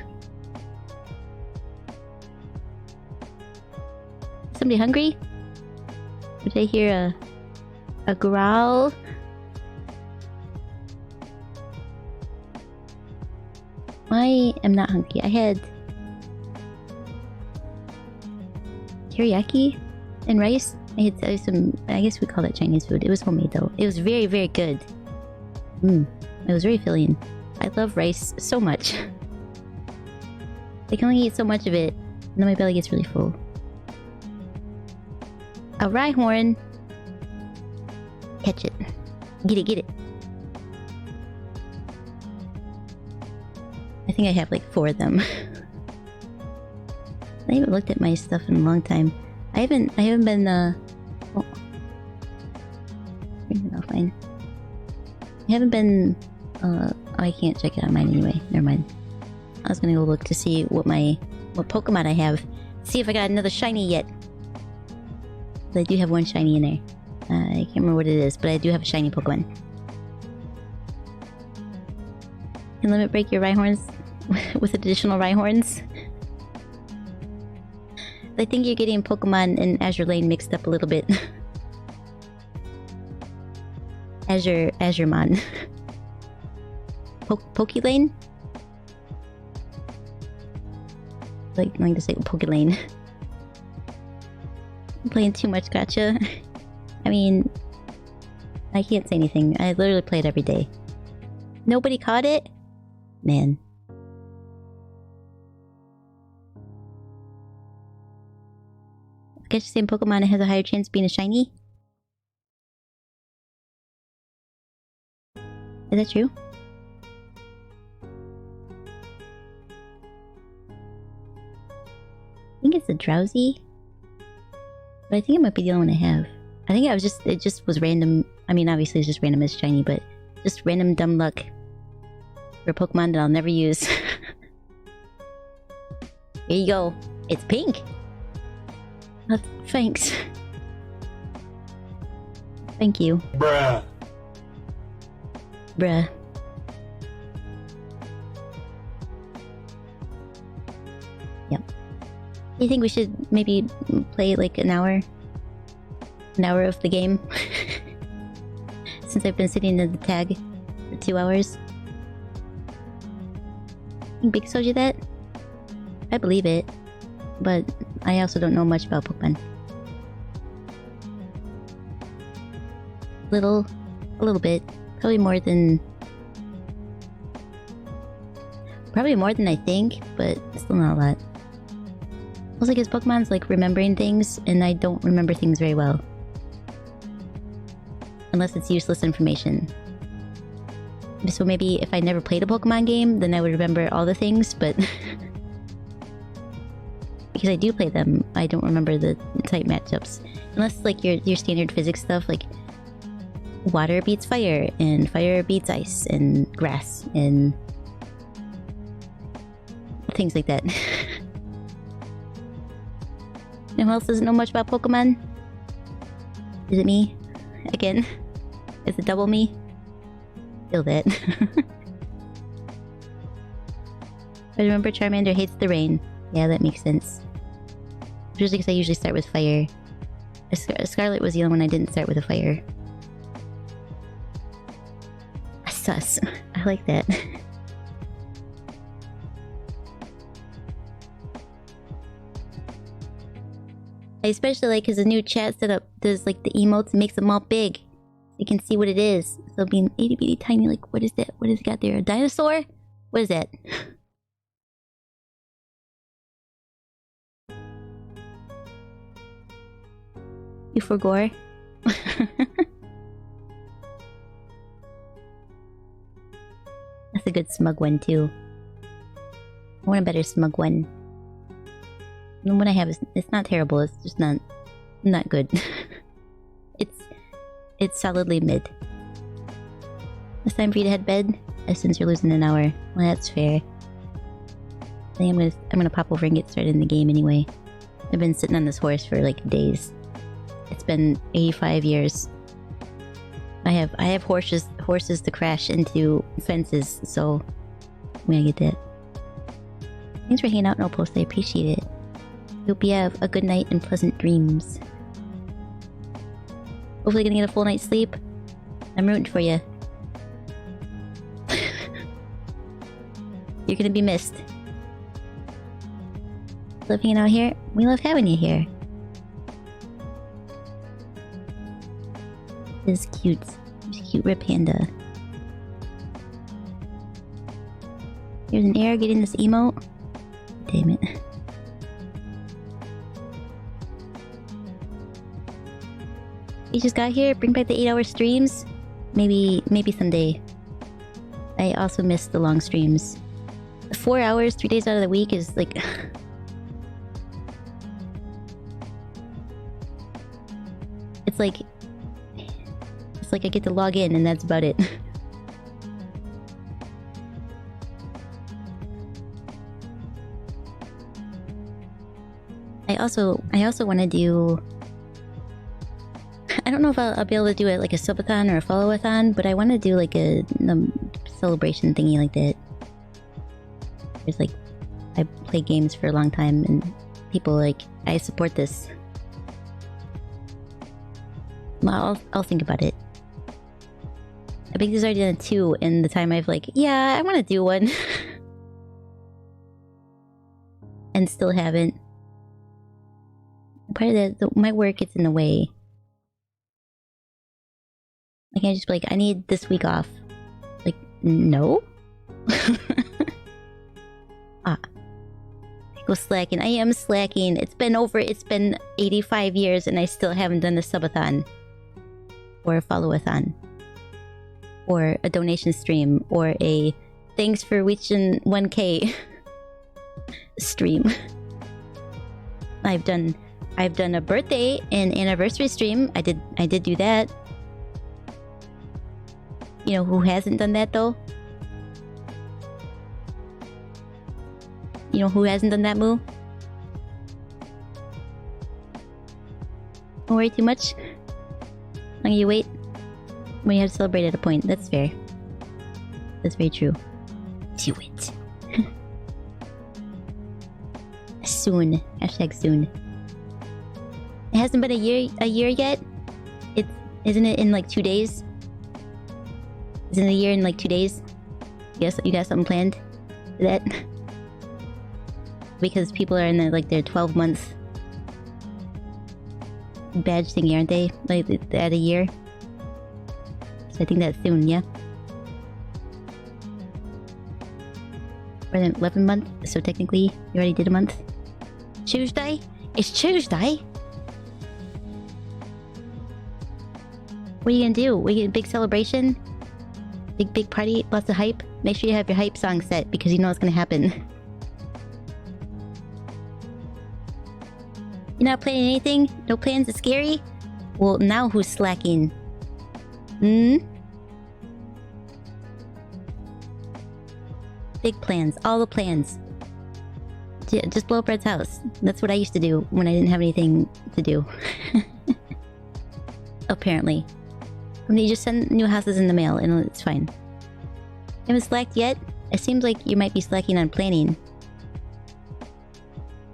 Somebody hungry? Did I hear a growl? I am not hungry. I had teriyaki and rice. I had some, I guess we call that Chinese food. It was homemade though. It was very, very good. It was very filling. I love rice so much. I can only eat so much of it, and then my belly gets really full. A Rhyhorn. Catch it. Get it, get it. I think I have like 4 of them. I haven't looked at my stuff in a long time. I haven't been oh. Fine. I haven't been I can't check it on mine anyway. Never mind. I was gonna go look to see what Pokemon I have. See if I got another shiny yet. But I do have one shiny in there. I can't remember what it is, but I do have a shiny Pokemon. Can Limit break your Rhyhorns with additional Rhyhorns? I think you're getting Pokemon and Azure Lane mixed up a little bit. Azuremon. Pokélane? Like to say Pokélane. I'm playing too much gacha. I mean, I can't say anything. I literally play it every day. Nobody caught it? Man. I guess the same Pokemon has a higher chance of being a shiny? Is that true? I think it's a Drowsy. But I think it might be the only one I have. I think it just was random. I mean, obviously it's just random as shiny, but just random dumb luck for a Pokemon that I'll never use. Here you go. It's pink! Oh, thanks. Thank you. Bruh. Bruh. Yep. Do you think we should maybe play like an hour? An hour of the game? Since I've been sitting in the tag for 2 hours. Think Big told you that? I believe it. But I also don't know much about Pokemon. A little bit. Probably more than I think, but still not a lot. Also because Pokemon's like remembering things, and I don't remember things very well. Unless it's useless information. So maybe if I never played a Pokemon game, then I would remember all the things, but... because I do play them, I don't remember the type matchups. Unless like your standard physics stuff, like... water beats fire, and fire beats ice, and grass, and... things like that. And who else doesn't know much about Pokemon? Is it me? Again? Is it double me? Feel that. I remember Charmander hates the rain. Yeah, that makes sense. Usually because I usually start with fire. Scarlet was the only one I didn't start with a fire. Sus. I like that. I especially like because the new chat setup does like the emotes and makes them all big. So you can see what it is. So being itty bitty tiny, like what is that? What has it got there? A dinosaur? What is that? before gore. That's a good smug one too. I want a better smug one. The one I have is it's not terrible. It's just not good. it's solidly mid. It's time for you to head bed. Since you're losing an hour, well, that's fair. I think I'm gonna pop over and get started in the game anyway. I've been sitting on this horse for like days. It's been 85 years. I have horses to crash into fences, so I'm gonna get that. Thanks for hanging out, No Post. I appreciate it. Hope you have a good night and pleasant dreams. Hopefully gonna get a full night's sleep. I'm rooting for you. You're gonna be missed. Love hanging out here. We love having you here. This is cute. There's a cute red panda. Here's an error getting this emote. Damn it. You just got here. Bring back the 8-hour streams. Maybe someday. I also miss the long streams. 4 hours, 3 days out of the week is like... It's like I get to log in and that's about it. I also want to do... I don't know if I'll be able to do it like a subathon or a follow-a-thon, but I want to do like a celebration thingy like that. There's like... I play games for a long time and people like, I support this. Well, I'll think about it. I think there's already done 2 in the time I've like, yeah, I want to do one. And still haven't. Part of that, my work gets in the way. I can't just be like, I need this week off. Like, no? I go slacking. I am slacking. It's been 85 years and I still haven't done a subathon. Or a follow-a-thon. Or a donation stream. Or a thanks for reaching 1K stream. I've done a birthday and anniversary stream. I did do that. You know who hasn't done that though? You know who hasn't done that, Moo? Don't worry too much. How long you wait? When you have to celebrate at a point. That's fair. That's very true. Do it. Soon. Hashtag soon. It hasn't been a year yet? Isn't it in like 2 days? Isn't it a year in like 2 days? Yes, you got something planned for that? Because people are in their 12-month badge thingy, aren't they? Like at a year. So I think that's soon, yeah. Or an 11 month, so technically you already did a month. Tuesday? It's Tuesday! What are you gonna do? We get a big celebration? Big party? Lots of hype? Make sure you have your hype song set because you know what's gonna happen. You're not planning anything? No plans? It's scary? Well, now who's slacking? Hmm? Big plans. All the plans. Just blow up Red's house. That's what I used to do when I didn't have anything to do. Apparently. I mean, you just send new houses in the mail and it's fine. You haven't slacked yet? It seems like you might be slacking on planning.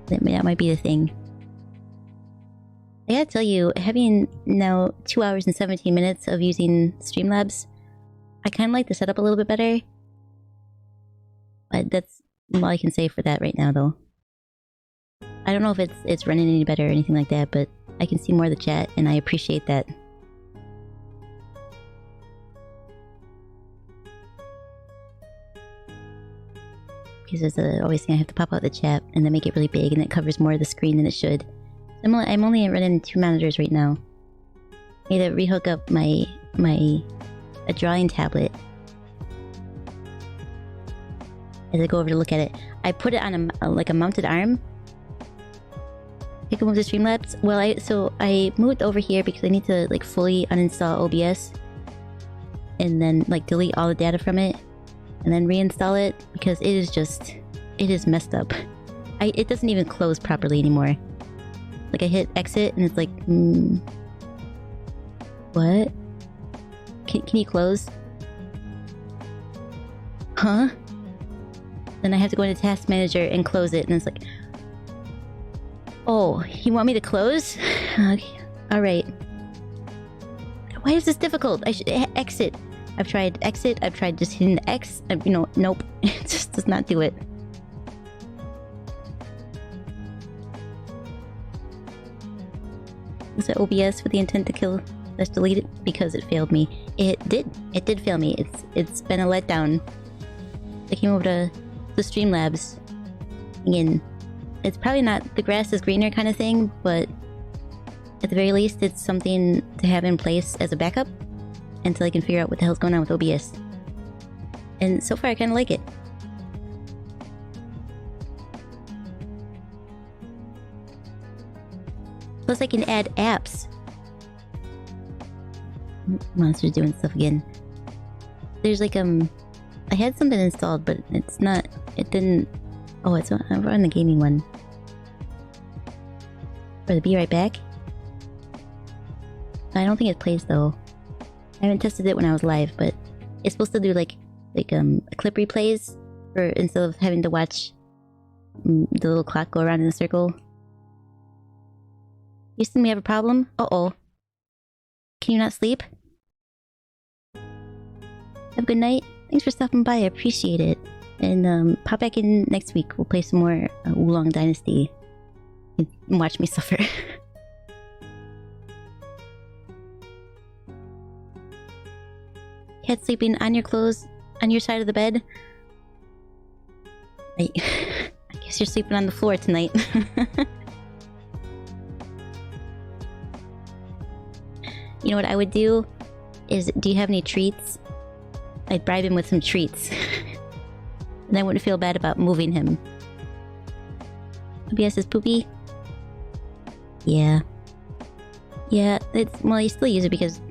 That might be the thing. I gotta tell you, having now 2 hours and 17 minutes of using Streamlabs, I kind of like the setup a little bit better. But that's all I can say for that right now, though. I don't know if it's running any better or anything like that, but I can see more of the chat, and I appreciate that. Because there's always thing I have to pop out the chat, and then make it really big, and it covers more of the screen than it should. I'm only running 2 monitors right now. Need to rehook up my a drawing tablet. As I go over to look at it, I put it on like a mounted arm. I can move the Streamlabs. Well, I moved over here because I need to like fully uninstall OBS, and then like delete all the data from it, and then reinstall it because it is messed up. It doesn't even close properly anymore. Like I hit exit and it's like, what? Can you close? Huh? Then I have to go into Task Manager and close it, and it's like, oh, you want me to close? Okay. Alright. Why is this difficult? I should exit. I've tried exit, I've tried just hitting the X, nope. It just does not do it. Was it OBS with the intent to kill? Let's delete it because it failed me. It did fail me. It's been a letdown. I came over to the Streamlabs. Again, it's probably not the grass is greener kind of thing, but at the very least, it's something to have in place as a backup until I can figure out what the hell's going on with OBS. And so far, I kind of like it. Plus, I can add apps. Monster's doing stuff again. There's like, I had something installed, but it's not, it didn't, oh, it's on the gaming one. For the Be Right Back? I don't think it plays though. I haven't tested it when I was live, but it's supposed to do like clip replays for instead of having to watch the little clock go around in a circle. Houston, we have a problem? Uh-oh. Can you not sleep? Have a good night. Thanks for stopping by, I appreciate it. And pop back in next week. We'll play some more Wulong Dynasty. And watch me suffer. Cat sleeping on your clothes, on your side of the bed. I guess you're sleeping on the floor tonight. You know what I would do? Do you have any treats? I'd bribe him with some treats. And I wouldn't feel bad about moving him. OBS is poopy? Yeah. Yeah, well, you still use it because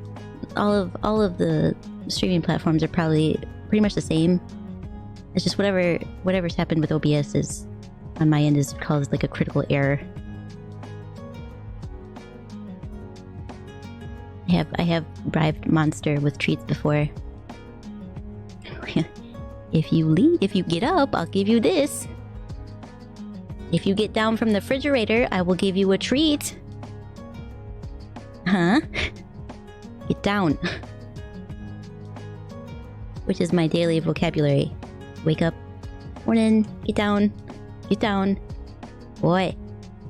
all of the streaming platforms are probably pretty much the same. It's just whatever's happened with OBS is on my end is caused like a critical error. I have bribed Monster with treats before. If you get up, I'll give you this. If you get down from the refrigerator, I will give you a treat. Huh? Get down. Which is my daily vocabulary. Wake up. Morning. Get down. Get down. Boy.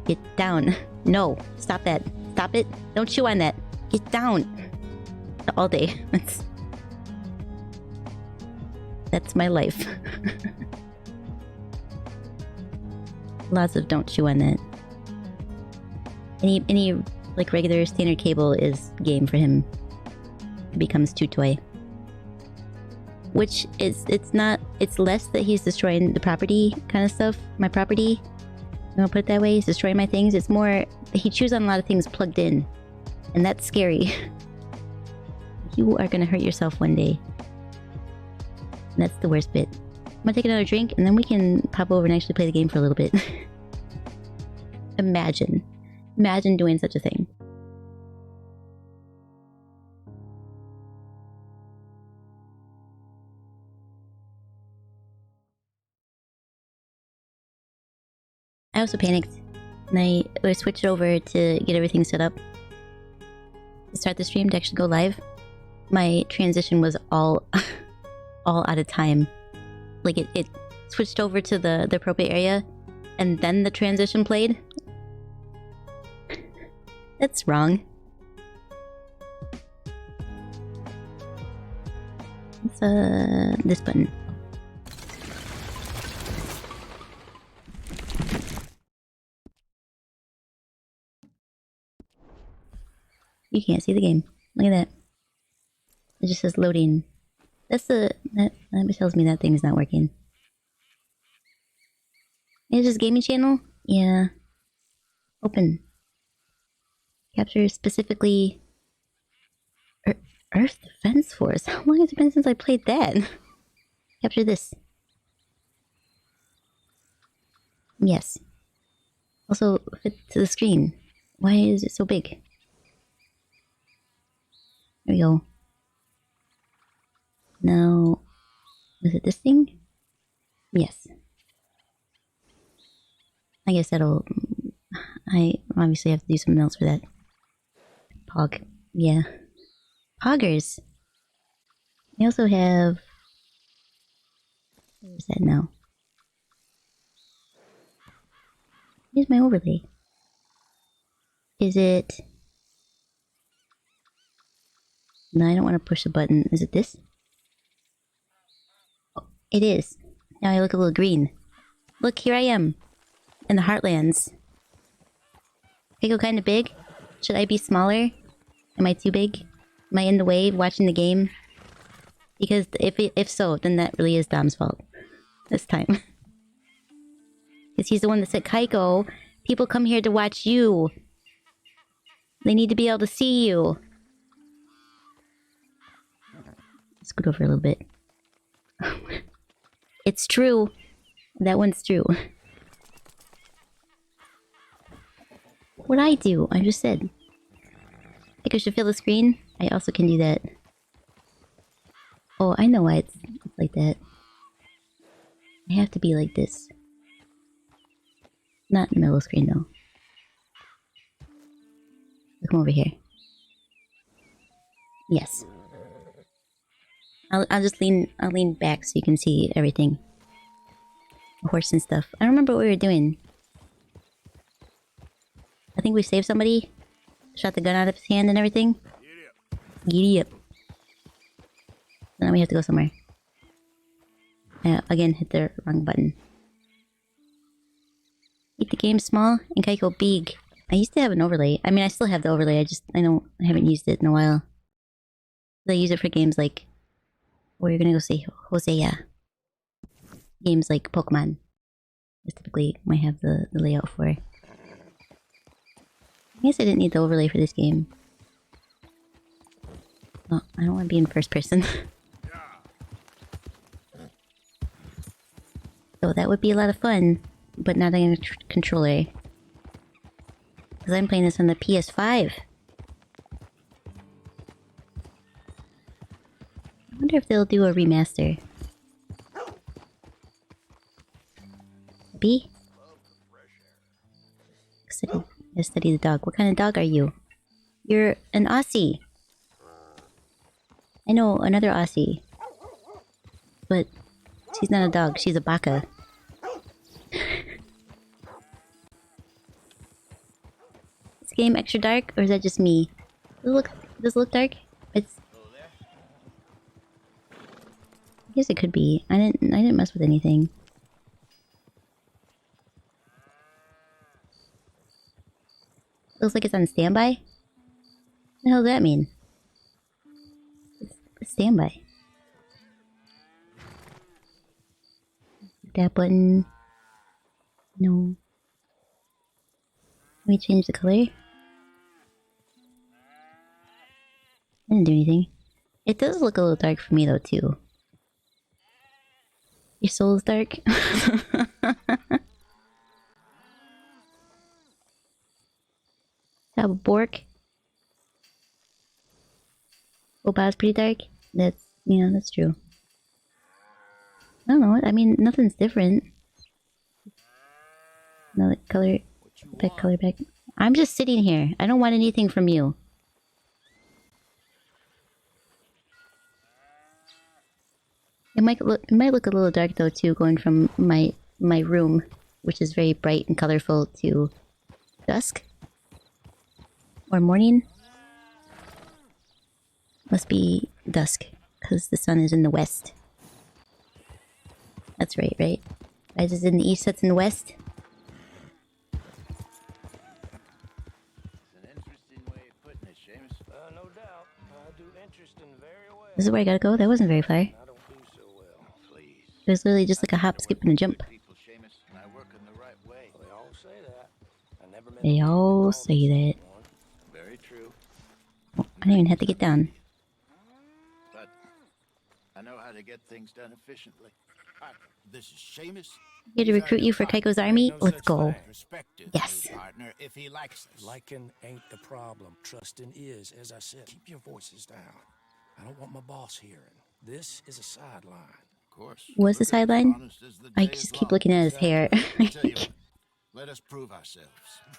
Get down. No. Stop that. Stop it. Don't chew on that. Get down. All day. That's my life. Lots of don't chew on that. Any like regular standard cable is game for him. It becomes chew toy. Which is, it's less that he's destroying the property kind of stuff. My property. I'm gonna put it that way. He's destroying my things. It's more, he chews on a lot of things plugged in. And that's scary. You are gonna hurt yourself one day. And that's the worst bit. I'm gonna take another drink and then we can pop over and actually play the game for a little bit. Imagine doing such a thing. I also panicked and I switched over to get everything set up to start the stream to actually go live. My transition was all out of time. Like it switched over to the appropriate area and then the transition played. That's wrong. It's this button. You can't see the game. Look at that. It just says loading. That's that tells me that thing's not working. Is this gaming channel? Yeah. Open. Capture specifically Earth Defense Force. How long has it been since I played that? Capture this. Yes. Also fit to the screen. Why is it so big? There we go. Now, is it this thing? Yes. I guess that'll... I obviously have to do something else for that. Pog. Yeah. Poggers. I also have... Where's that now? Here's my overlay. Is it... No, I don't want to push the button. Is it this? Oh, it is. Now I look a little green. Look, here I am. In the Heartlands. I go kind of big. Should I be smaller? Am I too big? Am I in the way watching the game? Because if so, then that really is Dom's fault. This time. Because he's the one that said, Kaiko, people come here to watch you. They need to be able to see you. Scoot over a little bit. It's true. That one's true. What'd I do? I just said. I think I should fill the screen. I also can do that. Oh, I know why it's like that. I have to be like this. Not in the middle of the screen though. Come over here. Yes. I'll just lean back so you can see everything. The horse and stuff. I don't remember what we were doing. I think we saved somebody. Shot the gun out of his hand and everything. Giddy up. Now we have to go somewhere. Again, hit the wrong button. Keep the game small and Kaiko big. I used to have an overlay. I mean, I still have the overlay. I haven't used it in a while. I use it for games like... Or you're gonna go say Hosea. Games like Pokemon. I typically might have the layout for. I guess I didn't need the overlay for this game. Oh, I don't want to be in first person. So that would be a lot of fun, but not on a controller. Because I'm playing this on the PS5. I wonder if they'll do a remaster. B? Study the dog. What kind of dog are you? You're an Aussie. I know another Aussie. But she's not a dog, she's a baka. Is this game extra dark or is that just me? Does it look dark? It's... I guess it could be. I didn't mess with anything. Looks like it's on standby? What the hell does that mean? It's standby. That button. No. Let me change the color. I didn't do anything. It does look a little dark for me though too. Your soul is dark. Have a Bork. Boba's pretty dark. That's, yeah, that's true. I don't know. I mean, nothing's different. Another color. Back color back. I'm just sitting here. I don't want anything from you. It might look a little dark though too, going from my room, which is very bright and colorful, to dusk or morning. Must be dusk because the sun is in the west. That's right, right? Rises in the east, sets in the west. It's an interesting way of putting it, Seamus. No doubt. This is where I gotta go? That wasn't very far. It was literally just like a hop, skip, and a jump. They all say that. Very true. Oh, I didn't even have to get down. But I know how to get things done efficiently. This is Seamus. Here to recruit you for Keiko's army? Let's go. Yes. Partner, if he likes us. Liking ain't the problem. Trusting is, as I said. Keep your voices down. I don't want my boss hearing. This is a sideline. Of course. What's the sideline? I just keep looking at his hair. Tell you what, let us prove ourselves.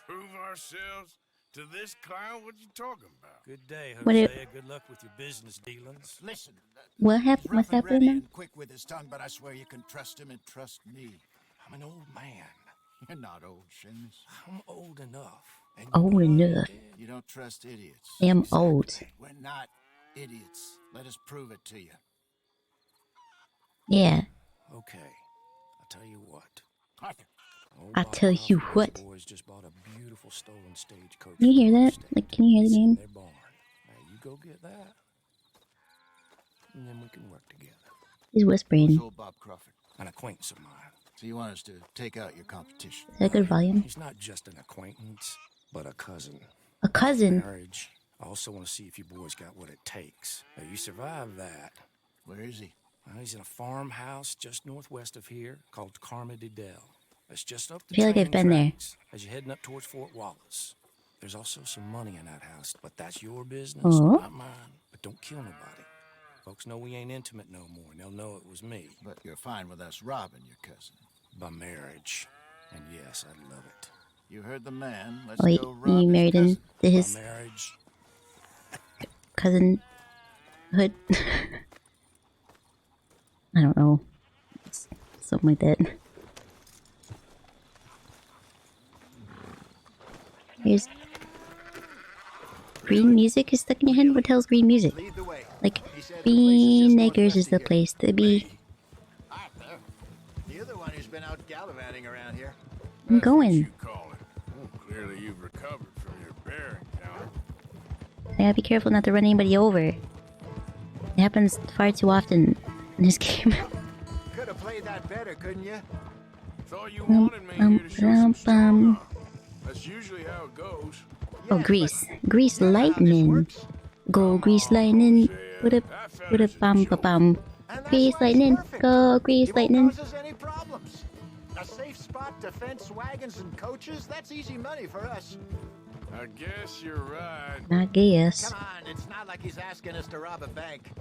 Prove ourselves to this clown? What you talking about? Good day, What Jose. it- Good luck with your business dealings. Listen. What happened? What's rough and happening ready now? and quick with his tongue, but I swear you can trust him and trust me. I'm an old man. You're not old, Seamus. I'm old enough. And Old you know enough. what? You don't trust idiots. I am old. We're not idiots. Let us prove it to you. Yeah. Okay. I'll tell you what. Arthur. Old I'll Bob tell and you Alfred's what. boys just bought a beautiful stolen stagecoach. Can you hear from the that? state. Like, can you hear the It's in game? their barn. Now you go get that, and then we can work together. He's Who's whispering. old Bob Crawford? An acquaintance of mine. So you want us to take out your competition? Is that good volume? He's not just an acquaintance, but a cousin. A cousin. Marriage. I also want to see if you boys got what it takes. Now, you survive that. Where is he? Well, he's in a farmhouse just northwest of here called Carmen de Del. It's just up the I feel like I've train been there. tracks as you're heading up towards Fort Wallace. There's also some money in that house, but that's your business, Oh. not mine. But don't kill nobody. Folks know we ain't intimate no more, and they'll know it was me. But you're fine with us robbing your cousin. By marriage. And yes, I'd love it. You heard the man. Let's Wait, go rob you his married cousin. into By his marriage. cousin hood? I don't know. Something like that. Here's green music is stuck in your head? What the hell's green music? Lead the way. Like, He said the place is Green just Acres northwest is the of here. place to be. Arthur, you're the one who's been out gallivanting around here. I'm You going. call it. Well, clearly you've recovered from your bear encounter. I gotta be careful not to run anybody over. It happens far too often in this game. Could have played that better, couldn't you? Thought you wanted me here to show some strong arm. That's usually how it goes. Oh, grease. Grease lightning. Go grease lightning. Put a bum ba bum. Grease lightning. Go grease lightning. Causes any problems. A safe spot to fence wagons and coaches, that's easy money for us. I guess you're right. I guess. Come on, it's not like he's asking us to rob a bank.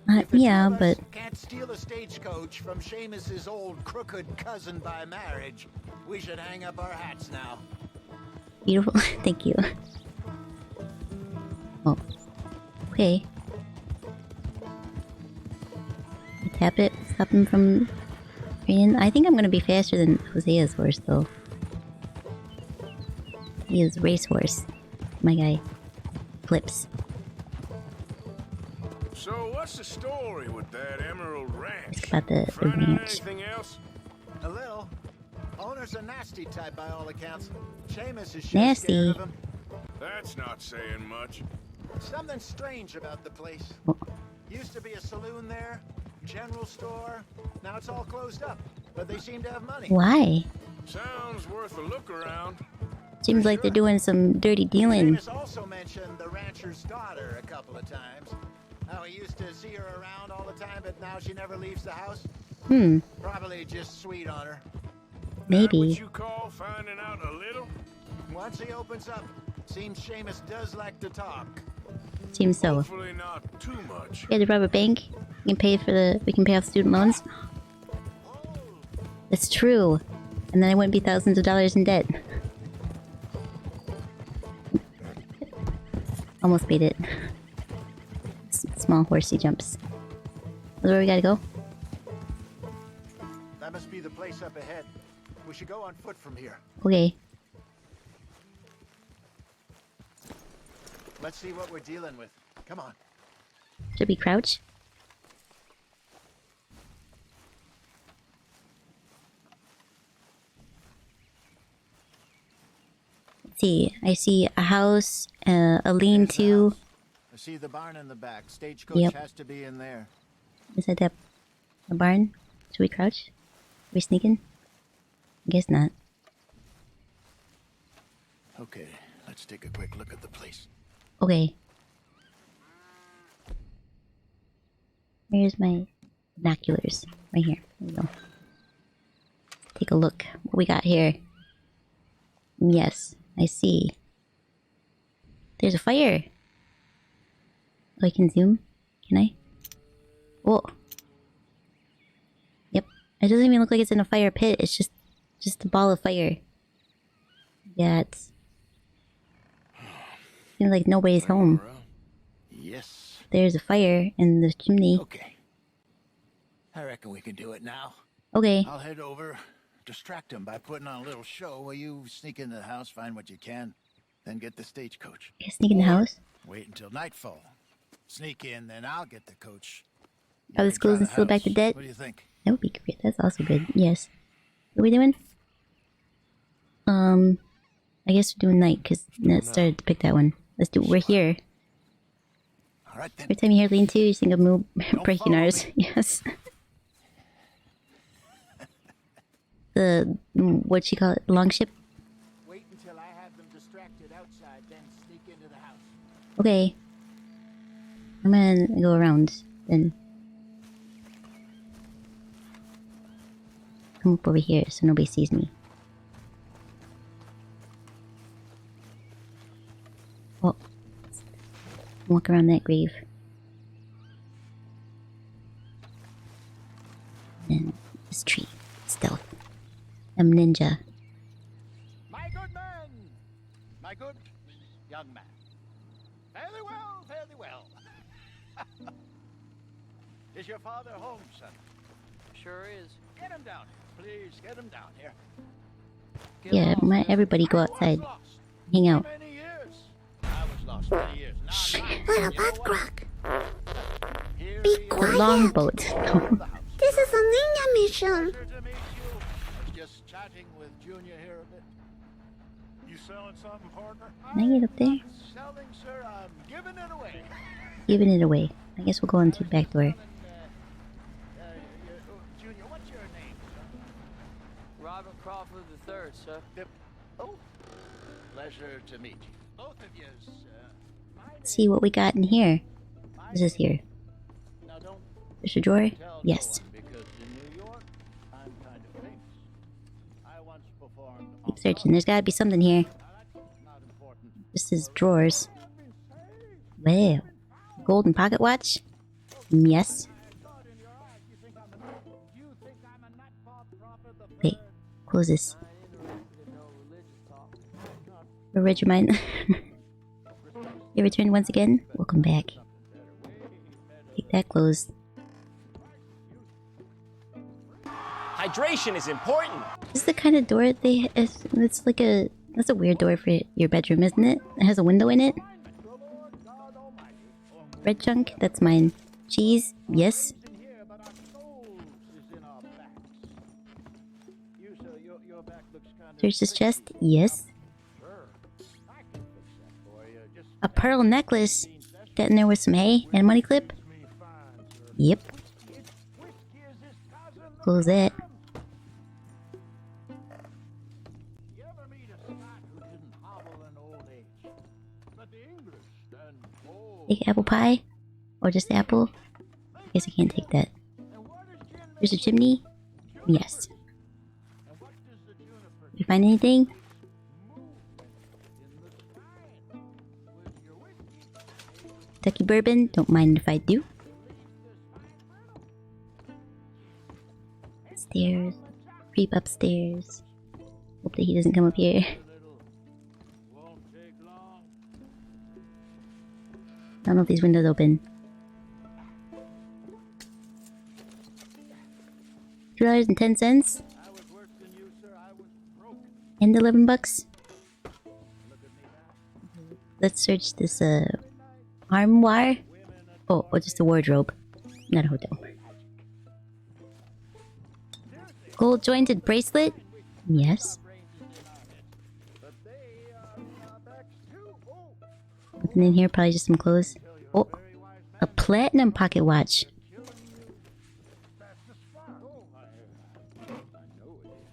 Yeah, If the two but of us can't steal a stagecoach from Seamus's old crooked cousin by marriage, we should hang up our hats now. beautiful. Thank you. Oh. Okay. Tap it. Stop him from raining. I think I'm gonna be faster than Hosea's horse, though. He is racehorse. My guy. Flips. So what's the story with that Emerald Ranch? It's about the Find out ranch. anything else? A little. Owner's a nasty type by all accounts. Seamus is Nasty. scared of him. That's not saying much. Something strange about the place. Oh. Used to be a saloon there, general store. Now it's all closed up, but they seem to have money. Why? Sounds worth a look around. Seems like they're doing some dirty dealing. Seamus also mentioned the rancher's daughter a couple of times. How he used to see her around all the time, but now she never leaves the house. Probably just sweet on her. That Maybe. what you call finding out a little? Once he opens up, seems Seamus does like to talk. Seems so. Hopefully not too much. We had to rob a bank. We can pay off student loans. That's true. And then I wouldn't be thousands of dollars in debt. Almost beat it. Small horsey jumps. That's where we gotta go. That must be the place up ahead. We should go on foot from here. Okay. Let's see what we're dealing with. Come on. Should we crouch? Let's see. I see a house, a lean-to, See the barn in the back. Stagecoach Yep. has to be in there. Is that the barn? Should we crouch? Are we sneaking? I guess not. Okay, let's take a quick look at the place. Okay. Where's my binoculars? Right here. There we go. Take a look. What we got here? Yes, I see. There's a fire. Oh, I can zoom. Can I? Whoa. Yep. It doesn't even look like it's in a fire pit. It's just a ball of fire. Yeah, it's... Seems like nobody's home. Yes. There's a fire in the chimney. Okay. I reckon we can do it now. Okay. I'll head over, distract him by putting on a little show while you sneak into the house, find what you can, then get the stagecoach. I sneak in the house? Wait until nightfall. Sneak in, then I'll get the coach. Are the schools and steal back the debt? What do you think? That would be great. That's also good. Yes. What are we doing? I guess we're doing night because Ned started to pick that one. Let's do. We're here. All right then. Every time you hear lean to, you think of move breaking ours. Yes. The what you call it? Long ship. Wait until I have them distracted outside, then sneak into the house. Okay. I'm gonna go around then. Come up over here so nobody sees me. Oh. Walk around that grave. And this tree. Stealth. I'm ninja. My good man! My good young man. Fairly well, fairly well. Is your father home, son? Sure is. Get him down here. Please, get him down here. Yeah, might everybody go outside. Hang out. Many years. I was lost many years. What about Grog? Be quiet. Longboat. This is a ninja mission. Pleasure to meet you. I was just chatting with Junior here a bit. You selling something, partner? Can I get up there? Selling, sir. I'm giving it away. Giving it away. I guess we'll go into the back door. Junior, what's your name, sir? Robert Crawford III, sir. Oh, pleasure to meet you. Both of you, sir. Let's see what we got in here. What is this here? Now don't There's a drawer? tell Yes. no one, because in New York, I'm kind of famous. I once performed Keep searching. There's gotta be something here. not important. This is drawers. Wow. Golden pocket watch? Yes. Wait. Close this. Read your mind. You returned once again? Welcome back. Take that closed. Hydration is important. This is the kind of door they... It's like a... That's a weird door for your bedroom, isn't it? It has a window in it. Red chunk? That's mine. Cheese? Yes. Search this chest? Yes. A pearl necklace? That in there with some hay and a money clip? Yep. Close that. Take apple pie? Or just apple? Guess I can't take that. There's a chimney? Yes. You find anything? Kentucky bourbon? Don't mind if I do. Stairs. Creep upstairs. Hope that he doesn't come up here. I don't know if these windows open. $2.10 and $11. Let's search this armoire. Oh, just a wardrobe, not a hotel. Gold jointed bracelet. Yes. Nothing in here. Probably just some clothes. Oh, a platinum pocket watch.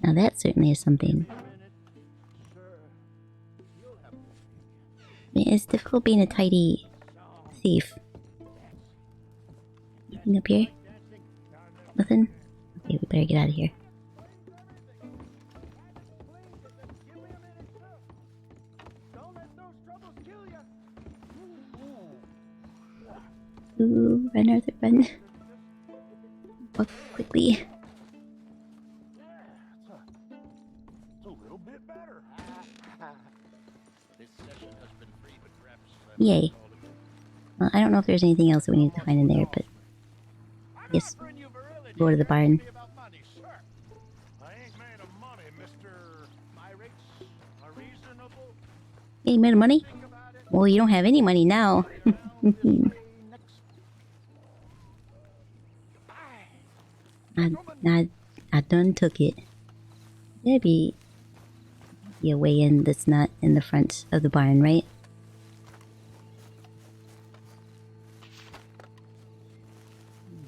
Now that certainly is something. It's difficult being a tidy thief. Anything up here? Nothing? Okay, we better get out of here. Ooh, run, Arthur, run. Walk quickly. Yay. Well, I don't know if there's anything else that we need to find in there, but... Yes. Go to the barn. Hey, you made of money? Well, you don't have any money now. I done took it. There'd be a way in that's not in the front of the barn, right?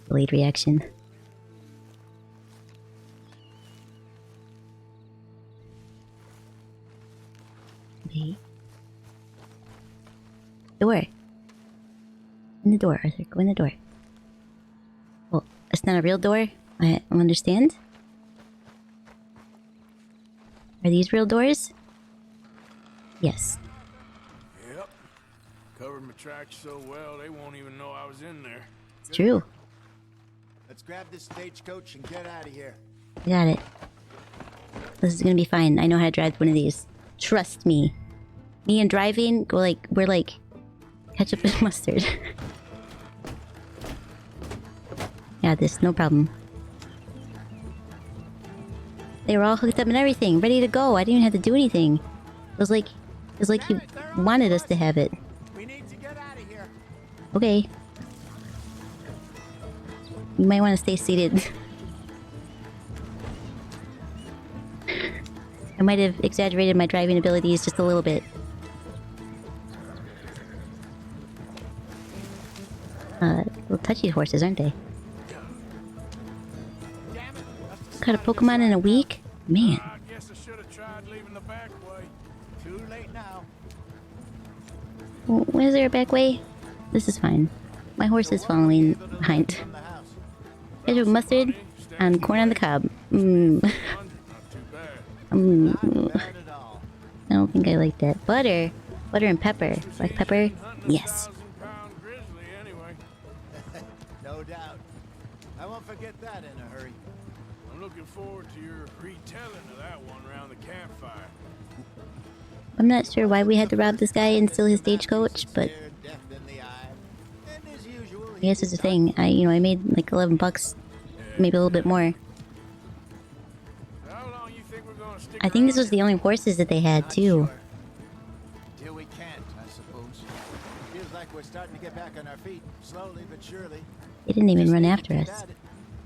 Delayed reaction. Okay. Door. In the door, Arthur. Go in the door. Well, it's not a real door. I understand. Are these real doors? Yes. Yep. Covered my tracks so well, they won't even know I was in there. It's true. Let's grab this stagecoach and get out of here. I got it. This is gonna be fine. I know how to drive one of these. Trust me. Me and driving, we're like ketchup and mustard. Got this, no problem. They were all hooked up and everything, ready to go. I didn't even have to do anything. It was like he wanted us to have it. We need to get out of here. Okay. You might want to stay seated. I might have exaggerated my driving abilities just a little bit. Little touchy horses, aren't they? Caught a Pokemon in a week? Man. I guess I should have tried leaving the back way. Too late now. Where's there a back way? This is fine. My horse is following behind. Ketchup mustard and corn on the cob. Mmm. I don't think I like that. Butter. Butter and pepper. Black pepper? Yes. No doubt. I won't forget that in a hurry. I'm looking forward to your retelling of that one around the campfire. I'm not sure why we had to rob this guy and steal his stagecoach, but I guess it's a thing. I made like 11 bucks, maybe a little bit more. I think this was the only horses that they had too. Till we can't, I suppose. Feels like we're starting to get back on our feet, slowly but surely. They didn't even run after us.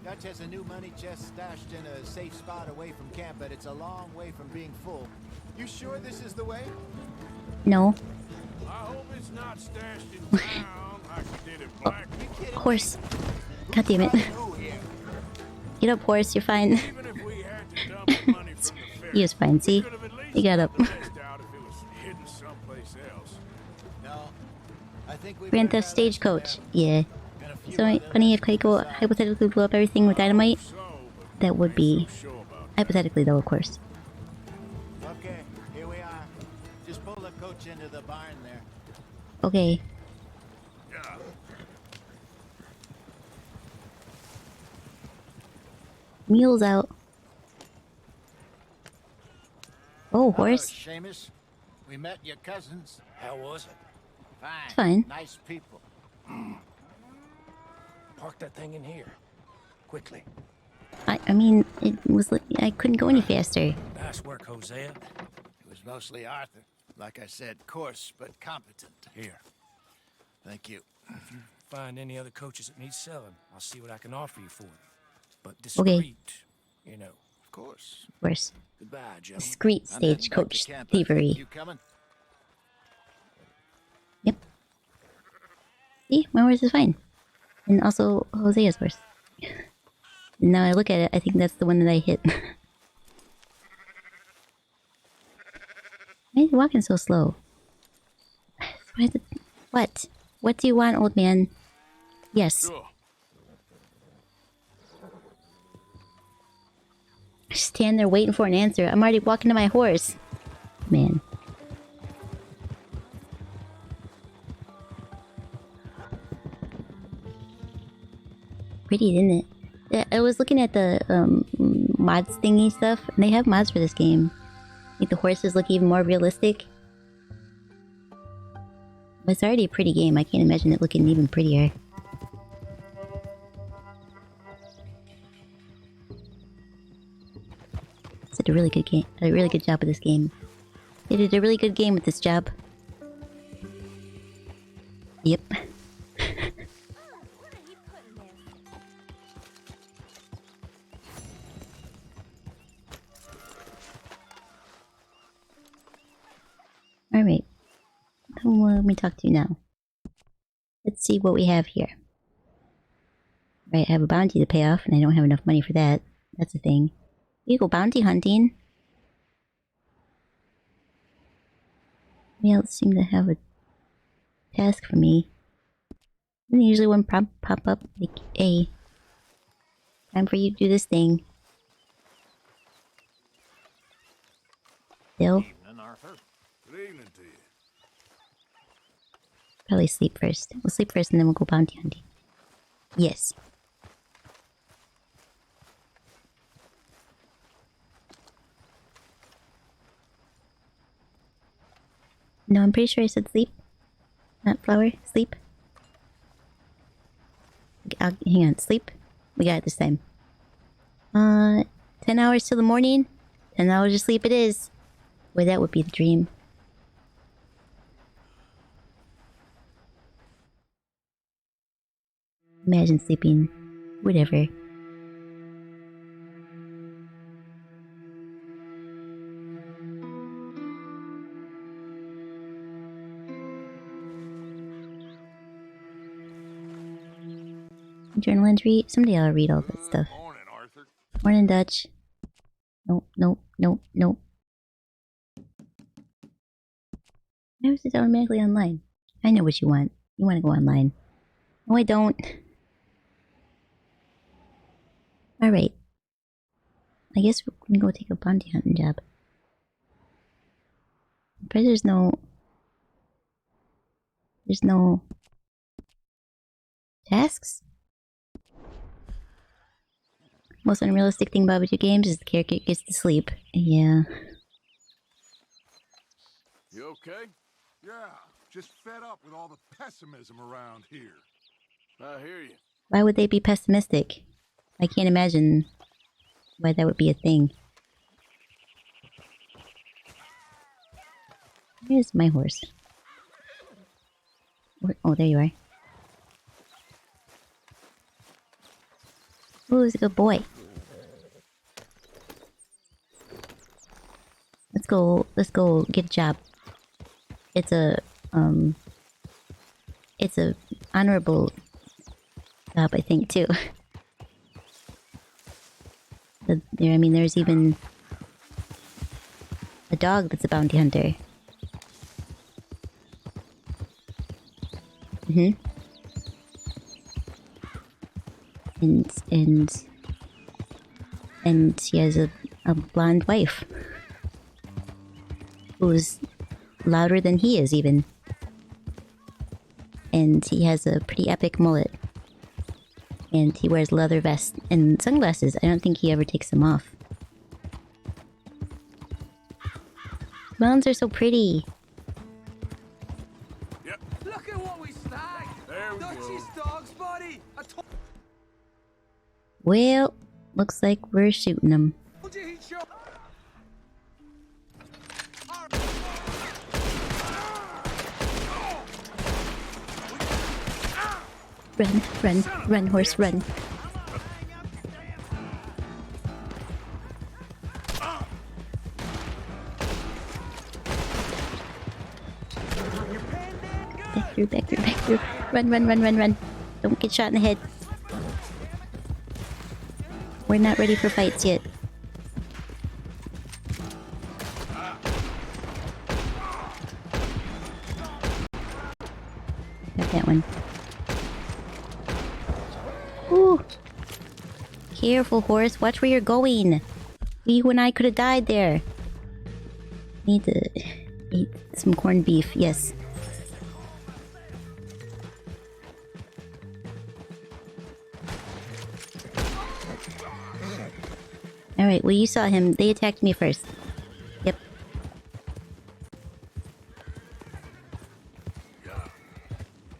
Dutch has a new money chest stashed in a safe spot away from camp, but it's a long way from being full. You sure this is the way? No. I hope it's not stashed in town like you did at Black. Horse. God damn it. Get up, horse. You're fine. He was fine. See? He got up. Grand Theft Stagecoach. Yeah. So funny if Keiko hypothetically blew up everything with dynamite. That would be hypothetically, though, of course. Okay, here we are. Just pull the coach into the barn there. Okay. Mules out. Oh, horse. Seamus, we met your cousins. How was it? Fine. It's fine. Nice people. Park that thing in here. Quickly. I mean, it was like I couldn't go any faster. Nice work, Hosea. It was mostly Arthur. Like I said, coarse but competent. Here. Thank you. If you find any other coaches that need selling, I'll see what I can offer you for them. But discreet, you know. Of course. Of course. Goodbye, gentlemen. Discreet stagecoach thievery. You coming? Yep. See, my horse is fine. And also Hosea's horse. And now I look at it, I think that's the one that I hit. Why is he walking so slow? What? What do you want, old man? Yes. Sure. I stand there waiting for an answer. I'm already walking to my horse. Man. Pretty, isn't it? Yeah, I was looking at the mods thingy stuff, and they have mods for this game. Make the horses look even more realistic. But it's already a pretty game. I can't imagine it looking even prettier. It's did a really good game. A really good job with this game. They did a really good game with this job. Yep. Alright. Who let me talk to now? Let's see what we have here. Right, I have a bounty to pay off, and I don't have enough money for that. That's a thing. You go bounty hunting. Nobody else seem to have a task for me. And usually one pop up like, hey, time for you to do this thing. Still. Evening, Arthur. Good evening to you. Probably sleep first. We'll sleep first and then we'll go bounty hunting. Yes. No, I'm pretty sure I said sleep. Not flower. Sleep. Hang on. Sleep. We got it this time. 10 hours till the morning. 10 hours of sleep it is. Boy, that would be the dream. Imagine sleeping. Whatever. Journal entry. Someday I'll read all that stuff. Morning, Arthur. Morning, Dutch. Nope, nope, nope, nope. Why was it automatically online? I know what you want. You want to go online. No, I don't. Alright. I guess we're gonna go take a bounty hunting job. But there's no tasks? Most unrealistic thing about video games is the character gets to sleep. Yeah. You okay? Yeah, just fed up with all the pessimism around here. I hear you. Why would they be pessimistic? I can't imagine why that would be a thing. Where's my horse? Oh, there you are. Ooh, he's a good boy. Let's go get a job. It's a honorable job, I think, too. I mean, there's even a dog that's a bounty hunter. Mm-hmm. And he has a blonde wife who's louder than he is, even. And he has a pretty epic mullet. And he wears leather vest and sunglasses. I don't think he ever takes them off. Mounds are so pretty. Yep. Look at what we snagged! There we Dutchie's go. dog's body! Well, looks like we're shooting them. Told you he'd show. Run, run, run, horse, run. Back through, back through, back through. Run, run, run, run, run. Don't get shot in the head. We're not ready for fights yet. Got that one. Ooh. Careful, horse. Watch where you're going. You and I could have died there. Need to eat some corned beef. Yes. Alright, well you saw him. They attacked me first. Yep.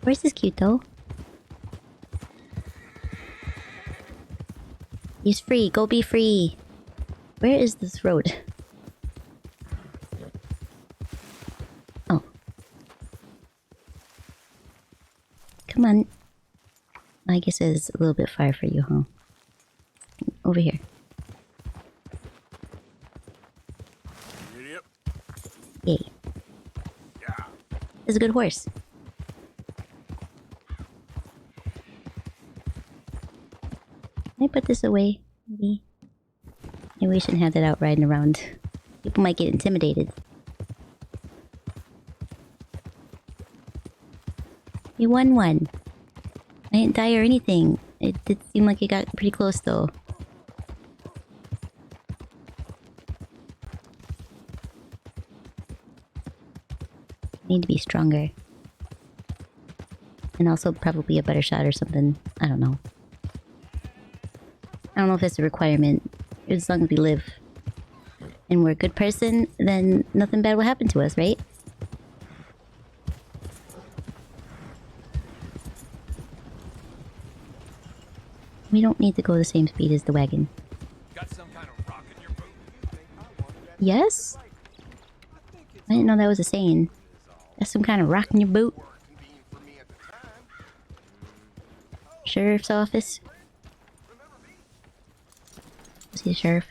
Where's this cute though? He's free. Go be free. Where is this road? Oh. Come on. I guess it's a little bit far for you, huh? Over here. Yay. This is a good horse. Can I put this away? Maybe. Maybe we shouldn't have that out riding around. People might get intimidated. We won one. I didn't die or anything. It did seem like it got pretty close though. Need to be stronger. And also probably a better shot or something. I don't know. I don't know if it's a requirement. As long as we live and we're a good person, then nothing bad will happen to us, right? We don't need to go the same speed as the wagon. Got some kind of rock in your boot? Yes? I didn't know that was a saying. That's some kind of rock in your boot. Sheriff's office. See the sheriff.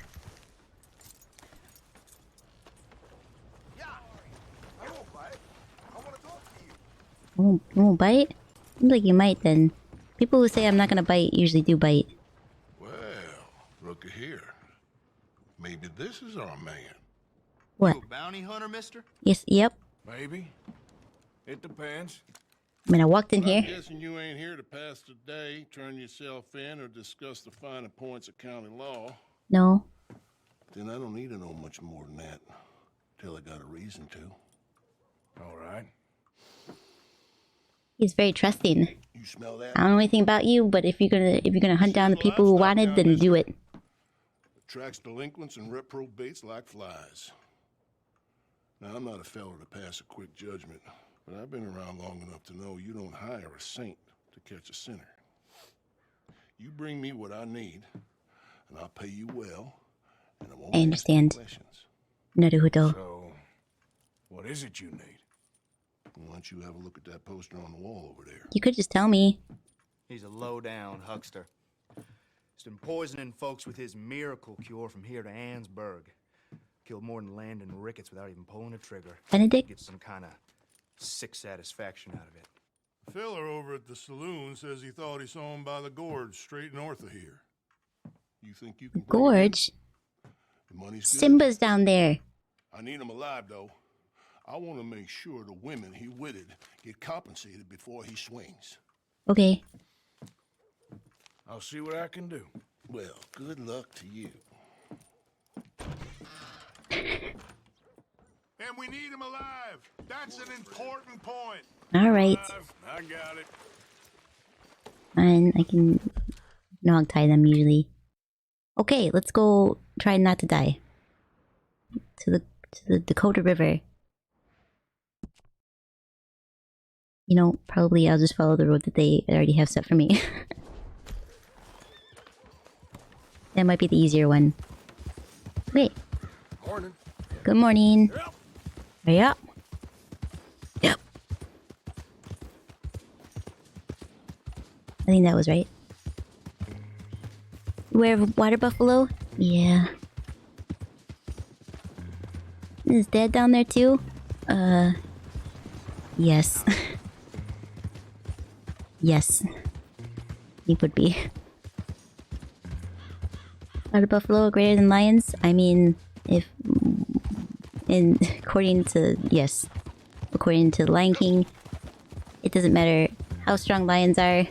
Won't bite? Seems like you might then. People who say I'm not gonna bite usually do bite. Well, looky here. Maybe this is our man. What? You a bounty hunter, mister? Yes, yep. Maybe. It depends. I mean, I walked in But here. I'm guessing you ain't here to pass the day, turn yourself in, or discuss the finer points of county law. No. Then I don't need to know much more than that. Till I got a reason to. All right. He's very trusting. You smell that? I don't know anything about you, but if you're gonna hunt down the people who wanted, then do it. Attracts delinquents and reprobates like flies. Now, I'm not a fellow to pass a quick judgment, but I've been around long enough to know you don't hire a saint to catch a sinner. You bring me what I need, and I'll pay you well, and I won't I understand. Naruto. So, what is it you need? Why don't you have a look at that poster on the wall over there? You could just tell me. He's a low-down huckster. He's been poisoning folks with his miracle cure from here to Annesburg. Killed more than Landon Ricketts without even pulling a trigger. Benedict? Gets some kind of sick satisfaction out of it. The fella over at the saloon says he thought he saw him by the gorge straight north of here. You think you can bring him in? Gorge? The money's good. Simba's down there. I need him alive, though. I want to make sure the women he witted get compensated before he swings. Okay. I'll see what I can do. Well, good luck to you. And we need him alive. That's an important point. Alright. I got it. Fine, I can nog tie them usually. Okay, let's go try not to die. To the Dakota River. You know, probably I'll just follow the road that they already have set for me. That might be the easier one. Wait. Morning. Good morning. Yep. Hurry up. Yep. I think that was right. Aware of water buffalo? Yeah. Is Dad down there too? Yes. Yes. He would be. Are buffalo greater than lions? I mean, if... according to... Yes. According to the Lion King, it doesn't matter how strong lions are.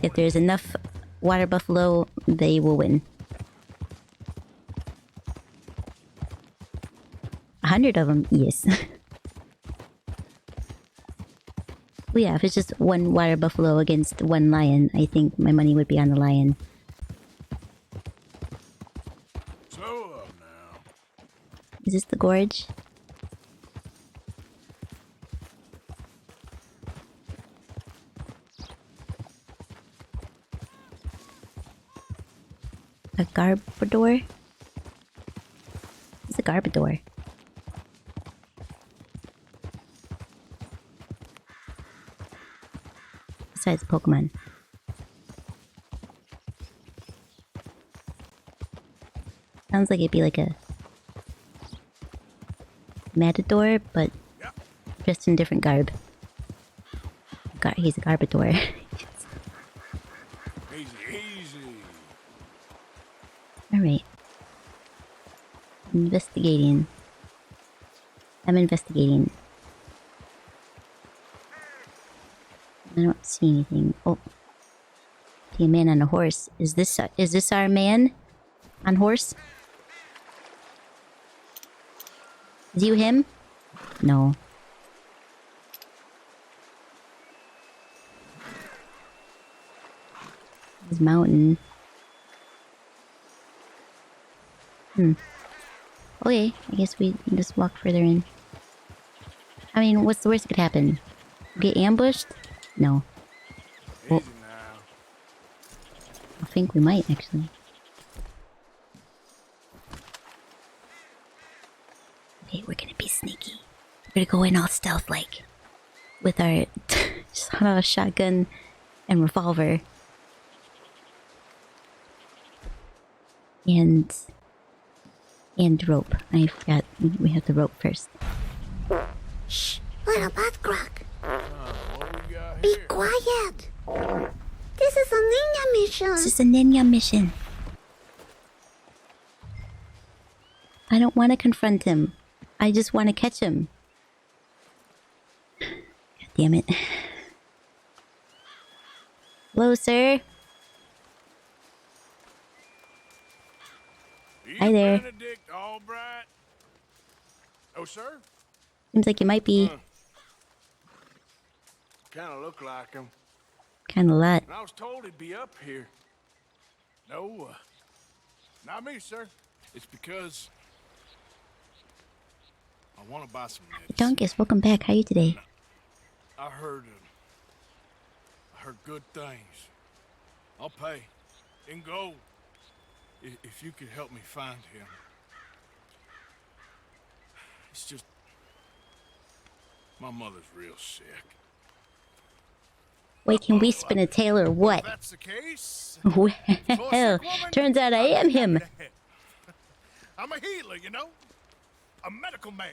If there's enough water buffalo, they will win. 100 of them? Yes. Well, yeah, if it's just one water buffalo against one lion, I think my money would be on the lion. So now. Is this the gorge? A garbador? It's a garbador. Besides Pokemon. Sounds like it'd be like a matador, but just in different garb. He's a garbador. Easy. Alright. Investigating. I'm investigating. I don't see anything. Oh. See a man on a horse. Is this our man? On horse? Is you him? No. This mountain. Okay, I guess we can just walk further in. I mean, what's the worst that could happen? Get ambushed? No. Oh. I think we might, actually. Okay, we're gonna be sneaky. We're gonna go in all stealth-like. With our shotgun and revolver. And rope. I forgot we have the rope first. Shh, little butt crock. Be quiet. This is a ninja mission. This is a ninja mission. I don't want to confront him. I just want to catch him. God damn it. Hello, sir. Hi there. Benedict Albright? Oh, sir? Seems like you might be. Kind of look like him. Kind of a lot. And I was told he'd be up here. No, not me, sir. It's because I want to buy some medicine. Donkus, welcome back. How are you today? I heard good things. I'll pay in gold if you could help me find him. It's just my mother's real sick. Wait, can we spin a tail or what? If that's the case. Well, turns out I am him. I'm a healer, you know? A medical man.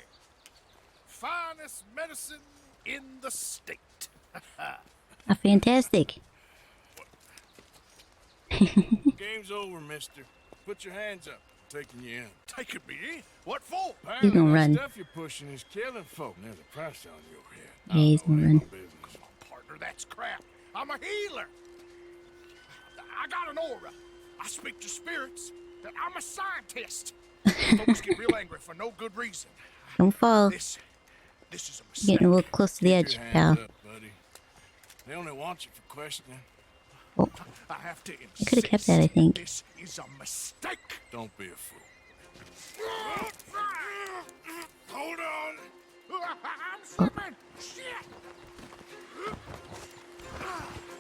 Finest medicine in the state. Fantastic. Game's over, mister. Put your hands up. I'm taking you in. Taking me in? What for? He's gonna run. Stuff you're pushing is killing folk. There's a price on your head. Yeah, he's gonna run. Partner, that's crap. I'm a healer. I got an aura. I speak to spirits. I'm a scientist. Folks get real angry for no good reason. Don't fall. This is a mistake. Getting a little close to the edge, pal. Up, buddy. They only want you for questioning. Oh. I have to insist. I could have kept that, I think. This is a mistake. Don't be a fool. Hold on. I'm slipping. Shit.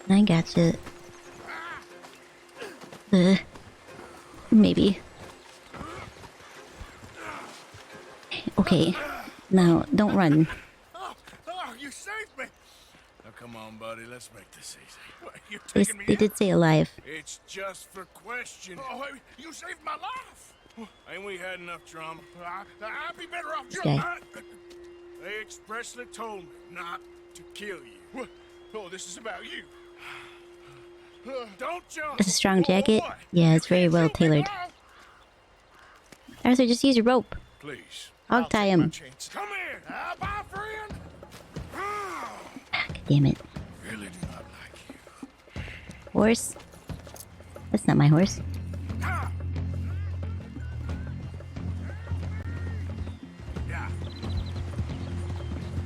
I gotcha. Maybe. Okay. Now, don't run. Oh, you saved me. Now, come on, buddy. Let's make this easy. What, you're They, taking me they in? did say alive. It's just for questioning. Oh, you saved my life. Ain't we had enough trauma? I'd be better off just... They expressly told me not to kill you. Oh, this is about you. Don't jump. That's a strong jacket. Yeah, it's very well tailored. Arthur, just use your rope. Please. Hog tie him. Come here. Bye, friend. God damn it. Really do not like you. Horse? That's not my horse.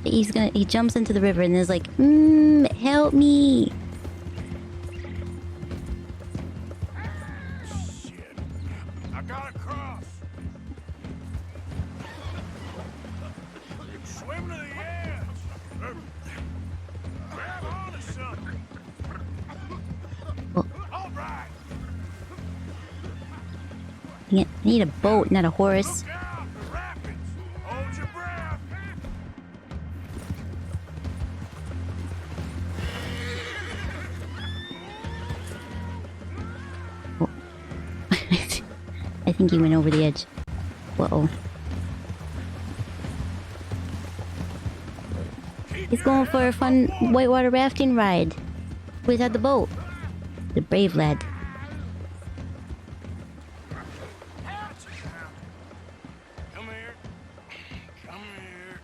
He jumps into the river and is like, help me. Shit. I gotta cross. Swim to the edge. Grab onto something. All right. I need a boat, not a horse. Look out, the rapids. Hold your breath. I think he went over the edge. Whoa. He's going for a fun whitewater rafting ride without the boat. The brave lad. Come here. Come here.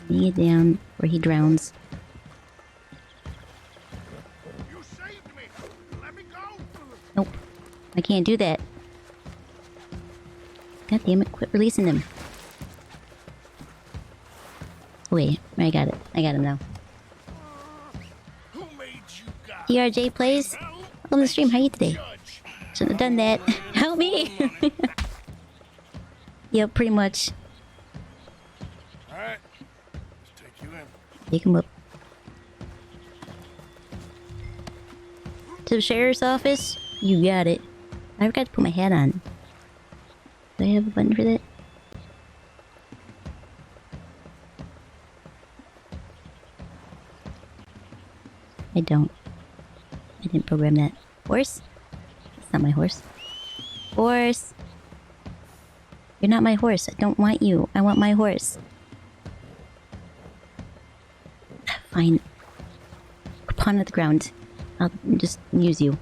Bring it down where he drowns. You saved me. Let me go. Nope. I can't do that. God damn it, quit releasing him. Wait, I got it. I got him now. Who made you guys? PRJ plays? Welcome to the stream, how are you today? Shouldn't have done that. Help me! Yep, pretty much. Alright. Let's take you in. Take him up. To the sheriff's office? You got it. I forgot to put my hat on. Do I have a button for that? I don't. I didn't program that. Horse? That's not my horse. Horse! You're not my horse. I don't want you. I want my horse. Fine. Pawn at the ground. I'll just use you.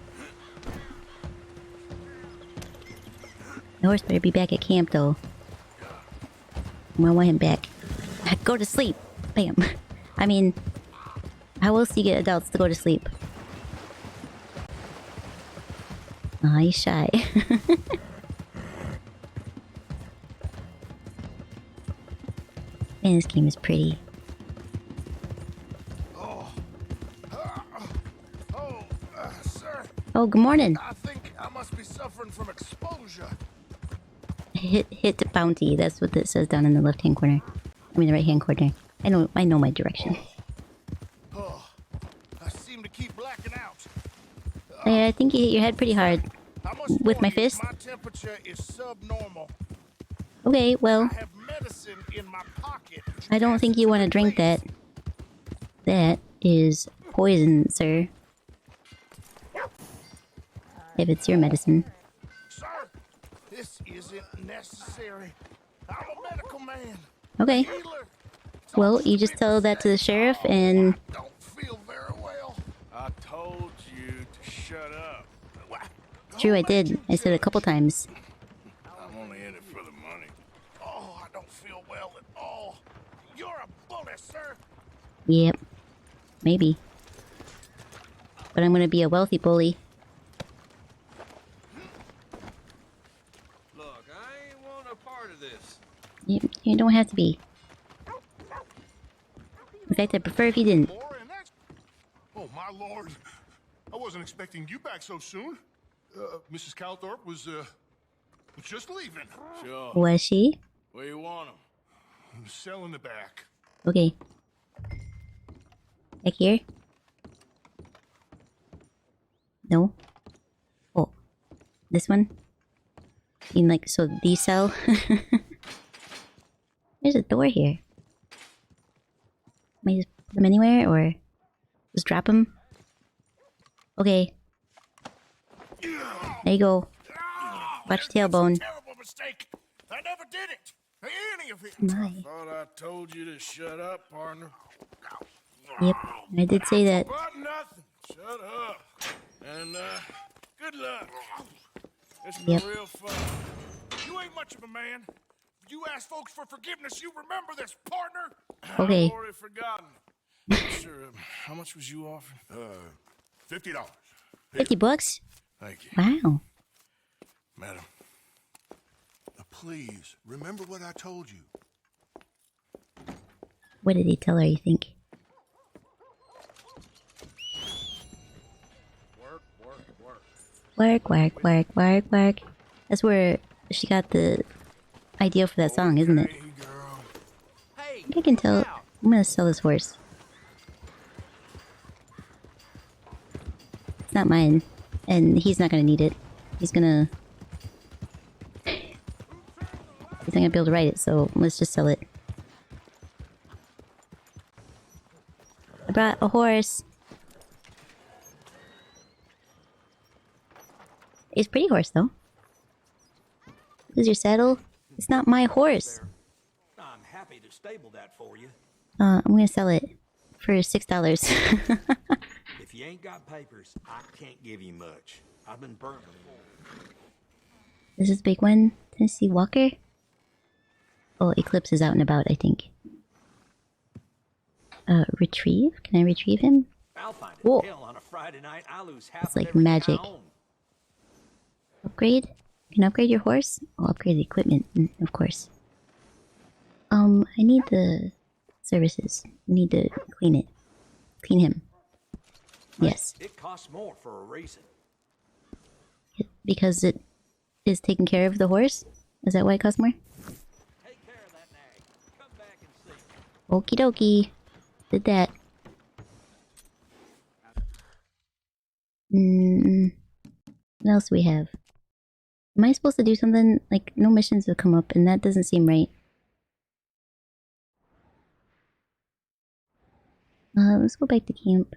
The horse better be back at camp, though. I want him back. Go to sleep! Bam. I mean, how else do you get adults to go to sleep? Aw, he's shy. Man, this game is pretty. Sir. Oh, good morning. I think I must be suffering from exposure. Hit bounty. That's what it says down in the left-hand corner. I mean, the right-hand corner. I know my direction. Oh, I seem to keep blacking out. Yeah, I think you hit your head pretty hard with my fist. My temperature is subnormal. Okay, well, I have medicine in my pocket. I don't think you want to drink that. That is poison, sir. If it's your medicine. Sir, this isn't necessary. I'm a medical man. Okay. Well, you just tell that to the sheriff and... Don't feel very well. I told you to shut up. It's true, I did. I said it a couple times. I'm only in it for the money. Oh, I don't feel well at all. You're a bully, sir. Yep. Maybe. But I'm gonna be a wealthy bully. Look, I ain't want a part of this. You don't have to be. In fact, I prefer if you didn't. Oh, my lord. I wasn't expecting you back so soon. Mrs. Calthorpe was just leaving. Sure. Was she? Where you want him? Cell in the back. Okay. Back here? No? Oh. This one? You mean like, so these cell? There's a door here. Can I just put them anywhere, or just drop them? Okay. There you go. Watch your tailbone. Terrible mistake. I never did it. any of it. My. Thought I told you to shut up, partner. Yep, I did say that. But nothing. Shut up. And, good luck. It's been Yep. real fun. You ain't much of a man. You ask folks for forgiveness, you remember this, partner? Okay. I've already forgotten. Sure, how much was you offering? $50. 50 bucks? Thank you. Wow. Madam. Please, remember what I told you. What did he tell her, you think? Work. That's where she got the idea for that song, isn't it? I think I can tell. I'm gonna sell this horse. It's not mine. And he's not gonna need it. He's not gonna be able to ride it, so let's just sell it. I brought a horse. It's a pretty horse, though. This is your saddle? It's not my horse. I'm happy to stable that for you. I'm gonna sell it for $6. If you ain't got papers, I can't give you much. I've been burnt before. This is a big one. Tennessee Walker? Oh, Eclipse is out and about, I think. Retrieve? Can I retrieve him? I'll find it. Whoa. Hell, on a Friday night, I lose half It's of like everything magic. I own. Upgrade? You can upgrade your horse? I'll upgrade the equipment, of course. I need the services. I need to clean it. Clean him. Yes. It costs more for a reason. Because it is taking care of the horse? Is that why it costs more? Take care of that nag. Come back and see. Okie dokie. Did that. What else do we have? Am I supposed to do something? Like, no missions have come up, and that doesn't seem right. Let's go back to camp.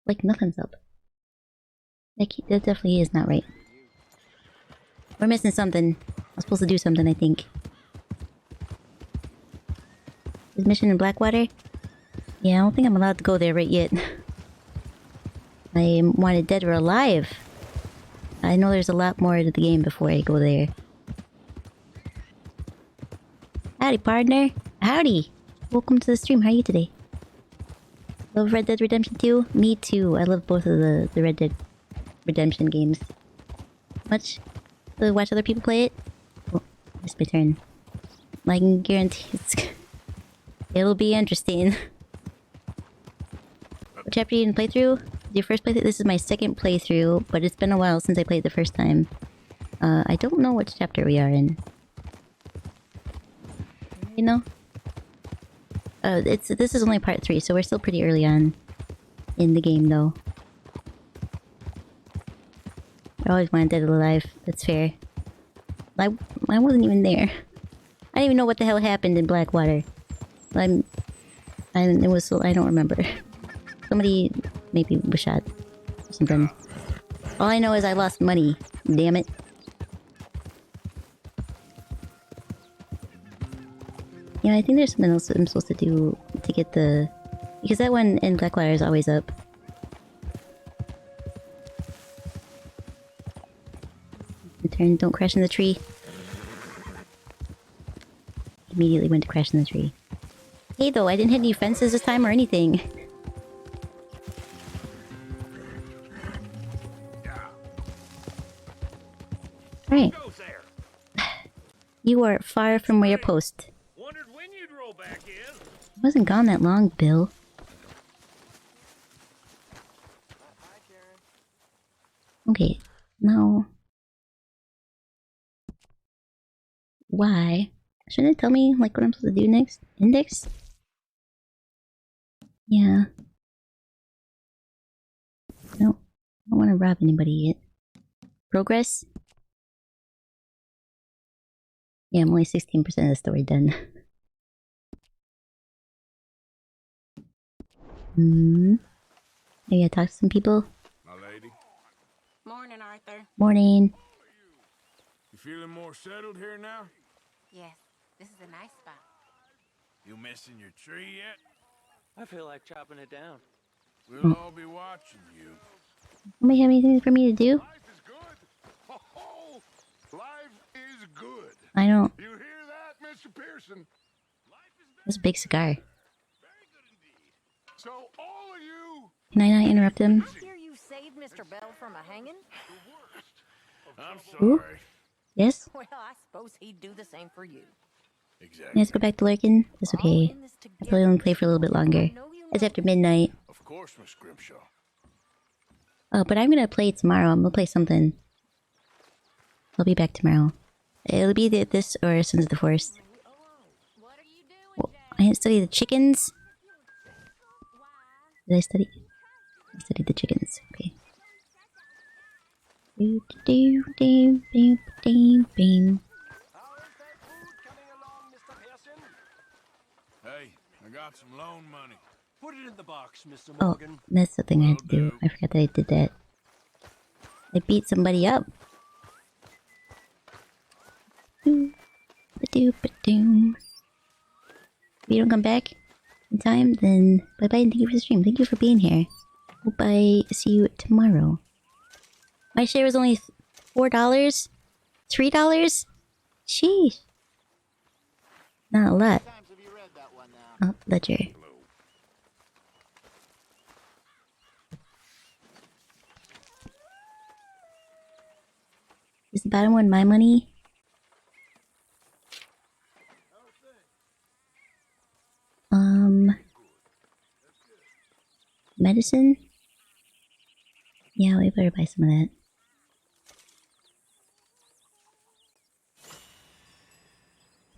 Like, nothing's up. That definitely is not right. We're missing something. I'm supposed to do something, I think. Is mission in Blackwater? Yeah, I don't think I'm allowed to go there right yet. I wanted dead or alive. I know there's a lot more to the game before I go there. Howdy, partner. Howdy. Welcome to the stream. How are you today? Love Red Dead Redemption 2? Me too. I love both of the Red Dead Redemption games. Much to watch other people play it? Oh, it's my turn. I can guarantee it'll be interesting. What chapter you didn't play through? Your first playthrough? This is my second playthrough, but it's been a while since I played the first time. I don't know which chapter we are in. You know? This is only part 3, so we're still pretty early on in the game, though. I always wanted dead or alive. That's fair. I wasn't even there. I didn't even know what the hell happened in Blackwater. I don't remember. Somebody maybe was shot or something. All I know is I lost money. Damn it. Yeah, I think there's something else that I'm supposed to do to get the... Because that one in Blackwater is always up. Turn, don't crash in the tree. Immediately went to crash in the tree. Hey though, I didn't hit any fences this time or anything. Alright. You are far from your post. Wondered when you'd roll back in. I wasn't gone that long, Bill. Okay, now... Why? Shouldn't it tell me, like, what I'm supposed to do next? Index? Yeah. No, I don't want to rob anybody yet. Progress? Yeah, I'm only 16% of the story done. Maybe I talk to some people? My lady. Morning, Arthur. Morning. You feeling more settled here now? Yes, this is a nice spot. You missing your tree yet? I feel like chopping it down. We'll all be watching you. Anybody have anything for me to do? Life is good. Oh, life is good. I don't. You hear that, Mr. Pearson? That's a big cigar. So all of you. Can I not interrupt him? I hear you saved Mr. Bell from a hanging? I'm Ooh. sorry. Yes? Well, I suppose he'd do the same for you. Exactly. Let's go back to lurking. That's okay. I'll probably only play for a little bit longer. It's after midnight. Of course, Miss Grimshaw. Oh, but I'm gonna play tomorrow. I'm gonna play something. I'll be back tomorrow. It'll be this or Sons of the Forest. Oh, I didn't study the chickens. Did I study? I studied the chickens. Okay. Do do do do do do. Hey, I got some loan money. Put it in the box, Mr. Oh, Morgan. that's the thing I had to do. I forgot that I did that. I beat somebody up. If you don't come back in time, then bye-bye and thank you for the stream. Thank you for being here. Hope I see you tomorrow. My share was only $4? $3? Sheesh. Not a lot. Oh, ledger. Is the bottom one my money? Medicine? Yeah, we better buy some of that.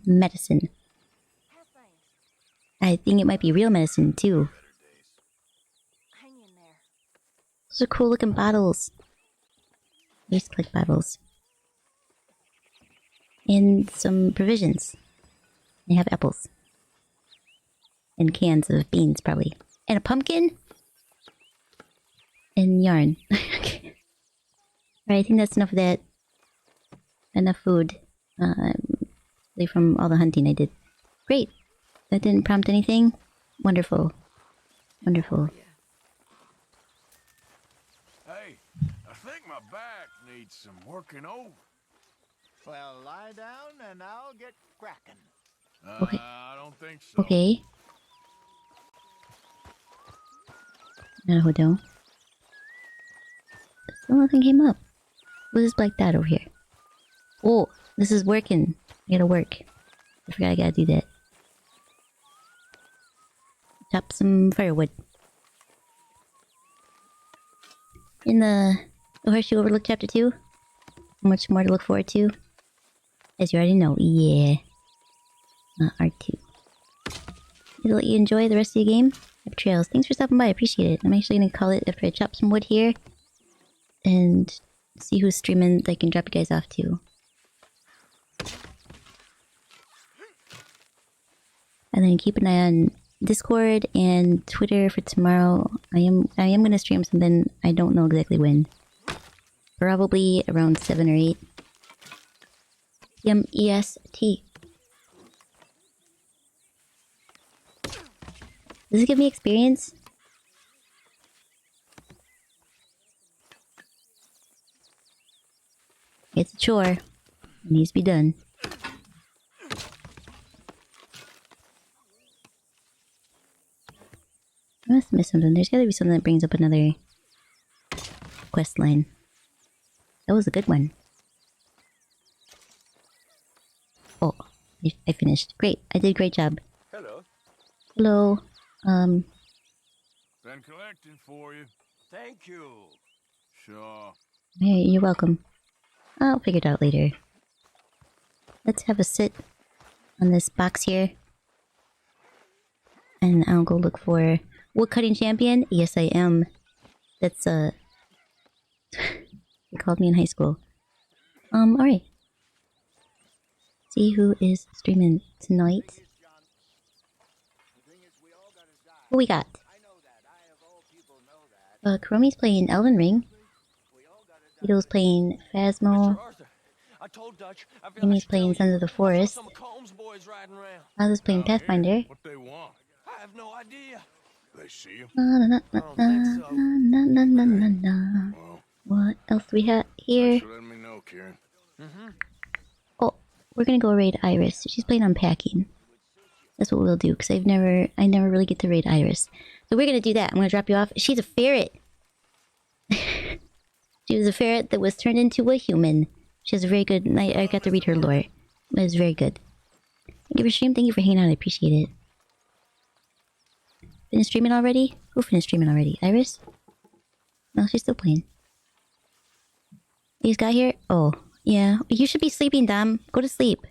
Medicine. I think it might be real medicine too. Those are cool looking bottles. I used to collect bottles. And some provisions. They have apples. And cans of beans, probably. And a pumpkin? And yarn. Okay. Alright, I think that's enough of that. Enough food. From all the hunting I did. Great. That didn't prompt anything? Wonderful. Wonderful. Hey, I think my back needs some working over. Well, lie down and I'll get cracking. Okay. I don't think so. Okay. Naruhodo. Still nothing came up. What is black dot over here? Oh, this is working. I gotta work. I forgot I gotta do that. Chop some firewood. In the Horseshoe Overlook Chapter 2. Much more to look forward to. As you already know, yeah. R2. It'll let you enjoy the rest of the game. Have trails. Thanks for stopping by, I appreciate it. I'm actually gonna call it after I chop some wood here. And see who's streaming that I can drop you guys off to. And then keep an eye on Discord and Twitter for tomorrow. I am gonna stream something. I don't know exactly when. Probably around 7 or 8 p.m. EST. Does it give me experience? It's a chore. It needs to be done. I must have missed something. There's gotta be something that brings up another quest line. That was a good one. Oh, I finished. Great. I did a great job. Hello. Hello. Been collecting for you. Thank you. Sure. Hey, you're welcome. I'll figure it out later. Let's have a sit on this box here. And I'll go look for woodcutting champion. Yes, I am. That's they called me in high school. Alright. See who is streaming tonight. Who we got? Kuromi's playing Elden Ring. Vito's playing Phasmo. I told Dutch. I feel Amy's playing Sons of the Forest. some of Combs boys riding around. I was playing Pathfinder. What they want? I have no idea. They see you? What else do we have here? Thanks for letting me know, Kieran. Oh, we're gonna go raid Iris. She's playing unpacking. That's what we'll do, because I never really get to raid Iris. So we're gonna do that. I'm gonna drop you off. She's a ferret. She was a ferret that was turned into a human. She has a very good... I got to read her lore. It was very good. Thank you for stream. Thank you for hanging out. I appreciate it. Finished streaming already? Who finished streaming already? Iris? No, she's still playing. You just got here? Oh, yeah. You should be sleeping, Dom. Go to sleep.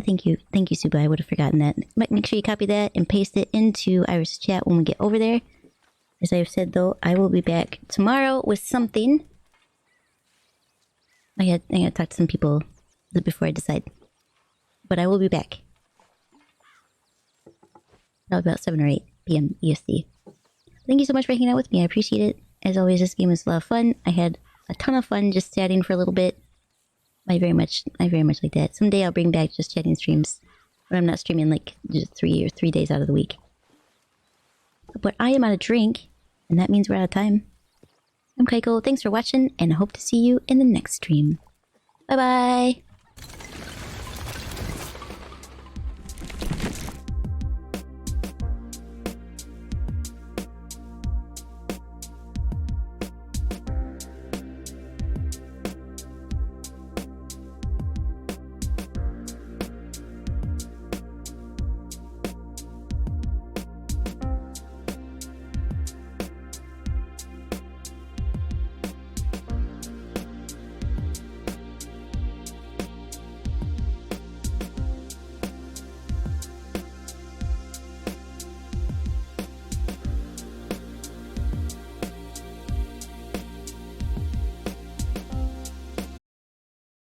Thank you. Thank you, Suba. I would have forgotten that. Make sure you copy that and paste it into Iris' chat when we get over there. As I've said, though, I will be back tomorrow with something. I gotta talk to some people before I decide. But I will be back. Probably about 7 or 8 p.m. EST. Thank you so much for hanging out with me. I appreciate it. As always, this game was a lot of fun. I had a ton of fun just chatting for a little bit. I very much like that. Someday I'll bring back just chatting streams. But I'm not streaming like just 3 days out of the week. But I am out of drink, and that means we're out of time. I'm Kaiko, thanks for watching, and I hope to see you in the next stream. Bye bye!